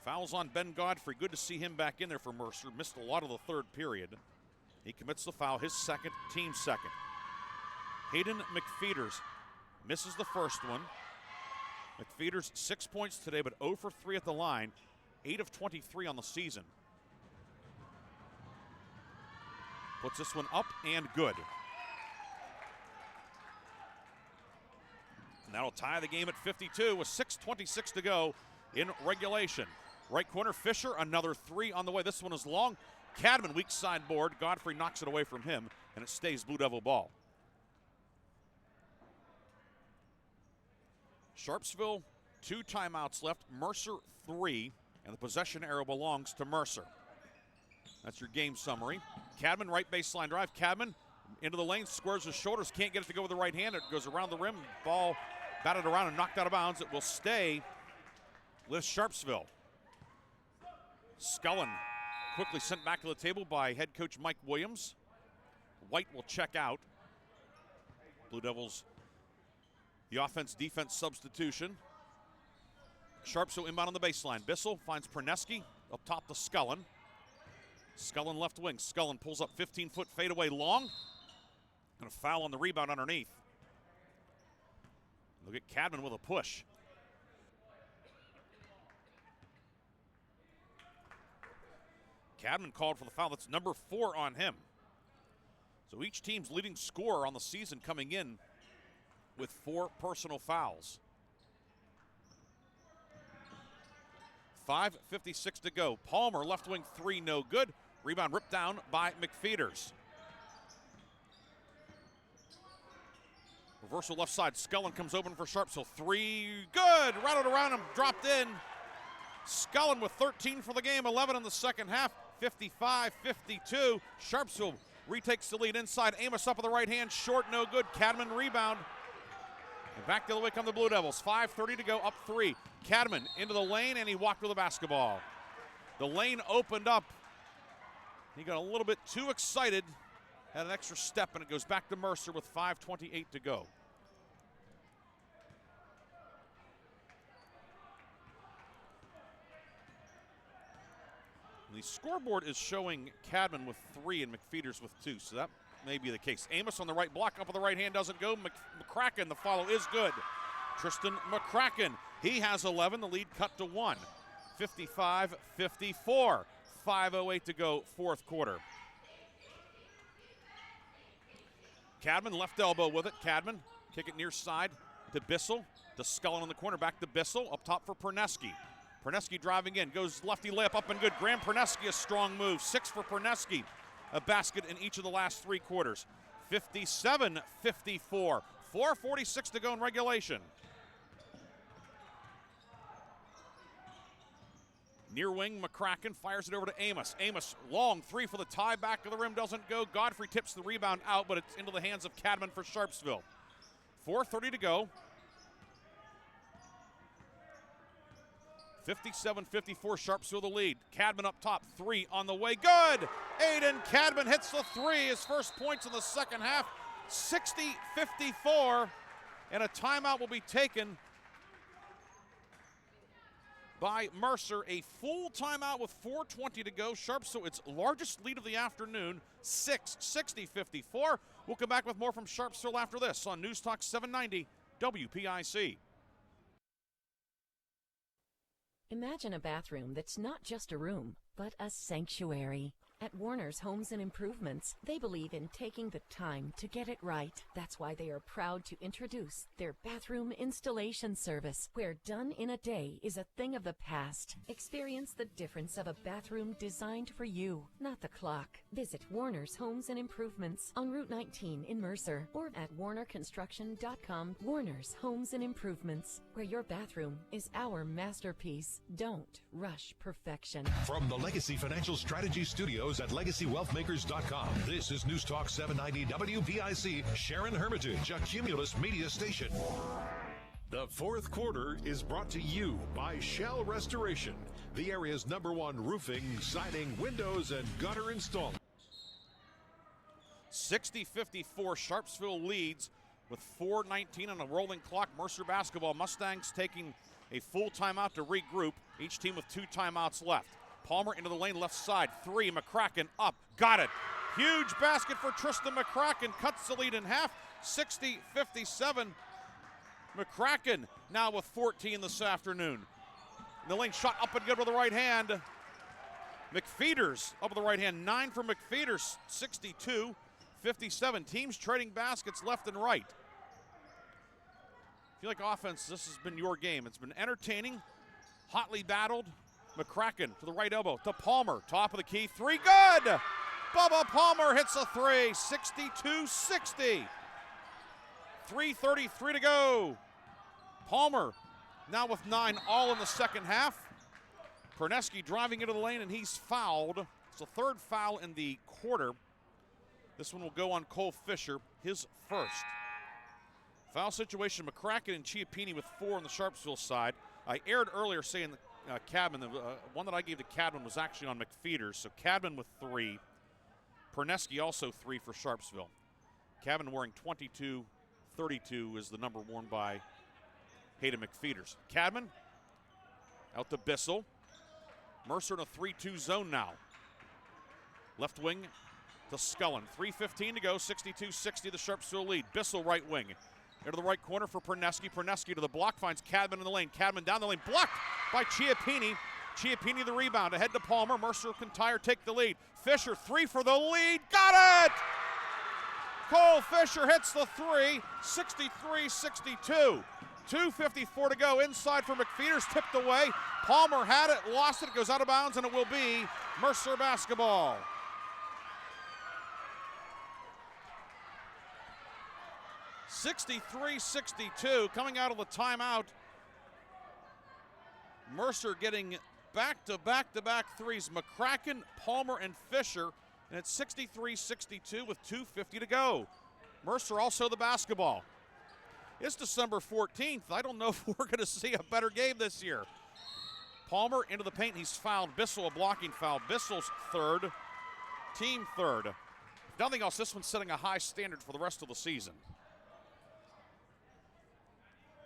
Fouls on Ben Godfrey. Good to see him back in there for Mercer. Missed a lot of the 3rd period. He commits the foul, his 2nd, team 2nd. Hayden McFeeters misses the first one. McFeeters 6 points today, but 0 for 3 at the line. 8 of 23 on the season. Puts this one up and good. And that'll tie the game at 52 with 6:26 to go in regulation. Right corner, Fisher, another 3 on the way. This one is long. Cadman, weak side board. Godfrey knocks it away from him, and it stays Blue Devil ball. Sharpsville, 2 timeouts left. Mercer, 3, and the possession arrow belongs to Mercer. That's your game summary. Cadman, right baseline drive. Cadman into the lane, squares his shoulders, can't get it to go with the right hand. It goes around the rim. Ball batted around and knocked out of bounds. It will stay with Sharpsville. Scullin quickly sent back to the table by head coach Mike Williams. White will check out. Blue Devils, the offense-defense substitution. Sharpsville inbound on the baseline. Bissell finds Perneski up top to Scullin. Scullin left wing. Scullin pulls up 15-foot fadeaway long. And a foul on the rebound underneath. Look at Cadman with a push. Cadman called for the foul. That's number 4 on him. So each team's leading scorer on the season coming in with 4 personal fouls. 5:56 to go. Palmer, left wing 3, no good. Rebound ripped down by McFeeters. Reversal left side. Scullin comes open for Sharpsville. 3, good. Rattled around him, dropped in. Scullin with 13 for the game, 11 in the second half. 55-52. Sharpsville retakes the lead inside. Amos up with the right hand, short, no good. Cadman rebound. And back the other way come the Blue Devils. 5:30 to go, up 3. Cadman into the lane, and he walked with the basketball. The lane opened up. He got a little bit too excited, had an extra step, and it goes back to Mercer with 5:28 to go. The scoreboard is showing Cadman with 3 and McFeeters with 2, so that may be the case. Amos on the right block, up with the right hand, doesn't go. McCracken, the follow is good. Tristan McCracken, he has 11, the lead cut to 1. 55-54, 5:08 to go, fourth quarter. Cadman, left elbow with it. Cadman, kick it near side to Bissell, to Scullin in the corner, back to Bissell, up top for Perneski. Perneski driving in, goes lefty layup up and good. Graham Perneski, a strong move. 6 for Perneski, a basket in each of the last 3 quarters. 57-54, 4:46 to go in regulation. Near wing, McCracken fires it over to Amos. Amos, long 3 for the tie, back of the rim, doesn't go. Godfrey tips the rebound out, but it's into the hands of Cadman for Sharpsville. 4:30 to go. 57-54, Sharpsville the lead. Cadman up top, 3 on the way, good! Aiden Cadman hits the 3, his first points in the second half. 60-54, and a timeout will be taken by Mercer. A full timeout with 4:20 to go. Sharpsville, its largest lead of the afternoon, 60-54. We'll come back with more from Sharpsville after this on News Talk 790 WPIC. Imagine a bathroom that's not just a room, but a sanctuary. At Warner's Homes and Improvements, they believe in taking the time to get it right. That's why they are proud to introduce their bathroom installation service, where done in a day is a thing of the past. Experience the difference of a bathroom designed for you, not the clock. Visit Warner's Homes and Improvements on Route 19 in Mercer or at warnerconstruction.com. Warner's Homes and Improvements, where your bathroom is our masterpiece. Don't rush perfection. From the Legacy Financial Strategy Studios at LegacyWealthMakers.com, this is News Talk 790 WPIC, Sharon Hermitage, a Cumulus media station. The fourth quarter is brought to you by Shell Restoration, the area's #1 roofing, siding, windows, and gutter install. 60-54, Sharpsville leads with 4:19 on a rolling clock. Mercer basketball. Mustangs taking a full timeout to regroup, each team with 2 timeouts left. Palmer into the lane, left side, 3, McCracken up, got it. Huge basket for Tristan McCracken, cuts the lead in half, 60-57. McCracken now with 14 this afternoon. In the lane, shot up and good with the right hand. McFeeters up with the right hand, 9 for McFeeters, 62-57. Teams trading baskets left and right. If you like offense, this has been your game. It's been entertaining, hotly battled. McCracken to the right elbow, to Palmer, top of the key, 3, good! Bubba Palmer hits a 3, 62-60. 3:33 to go. Palmer now with 9, all in the second half. Perneski driving into the lane, and he's fouled. It's the 3rd foul in the quarter. This one will go on Cole Fisher, his first. Foul situation, McCracken and Chiappini with 4 on the Sharpsville side. I aired earlier saying that Cadman. The one that I gave to Cadman was actually on McFeeters. So Cadman with 3. Perneski also 3 for Sharpsville. Cadman wearing 22-32 is the number worn by Hayden McFeeters. Cadman out to Bissell. Mercer in a 3-2 zone now. Left wing to Scullin. 3:15 to go, 62-60 the Sharpsville lead. Bissell right wing. Into the right corner for Perneski. Perneski to the block, finds Cadman in the lane. Cadman down the lane, blocked by Chiappini. Chiappini the rebound, ahead to Palmer. Mercer can take the lead. Fisher, 3 for the lead, got it! Cole Fisher hits the 3, 63-62. 2:54 to go, inside for McFeeters, tipped away. Palmer had it, lost it, goes out of bounds, and it will be Mercer basketball. (63-62) coming out of the timeout. Mercer getting back-to-back threes. McCracken, Palmer, and Fisher, and it's 63-62 with 2:50 to go. Mercer also the basketball. It's December 14th. I don't know if we're going to see a better game this year. Palmer into the paint. He's fouled. Bissell a blocking foul. Bissell's third, team third. If nothing else, this one's setting a high standard for the rest of the season.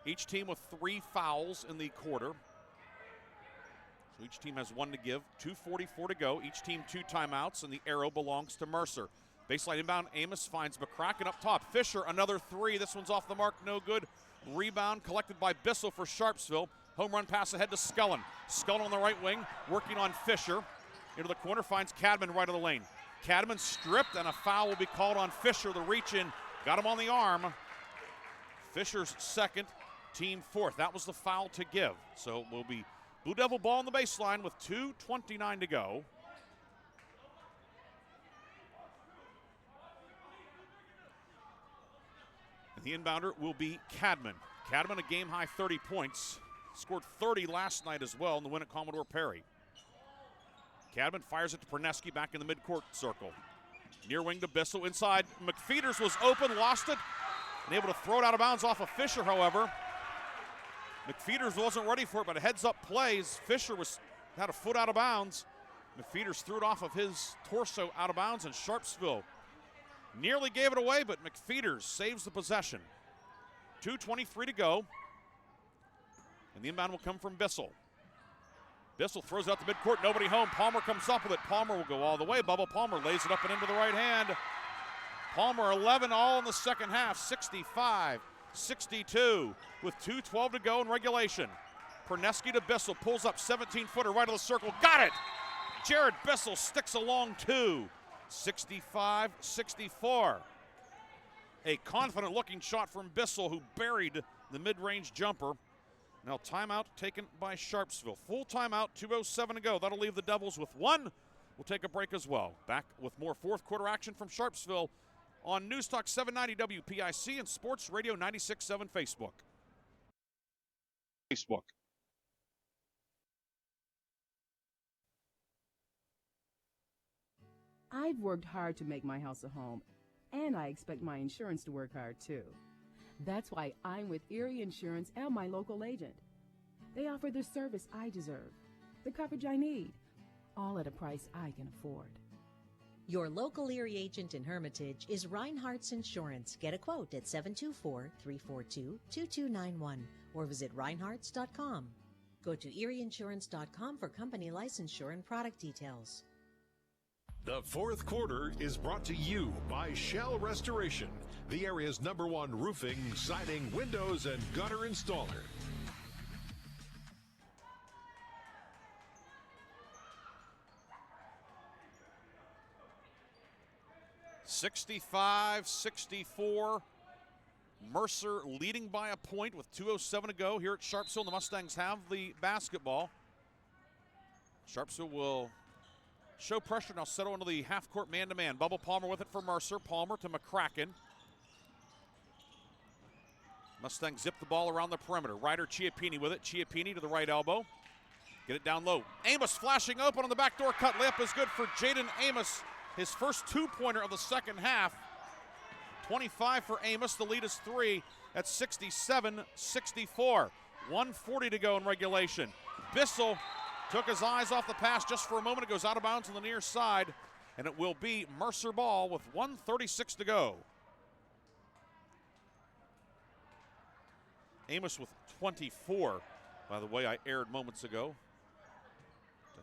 Each team with 3 fouls in the quarter. So each team has 1 to give. 2:44 to go. Each team 2 timeouts, and the arrow belongs to Mercer. Baseline inbound, Amos finds McCracken up top. Fisher, another 3. This one's off the mark, no good. Rebound collected by Bissell for Sharpsville. Home run pass ahead to Scullin. Scullin on the right wing, working on Fisher. Into the corner, finds Cadman right of the lane. Cadman stripped, and a foul will be called on Fisher. The reach in, got him on the arm. Fisher's second, team fourth. That was the foul to give. So it will be Blue Devil ball on the baseline with 2:29 to go. And the inbounder will be Cadman. Cadman a game-high 30 points. Scored 30 last night as well in the win at Commodore Perry. Cadman fires it to Perneski back in the midcourt circle. Near wing to Bissell. Inside, McFeeters was open, lost it. And able to throw it out of bounds off of Fisher, however. McFeeters wasn't ready for it, but a heads-up plays. Fisher had a foot out of bounds. McFeeters threw it off of his torso out of bounds, and Sharpsville nearly gave it away, but McFeeters saves the possession. 2:23 to go. And the inbound will come from Bissell. Bissell throws it out the midcourt, nobody home. Palmer comes up with it. Palmer will go all the way. Bubba Palmer lays it up and into the right hand. Palmer 11 all in the second half, 65-62 with 2:12 to go in regulation. Perneski to Bissell, pulls up 17-footer right of the circle, got it! Jared Bissell sticks along 2, 65-64. A confident looking shot from Bissell, who buried the mid-range jumper. Now timeout taken by Sharpsville. Full timeout, 2:07 to go. That'll leave the Devils with 1. We'll take a break as well. Back with more fourth quarter action from Sharpsville on News Talk 790 WPIC and Sports Radio 96.7 Facebook. I've worked hard to make my house a home, and I expect my insurance to work hard too. That's why I'm with Erie Insurance and my local agent. They offer the service I deserve, the coverage I need, all at a price I can afford. Your local Erie agent in Hermitage is Reinhardt's Insurance. Get a quote at 724-342-2291 or visit reinhardts.com. Go to erieinsurance.com for company licensure and product details. The fourth quarter is brought to you by Shell Restoration, the area's #1 roofing, siding, windows, and gutter installer. (65-64). Mercer leading by a point with 2:07 to go here at Sharpsville. The Mustangs have the basketball. Sharpsville will show pressure, now settle into the half-court man-to-man. Bubba Palmer with it for Mercer. Palmer to McCracken. Mustangs zip the ball around the perimeter. Ryder Chiappini with it. Chiappini to the right elbow. Get it down low. Amos flashing open on the backdoor cut. Layup is good for Jaden Amos. His first 2-pointer of the second half. 25 for Amos. The lead is 3 at 67-64. 1:40 to go in regulation. Bissell took his eyes off the pass just for a moment. It goes out of bounds on the near side, and it will be Mercer ball with 1:36 to go. Amos with 24, by the way, I aired moments ago.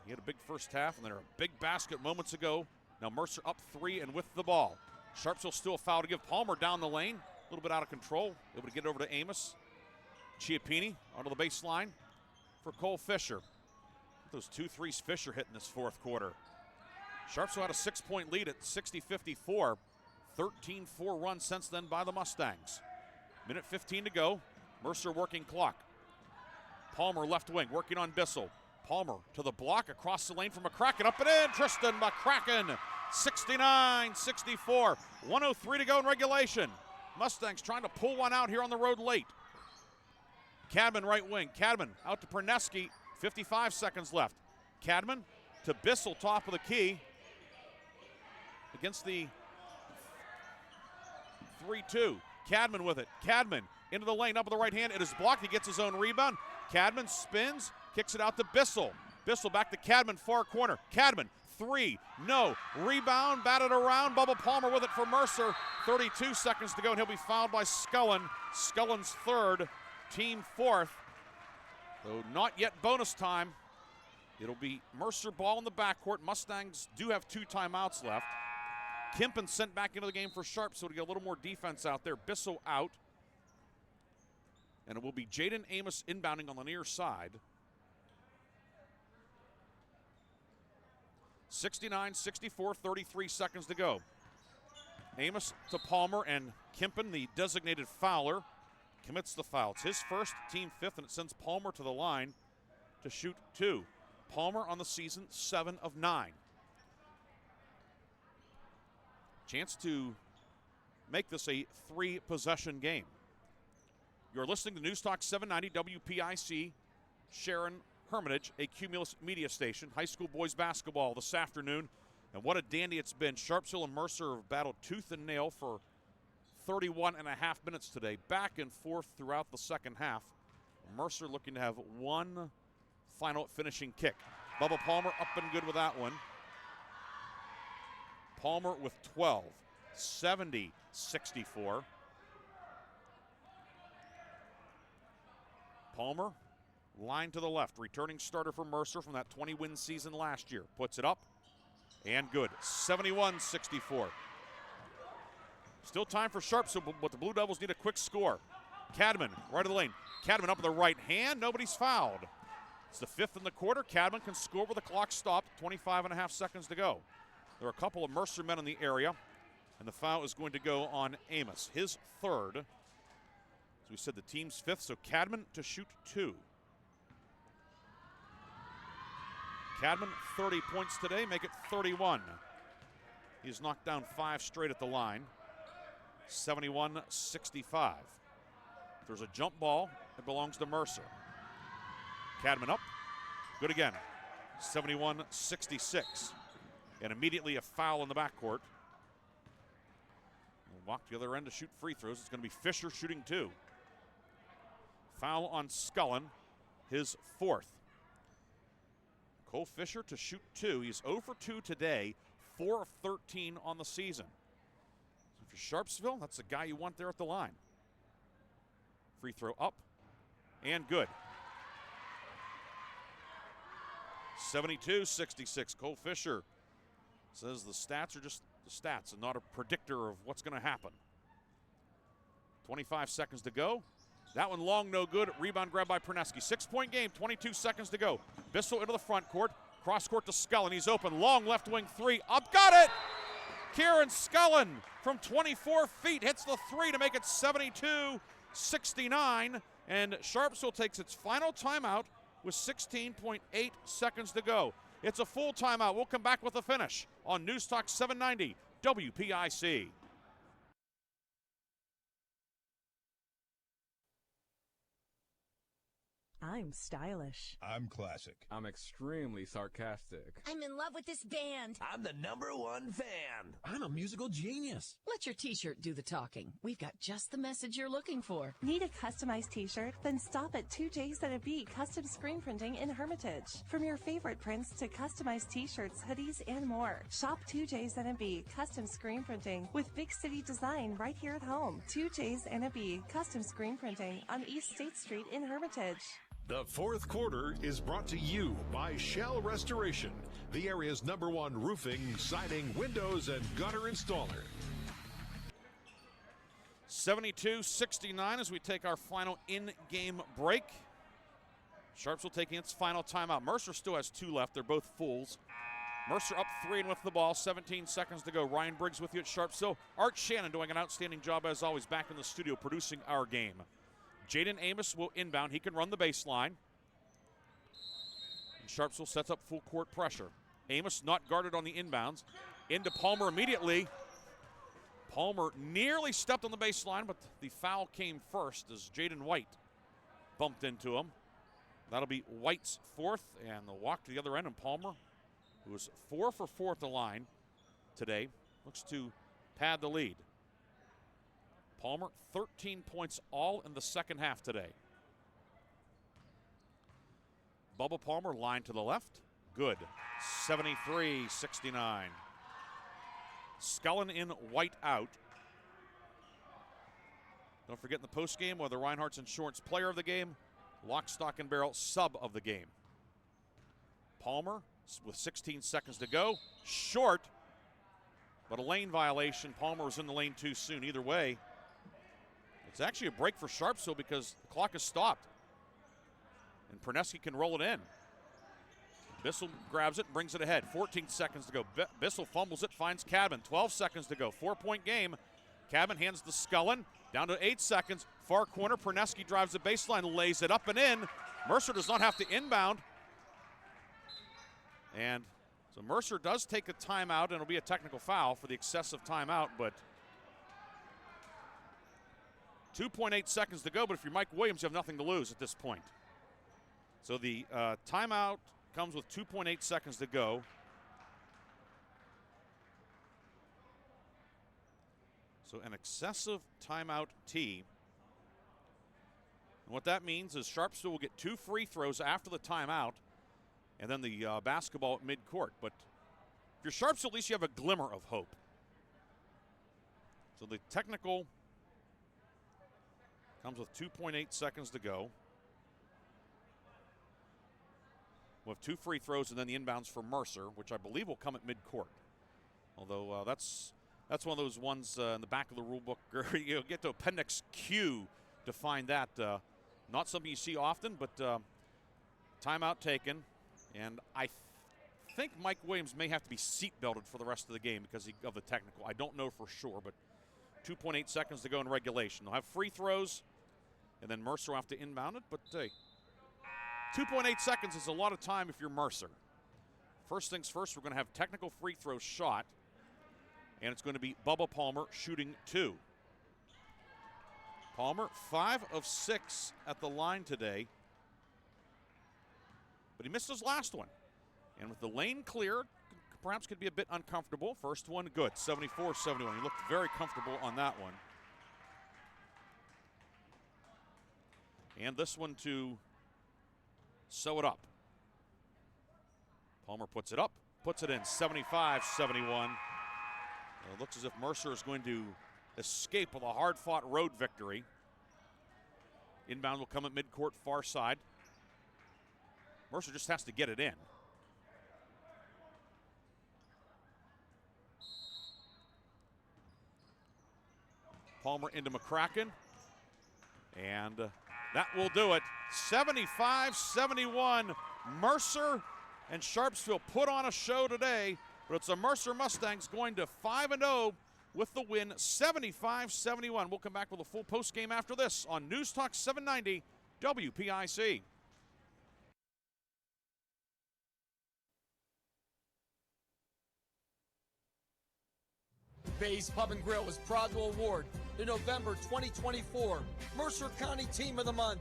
He had a big first half, and then a big basket moments ago. Now Mercer up 3 and with the ball. Sharpsville still a foul to give. Palmer down the lane, a little bit out of control. Able to get over to Amos. Chiappini onto the baseline for Cole Fisher. Those 2 threes Fisher hit in this fourth quarter. Sharpsville had a 6-point lead at 60-54. 13-4 run since then by the Mustangs. Minute 15 to go. Mercer working clock. Palmer left wing, working on Bissell. Palmer to the block, across the lane from McCracken, up and in. Tristan McCracken, 69-64. 1:03 to go in regulation. Mustangs trying to pull one out here on the road late. Cadman right wing. Cadman out to Perneski. 55 seconds left. Cadman to Bissell, top of the key. Against the 3-2. Cadman with it. Cadman into the lane, up with the right hand. It is blocked. He gets his own rebound. Cadman spins, kicks it out to Bissell. Bissell back to Cadman, far corner. Cadman, 3, no. Rebound, batted around. Bubba Palmer with it for Mercer. 32 seconds to go, and he'll be fouled by Scullin. Scullin's third, team fourth. So not yet bonus time. It'll be Mercer ball in the backcourt. Mustangs do have 2 timeouts left. Kempen sent back into the game for Sharpsville to get a little more defense out there. Bissell out. And it will be Jaden Amos inbounding on the near side. 69-64, 33 seconds to go. Amos to Palmer, and Kempen, the designated fouler, commits the foul. It's his first, team fifth, and it sends Palmer to the line to shoot 2. Palmer on the season, 7 of 9. Chance to make this a 3-possession game. You're listening to News Talk 790 WPIC, Sharon Hermitage, a Cumulus media station. High school boys basketball this afternoon. And what a dandy it's been. Sharpsville and Mercer have battled tooth and nail for 31 and a half minutes today. Back and forth throughout the second half. Mercer looking to have one final finishing kick. Bubba Palmer up and good with that one. Palmer with 12. 70-64. Palmer, line to the left, returning starter for Mercer from that 20-win season last year. Puts it up, and good. 71-64. Still time for Sharpsville, but the Blue Devils need a quick score. Cadman, right of the lane. Cadman up with the right hand. Nobody's fouled. It's the 5th in the quarter. Cadman can score with the clock stopped. 25 and a half seconds to go. There are a couple of Mercer men in the area, and the foul is going to go on Amos, his third. As we said, the team's 5th, so Cadman to shoot 2. Cadman, 30 points today, make it 31. He's knocked down 5 straight at the line. 71-65. There's a jump ball. It belongs to Mercer. Cadman up. Good again. 71-66. And immediately a foul in the backcourt. We'll walk to the other end to shoot free throws. It's going to be Fisher shooting 2. Foul on Scullin, his 4th. Cole Fisher to shoot 2. He's 0 for 2 today, 4 of 13 on the season. So for Sharpsville, that's the guy you want there at the line. Free throw up and good. 72-66. Cole Fisher says the stats are just the stats and not a predictor of what's going to happen. 25 seconds to go. That one long, no good. Rebound grab by Perneski. 6-point game, 22 seconds to go. Bissell into the front court. Cross court to Scullin. He's open. Long left wing 3. Up, got it! Kieran Scullin from 24 feet hits the 3 to make it 72-69. And Sharpsville takes its final timeout with 16.8 seconds to go. It's a full timeout. We'll come back with the finish on News Talk 790 WPIC. I'm stylish. I'm classic. I'm extremely sarcastic. I'm in love with this band. I'm the #1 fan. I'm a musical genius. Let your t-shirt do the talking. We've got just the message you're looking for. Need a customized t-shirt? Then stop at 2J's and a B Custom Screen Printing in Hermitage. From your favorite prints to customized t-shirts, hoodies, and more. Shop 2J's and a B Custom Screen Printing with big city design right here at home. 2J's and a B Custom Screen Printing on East State Street in Hermitage. The fourth quarter is brought to you by Shell Restoration, the area's #1 roofing, siding, windows, and gutter installer. 72-69 as we take our final in-game break. Sharpsville taking its final timeout. Mercer still has 2 left. They're both fulls. Mercer up 3 and with the ball. 17 seconds to go. Ryan Briggs with you at Sharpsville. Art Shannon doing an outstanding job as always back in the studio producing our game. Jaden Amos will inbound. He can run the baseline. And Sharpsville sets up full court pressure. Amos not guarded on the inbounds. Into Palmer immediately. Palmer nearly stepped on the baseline, but the foul came first as Jaden White bumped into him. That'll be White's 4th, and the walk to the other end. And Palmer, who was 4 for 4 at the line today, looks to pad the lead. Palmer, 13 points all in the second half today. Bubba Palmer, line to the left. Good. 73-69. Scullin in, White out. Don't forget in the postgame, whether Reinhardt's Insurance player of the game, lock, stock, and barrel sub of the game. Palmer with 16 seconds to go. Short, but a lane violation. Palmer was in the lane too soon. Either way, it's actually a break for Sharpsville because the clock is stopped. And Perneski can roll it in. Bissell grabs it and brings it ahead. 14 seconds to go. Bissell fumbles it, finds Cadman. 12 seconds to go. 4-point game. Cadman hands to Scullin. Down to 8 seconds. Far corner. Perneski drives the baseline, lays it up and in. Mercer does not have to inbound. And so Mercer does take a timeout, and it'll be a technical foul for the excessive timeout, but 2.8 seconds to go, but if you're Mike Williams, you have nothing to lose at this point. So the timeout comes with 2.8 seconds to go. So an excessive timeout T. And what that means is Sharpsville will get 2 free throws after the timeout and then the basketball at midcourt. But if you're Sharpsville, at least you have a glimmer of hope. So the technical comes with 2.8 seconds to go. We'll have 2 free throws and then the inbounds for Mercer, which I believe will come at midcourt. Although that's one of those ones in the back of the rule book. You'll get to Appendix Q to find that. Not something you see often, but timeout taken. And I think Mike Williams may have to be seat belted for the rest of the game because of the technical. I don't know for sure, but 2.8 seconds to go in regulation. They'll have free throws, and then Mercer will have to inbound it. But hey, 2.8 seconds is a lot of time if you're Mercer. First things first, we're going to have technical free throw shot, and it's going to be Bubba Palmer shooting 2. Palmer, 5 of 6 at the line today, but he missed his last one. And with the lane clear, perhaps could be a bit uncomfortable. First one, good, 74-71. He looked very comfortable on that one. And this one to sew it up. Palmer puts it up, puts it in, 75-71. It looks as if Mercer is going to escape with a hard-fought road victory. Inbound will come at midcourt far side. Mercer just has to get it in. Palmer into McCracken. And that will do it. 75-71. Mercer and Sharpsville put on a show today, but it's the Mercer Mustangs going to 5-0 with the win, 75-71. We'll come back with a full post game after this on News Talk 790 WPIC. Bay's Pub and Grill is proud to award the November 2024 Mercer County Team of the Month.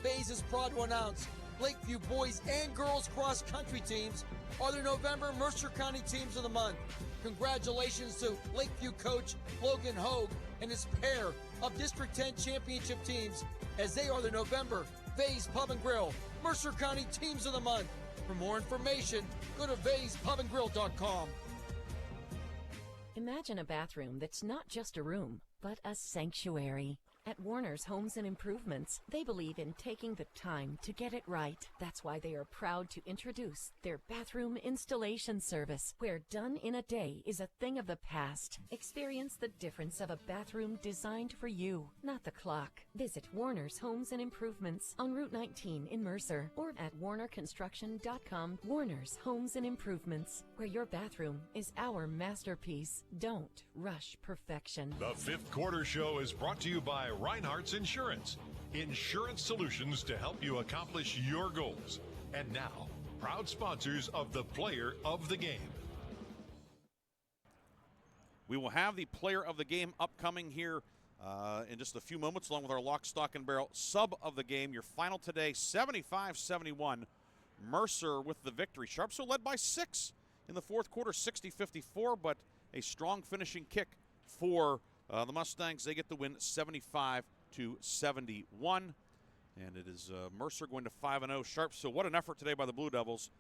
Bays is proud to announce Lakeview boys and girls cross country teams are the November Mercer County Teams of the Month. Congratulations to Lakeview coach Logan Hogue and his pair of District 10 championship teams, as they are the November Bays Pub and Grill Mercer County Teams of the Month. For more information, go to BaysPubandGrill.com. Imagine a bathroom that's not just a room, but a sanctuary. At Warner's Homes and Improvements, they believe in taking the time to get it right. That's why they are proud to introduce their bathroom installation service, where done in a day is a thing of the past. Experience the difference of a bathroom designed for you, not the clock. Visit Warner's Homes and Improvements on Route 19 in Mercer or at warnerconstruction.com. Warner's Homes and Improvements, where your bathroom is our masterpiece. Don't rush perfection. The fifth quarter show is brought to you by Reinhardt's Insurance. Insurance solutions to help you accomplish your goals. And now, proud sponsors of the Player of the Game. We will have the Player of the Game upcoming here in just a few moments, along with our Lock, Stock, and Barrel sub of the game. Your final today, 75-71. Mercer with the victory. Sharpsville led by 6 in the fourth quarter, 60-54, but a strong finishing kick for the Mustangs. They get the win 75-71. And it is Mercer going to 5-0. Sharpsville, what an effort today by the Blue Devils.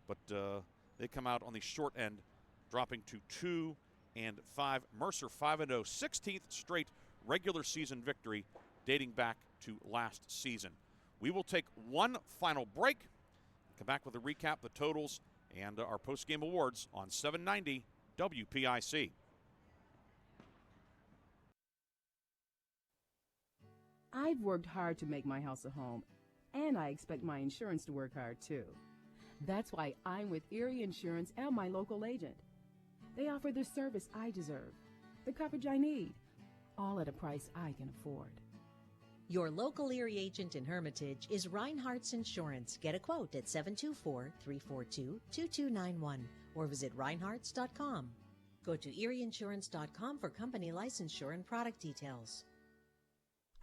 But they come out on the short end, dropping to 2-5. Mercer 5-0, 16th straight regular season victory dating back to last season. We will take one final break. Come back with a recap, the totals, and our post-game awards on 790 WPIC. I've worked hard to make my house a home, and I expect my insurance to work hard too. That's why I'm with Erie Insurance and my local agent. They offer the service I deserve, the coverage I need, all at a price I can afford. Your local Erie agent in Hermitage is Reinhardt's Insurance. Get a quote at 724-342-2291 or visit reinhardts.com. Go to erieinsurance.com for company licensure and product details.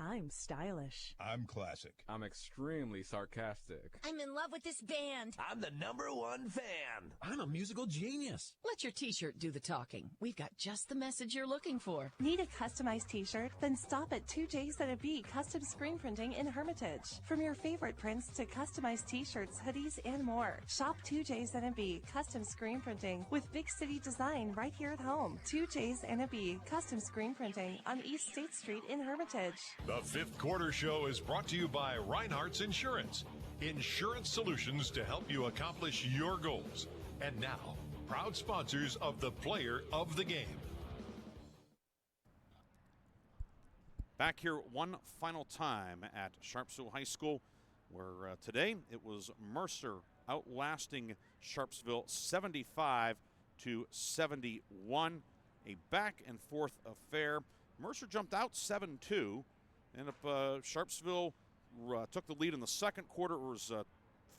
I'm stylish. I'm classic. I'm extremely sarcastic. I'm in love with this band. I'm the #1 fan. I'm a musical genius. Let your t-shirt do the talking. We've got just the message you're looking for. Need a customized t-shirt? Then stop at 2J's&B Custom Screen Printing in Hermitage. From your favorite prints to customized t-shirts, hoodies, and more. Shop 2J's&B Custom Screen Printing with big city design right here at home. 2J's&B Custom Screen Printing on East State Street in Hermitage. The fifth quarter show is brought to you by Reinhardt's Insurance. Insurance solutions to help you accomplish your goals. And now, proud sponsors of the Player of the Game. Back here one final time at Sharpsville High School, where today it was Mercer outlasting Sharpsville 75-71. A back and forth affair. Mercer jumped out 7-2. And if Sharpsville took the lead in the second quarter, it was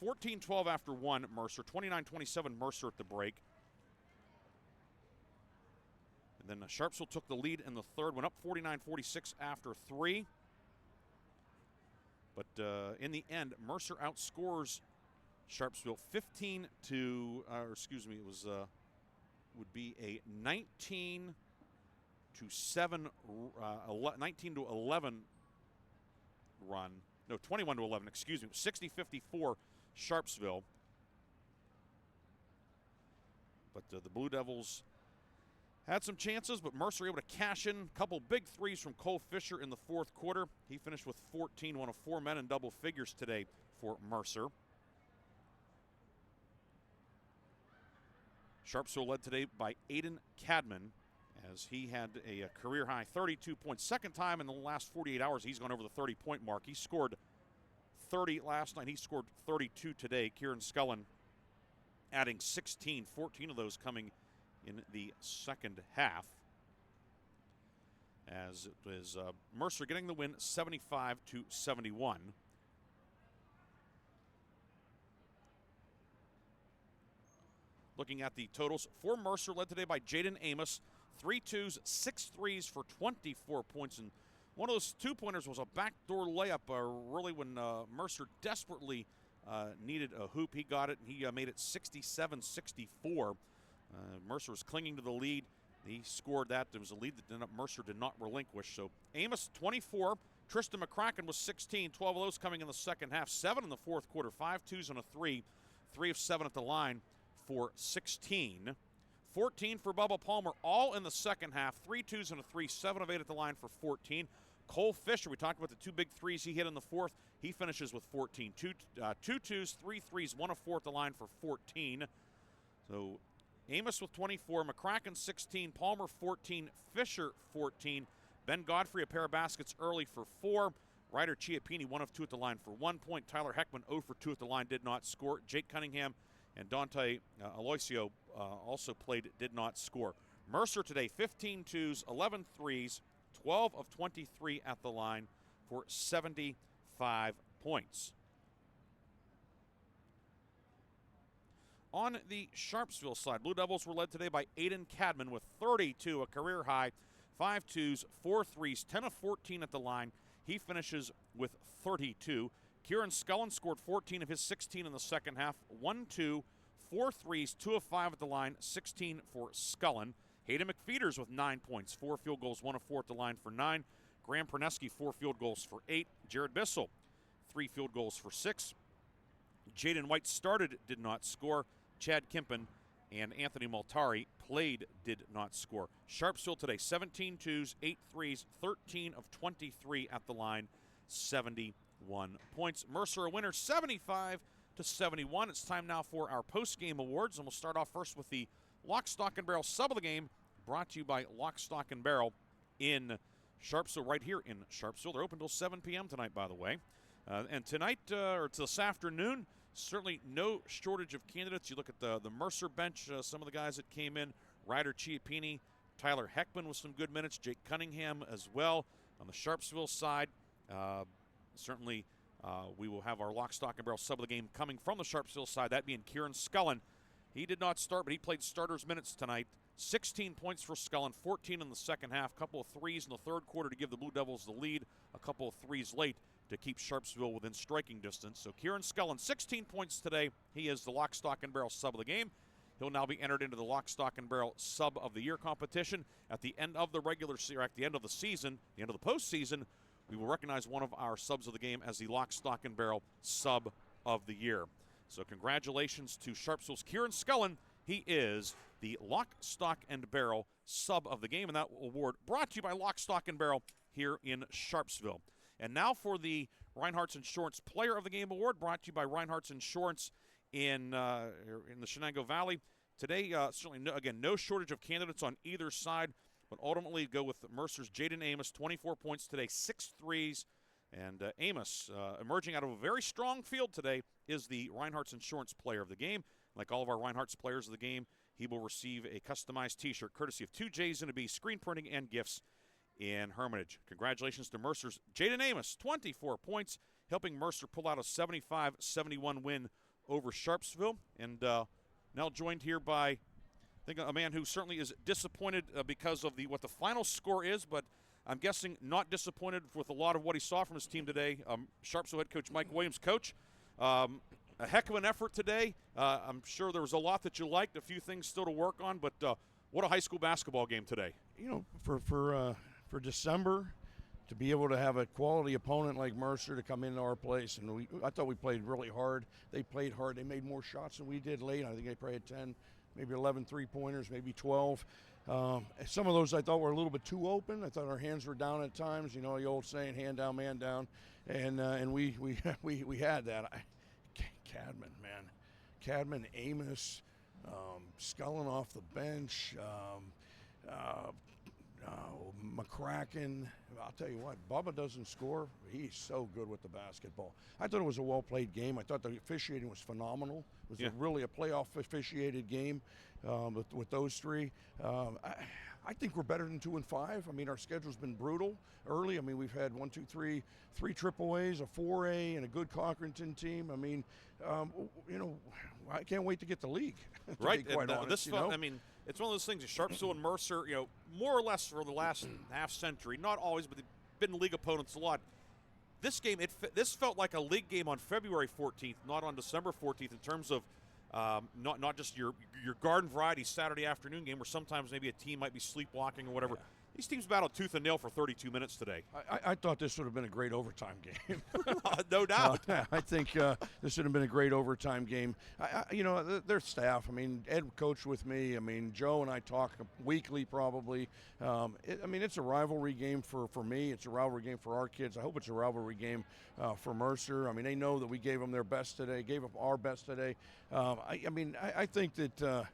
14-12 after 1, Mercer. 29-27 Mercer at the break. And then Sharpsville took the lead in the third, went up 49-46 after 3. But in the end, Mercer outscores Sharpsville 15 to, it was, would be a 19 to 11 run. No, 21 to 11, excuse me. 60-54 Sharpsville. But the Blue Devils had some chances, but Mercer able to cash in a couple big threes from Cole Fisher in the fourth quarter. He finished with 14, one of 4 men in double figures today for Mercer. Sharpsville led today by Aiden Cadman, as he had a career-high 32 points. Second time in the last 48 hours he's gone over the 30-point mark. He scored 30 last night. He scored 32 today. Kieran Scullen adding 16, 14 of those coming in the second half. As it was Mercer getting the win 75-71. Looking at the totals for Mercer, led today by Jaden Amos. 3 twos, 6 threes for 24 points and One of those two-pointers was a backdoor layup, really when Mercer desperately needed a hoop. He got it, and he made it 67-64. Mercer was clinging to the lead. He scored that. There was a lead that Mercer did not relinquish. So Amos, 24. Tristan McCracken was 16. 12 of those coming in the second half. 7 in the fourth quarter. 5 twos and a 3. 3 of 7 at the line for 16. 14 for Bubba Palmer, all in the second half. 3 twos and a 3. 7 of 8 at the line for 14. Cole Fisher, we talked about the 2 big threes he hit in the fourth. He finishes with 14. 2 twos, 3 threes, 1 of 4 at the line for 14. So Amos with 24, McCracken 16, Palmer 14, Fisher 14. Ben Godfrey, a pair of baskets early for 4. Ryder Chiappini, 1 of 2 at the line for 1 point. Tyler Heckman, 0 for 2 at the line, did not score. Jake Cunningham and Dante Aloisio also played, did not score. Mercer today, 15 twos, 11 threes, 12 of 23 at the line for 75 points. On the Sharpsville side, Blue Devils were led today by Aiden Cadman with 32, a career high, 5 twos, 4 threes, 10 of 14 at the line. He finishes with 32. Kieran Scullen scored 14 of his 16 in the second half, 1 2, 4 threes, 2 of 5 at the line, 16 for Scullen. Hayden McFeeters with 9 points, 4 field goals, 1 of 4 at the line for 9. Graham Perneski, 4 field goals for 8. Jared Bissell, 3 field goals for 6. Jaden White started, did not score. Chad Kimpen and Anthony Maltari played, did not score. Sharpsville today, 17 twos, 8 threes, 13 of 23 at the line, 71 points. Mercer a winner, 75-71. It's time now for our post-game awards, and we'll start off first with the Lock, Stock, and Barrel sub of the game, brought to you by Lock, Stock, and Barrel in Sharpsville, right here in Sharpsville. They're open until 7 p.m. tonight, by the way. And tonight, or this afternoon, certainly no shortage of candidates. You look at the Mercer bench, some of the guys that came in, Ryder Chiappini, Tyler Heckman with some good minutes, Jake Cunningham as well. On the Sharpsville side, certainly we will have our Lock, Stock, and Barrel sub of the game coming from the Sharpsville side, that being Kieran Scullen. He did not start, but he played starters minutes tonight. 16 points for Scullen, 14 in the second half, couple of threes in the third quarter to give the Blue Devils the lead, a couple of threes late to keep Sharpsville within striking distance. So Kieran Scullen, 16 points today. He is the Lock, Stock, and Barrel sub of the game. He'll now be entered into the Lock, Stock, and Barrel sub of the year competition. At the end of the regular season, at the end of the season, the end of the postseason, we will recognize one of our subs of the game as the Lock, Stock, and Barrel sub of the year. So congratulations to Sharpsville's Kieran Scullen. He is the Lock, Stock, and Barrel sub of the game, and that award brought to you by Lock, Stock, and Barrel here in Sharpsville. And now for the Reinhardt's Insurance Player of the Game Award, brought to you by Reinhardt's Insurance in the Shenango Valley. Today, certainly, no shortage of candidates on either side, but ultimately go with Mercer's Jaden Amos, 24 points today, 6 threes. And Amos, emerging out of a very strong field today, is the Reinhardt's Insurance Player of the Game. Like all of our Reinhardt's Players of the Game, he will receive a customized T-shirt courtesy of 2 J's and a B, screen printing and gifts in Hermitage. Congratulations to Mercer's Jaden Amos, 24 points, helping Mercer pull out a 75-71 win over Sharpsville. And now joined here by, I think, a man who certainly is disappointed because of what the final score is, but I'm guessing not disappointed with a lot of what he saw from his team today. Sharpsville head coach Mike Williams. Coach, a heck of an effort today. I'm sure there was a lot that you liked, a few things still to work on, but what a high school basketball game today. You know, for December, to be able to have a quality opponent like Mercer to come into our place, and I thought we played really hard. They played hard. They made more shots than we did late. I think they probably had 10, maybe 11 three-pointers, maybe 12. Some of those I thought were a little bit too open. I thought our hands were down at times. You know, the old saying, hand down, man down. And we had that. Cadman, Amos, Scullen off the bench, McCracken. I'll tell you what, Bubba doesn't score. He's so good with the basketball. I thought it was a well-played game. I thought the officiating was phenomenal. It was really a playoff officiated game with those three. I think we're better than 2 and 5. I mean, our schedule's been brutal early. I mean, we've had 3 triple A's, a 4A, and a good Cochranton team. I mean, you know, I can't wait to get the league. Right. Quite honest, I mean, it's one of those things. Sharpsville and Mercer, you know, more or less for the last half century, not always, but been league opponents a lot. This game, this felt like a league game on February 14th, not on December 14th, in terms of not just your garden variety Saturday afternoon game where sometimes maybe a team might be sleepwalking or whatever. Yeah. These teams battled tooth and nail for 32 minutes today. I thought this would have been a great overtime game. No doubt. I think this would have been a great overtime game. Their staff, Ed coached with me. Joe and I talk weekly probably. It's a rivalry game for me. It's a rivalry game for our kids. I hope it's a rivalry game for Mercer. They know that we gave them their best today, gave them our best today. I think that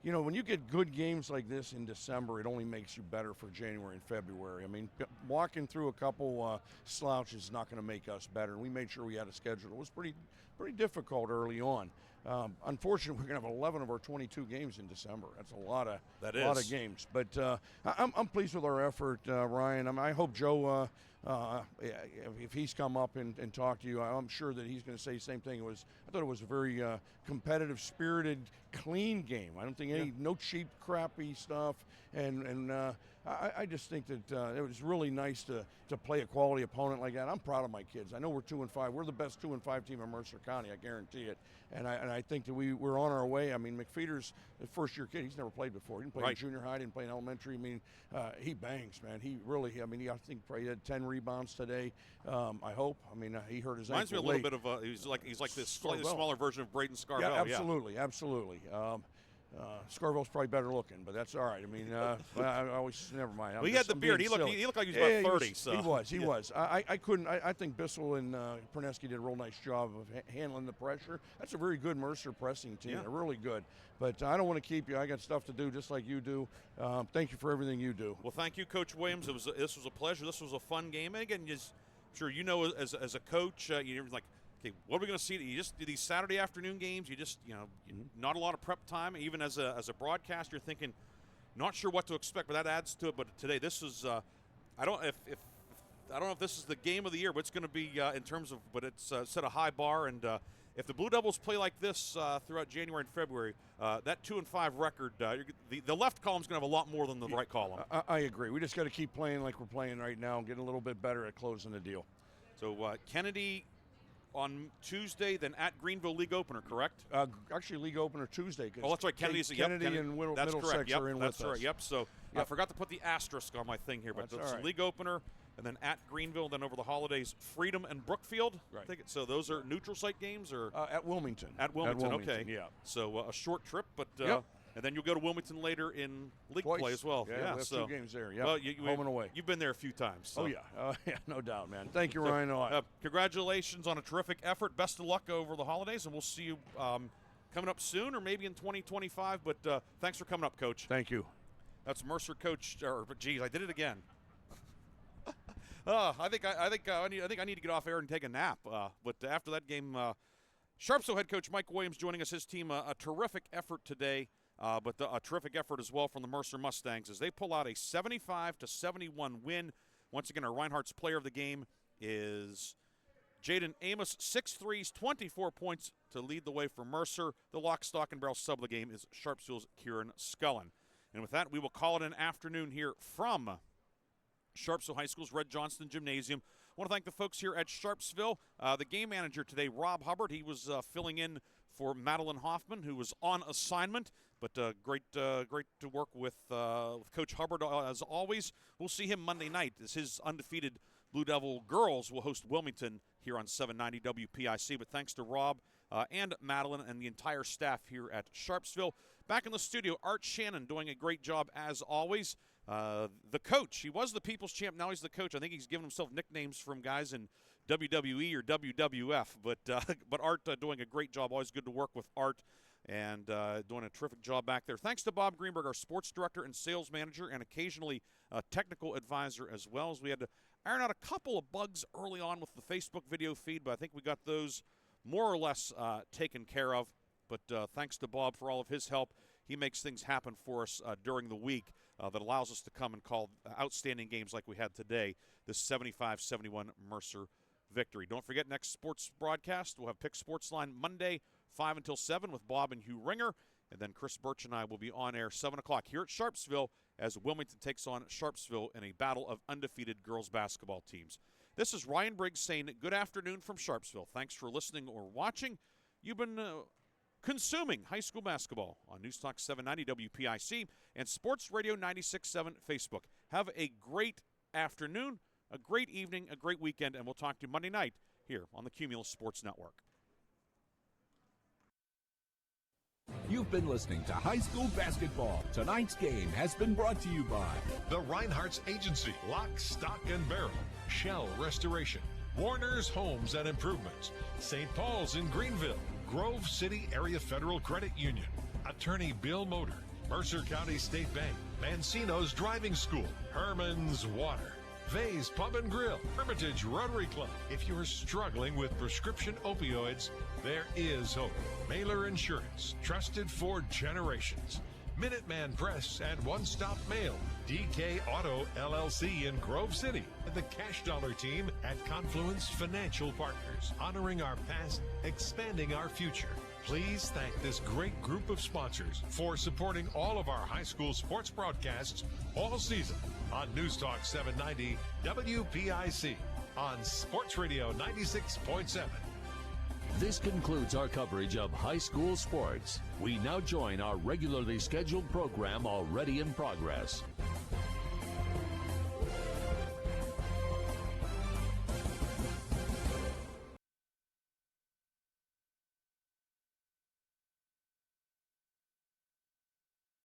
when you get good games like this in December, it only makes you better for January and February. Walking through a couple slouches is not going to make us better. We made sure we had a schedule. It was pretty difficult early on. Unfortunately, we're going to have 11 of our 22 games in December. That's a lot of games. But I'm pleased with our effort, Ryan. I hope Joe, if he's come up and talked to you, I'm sure that he's going to say the same thing. I thought it was a very competitive, spirited, clean game. I don't think no cheap, crappy stuff. And I just think that it was really nice to play a quality opponent like that. I'm proud of my kids. I know we're 2-5. We're the best 2-5 team in Mercer County. I guarantee it. And I think that we're on our way. McFeeder's a first-year kid. He's never played before. He didn't play in junior high. Didn't play in elementary. He bangs, man. He really. I think probably had 10 rebounds today. I hope. He hurt his ankle. Reminds me a little bit of he's like this slightly smaller version of Braden Scarvell. Yeah, absolutely. Scarvell's probably better looking, but that's all right. I always never mind. Well, he had the beard. He looked like he was about 30. He was. I couldn't. I think Bissell and Perneski did a real nice job of handling the pressure. That's a very good Mercer pressing team. They're really good. But I don't want to keep you. I got stuff to do, just like you do. Thank you for everything you do. Well, thank you, Coach Williams. This was a pleasure. This was a fun game. And again, as a coach, you're like, okay, what are we going to see? You just do these Saturday afternoon games. You just, not a lot of prep time. Even as a broadcaster, you're thinking, not sure what to expect, but that adds to it. But today, this is, I don't know if this is the game of the year, but it's going to be in terms of, but it's set a high bar. And if the Blue Devils play like this throughout January and February, that 2-5 record, the left column's going to have a lot more than the right column. I agree. We just got to keep playing like we're playing right now and get a little bit better at closing the deal. So Kennedy on Tuesday, then at Greenville league opener, correct? Actually, league opener Tuesday. Oh, that's right. Kennedy and Middlesex are in with us. Yep. So I forgot to put the asterisk on my thing here, but it's a league opener, and then at Greenville, then over the holidays, Freedom and Brookfield. Right. So those are neutral site games, or at Wilmington. At Wilmington. Okay. Yeah. So a short trip, but. And then you'll go to Wilmington later in league play as well. Yeah, we have 2 games there. Yeah, well, home and away. You've been there a few times. So. Oh, yeah. No doubt, man. Thank you, Ryan. Congratulations on a terrific effort. Best of luck over the holidays, and we'll see you coming up soon or maybe in 2025. But thanks for coming up, Coach. Thank you. That's Mercer coach. I did it again. I think I need to get off air and take a nap. But after that game, Sharpsville head coach Mike Williams joining us. His team a terrific effort today. But a terrific effort as well from the Mercer Mustangs as they pull out a 75-71 win. Once again, our Reinhardt's player of the game is Jaden Amos, 6 threes, 24 points to lead the way for Mercer. The lock, stock, and barrel sub of the game is Sharpsville's Kieran Scullin. And with that, we will call it an afternoon here from Sharpsville High School's Red Johnston Gymnasium. I want to thank the folks here at Sharpsville. The game manager today, Rob Hubbard, he was filling in for Madeline Hoffman, who was on assignment. But great to work with Coach Hubbard as always. We'll see him Monday night as his undefeated Blue Devil girls will host Wilmington here on 790 WPIC. But thanks to Rob and Madeline and the entire staff here at Sharpsville. Back in the studio, Art Shannon doing a great job as always. The coach, he was the People's Champ, now he's the coach. I think he's given himself nicknames from guys in WWE or WWF. But Art doing a great job. Always good to work with Art. And doing a terrific job back there. Thanks to Bob Greenberg, our sports director and sales manager, and occasionally a technical advisor as well. As we had to iron out a couple of bugs early on with the Facebook video feed, but I think we got those more or less taken care of. But thanks to Bob for all of his help. He makes things happen for us during the week that allows us to come and call outstanding games like we had today, this 75-71 Mercer victory. Don't forget, next sports broadcast, we'll have Pick Sportsline Monday 5 until 7 with Bob and Hugh Ringer. And then Chris Birch and I will be on air 7 o'clock here at Sharpsville as Wilmington takes on Sharpsville in a battle of undefeated girls basketball teams. This is Ryan Briggs saying good afternoon from Sharpsville. Thanks for listening or watching. You've been consuming high school basketball on News Talk 790 WPIC and Sports Radio 96.7 Facebook. Have a great afternoon, a great evening, a great weekend, and we'll talk to you Monday night here on the Cumulus Sports Network. You've been listening to High School Basketball. Tonight's game has been brought to you by the Reinhardt's Agency, Lock, Stock, and Barrel, Shell Restoration, Warner's Homes and Improvements, St. Paul's in Greenville, Grove City Area Federal Credit Union, Attorney Bill Motor, Mercer County State Bank, Mancino's Driving School, Herman's Water, Vay's Pub and Grill, Hermitage Rotary Club. If you're struggling with prescription opioids, there is hope. Mailer Insurance, trusted for generations. Minuteman Press and One Stop Mail, DK Auto LLC in Grove City, and the Cash Dollar team at Confluence Financial Partners, honoring our past, expanding our future. Please thank this great group of sponsors for supporting all of our high school sports broadcasts all season on News Talk 790 WPIC on Sports Radio 96.7. This concludes our coverage of high school sports. We now join our regularly scheduled program already in progress.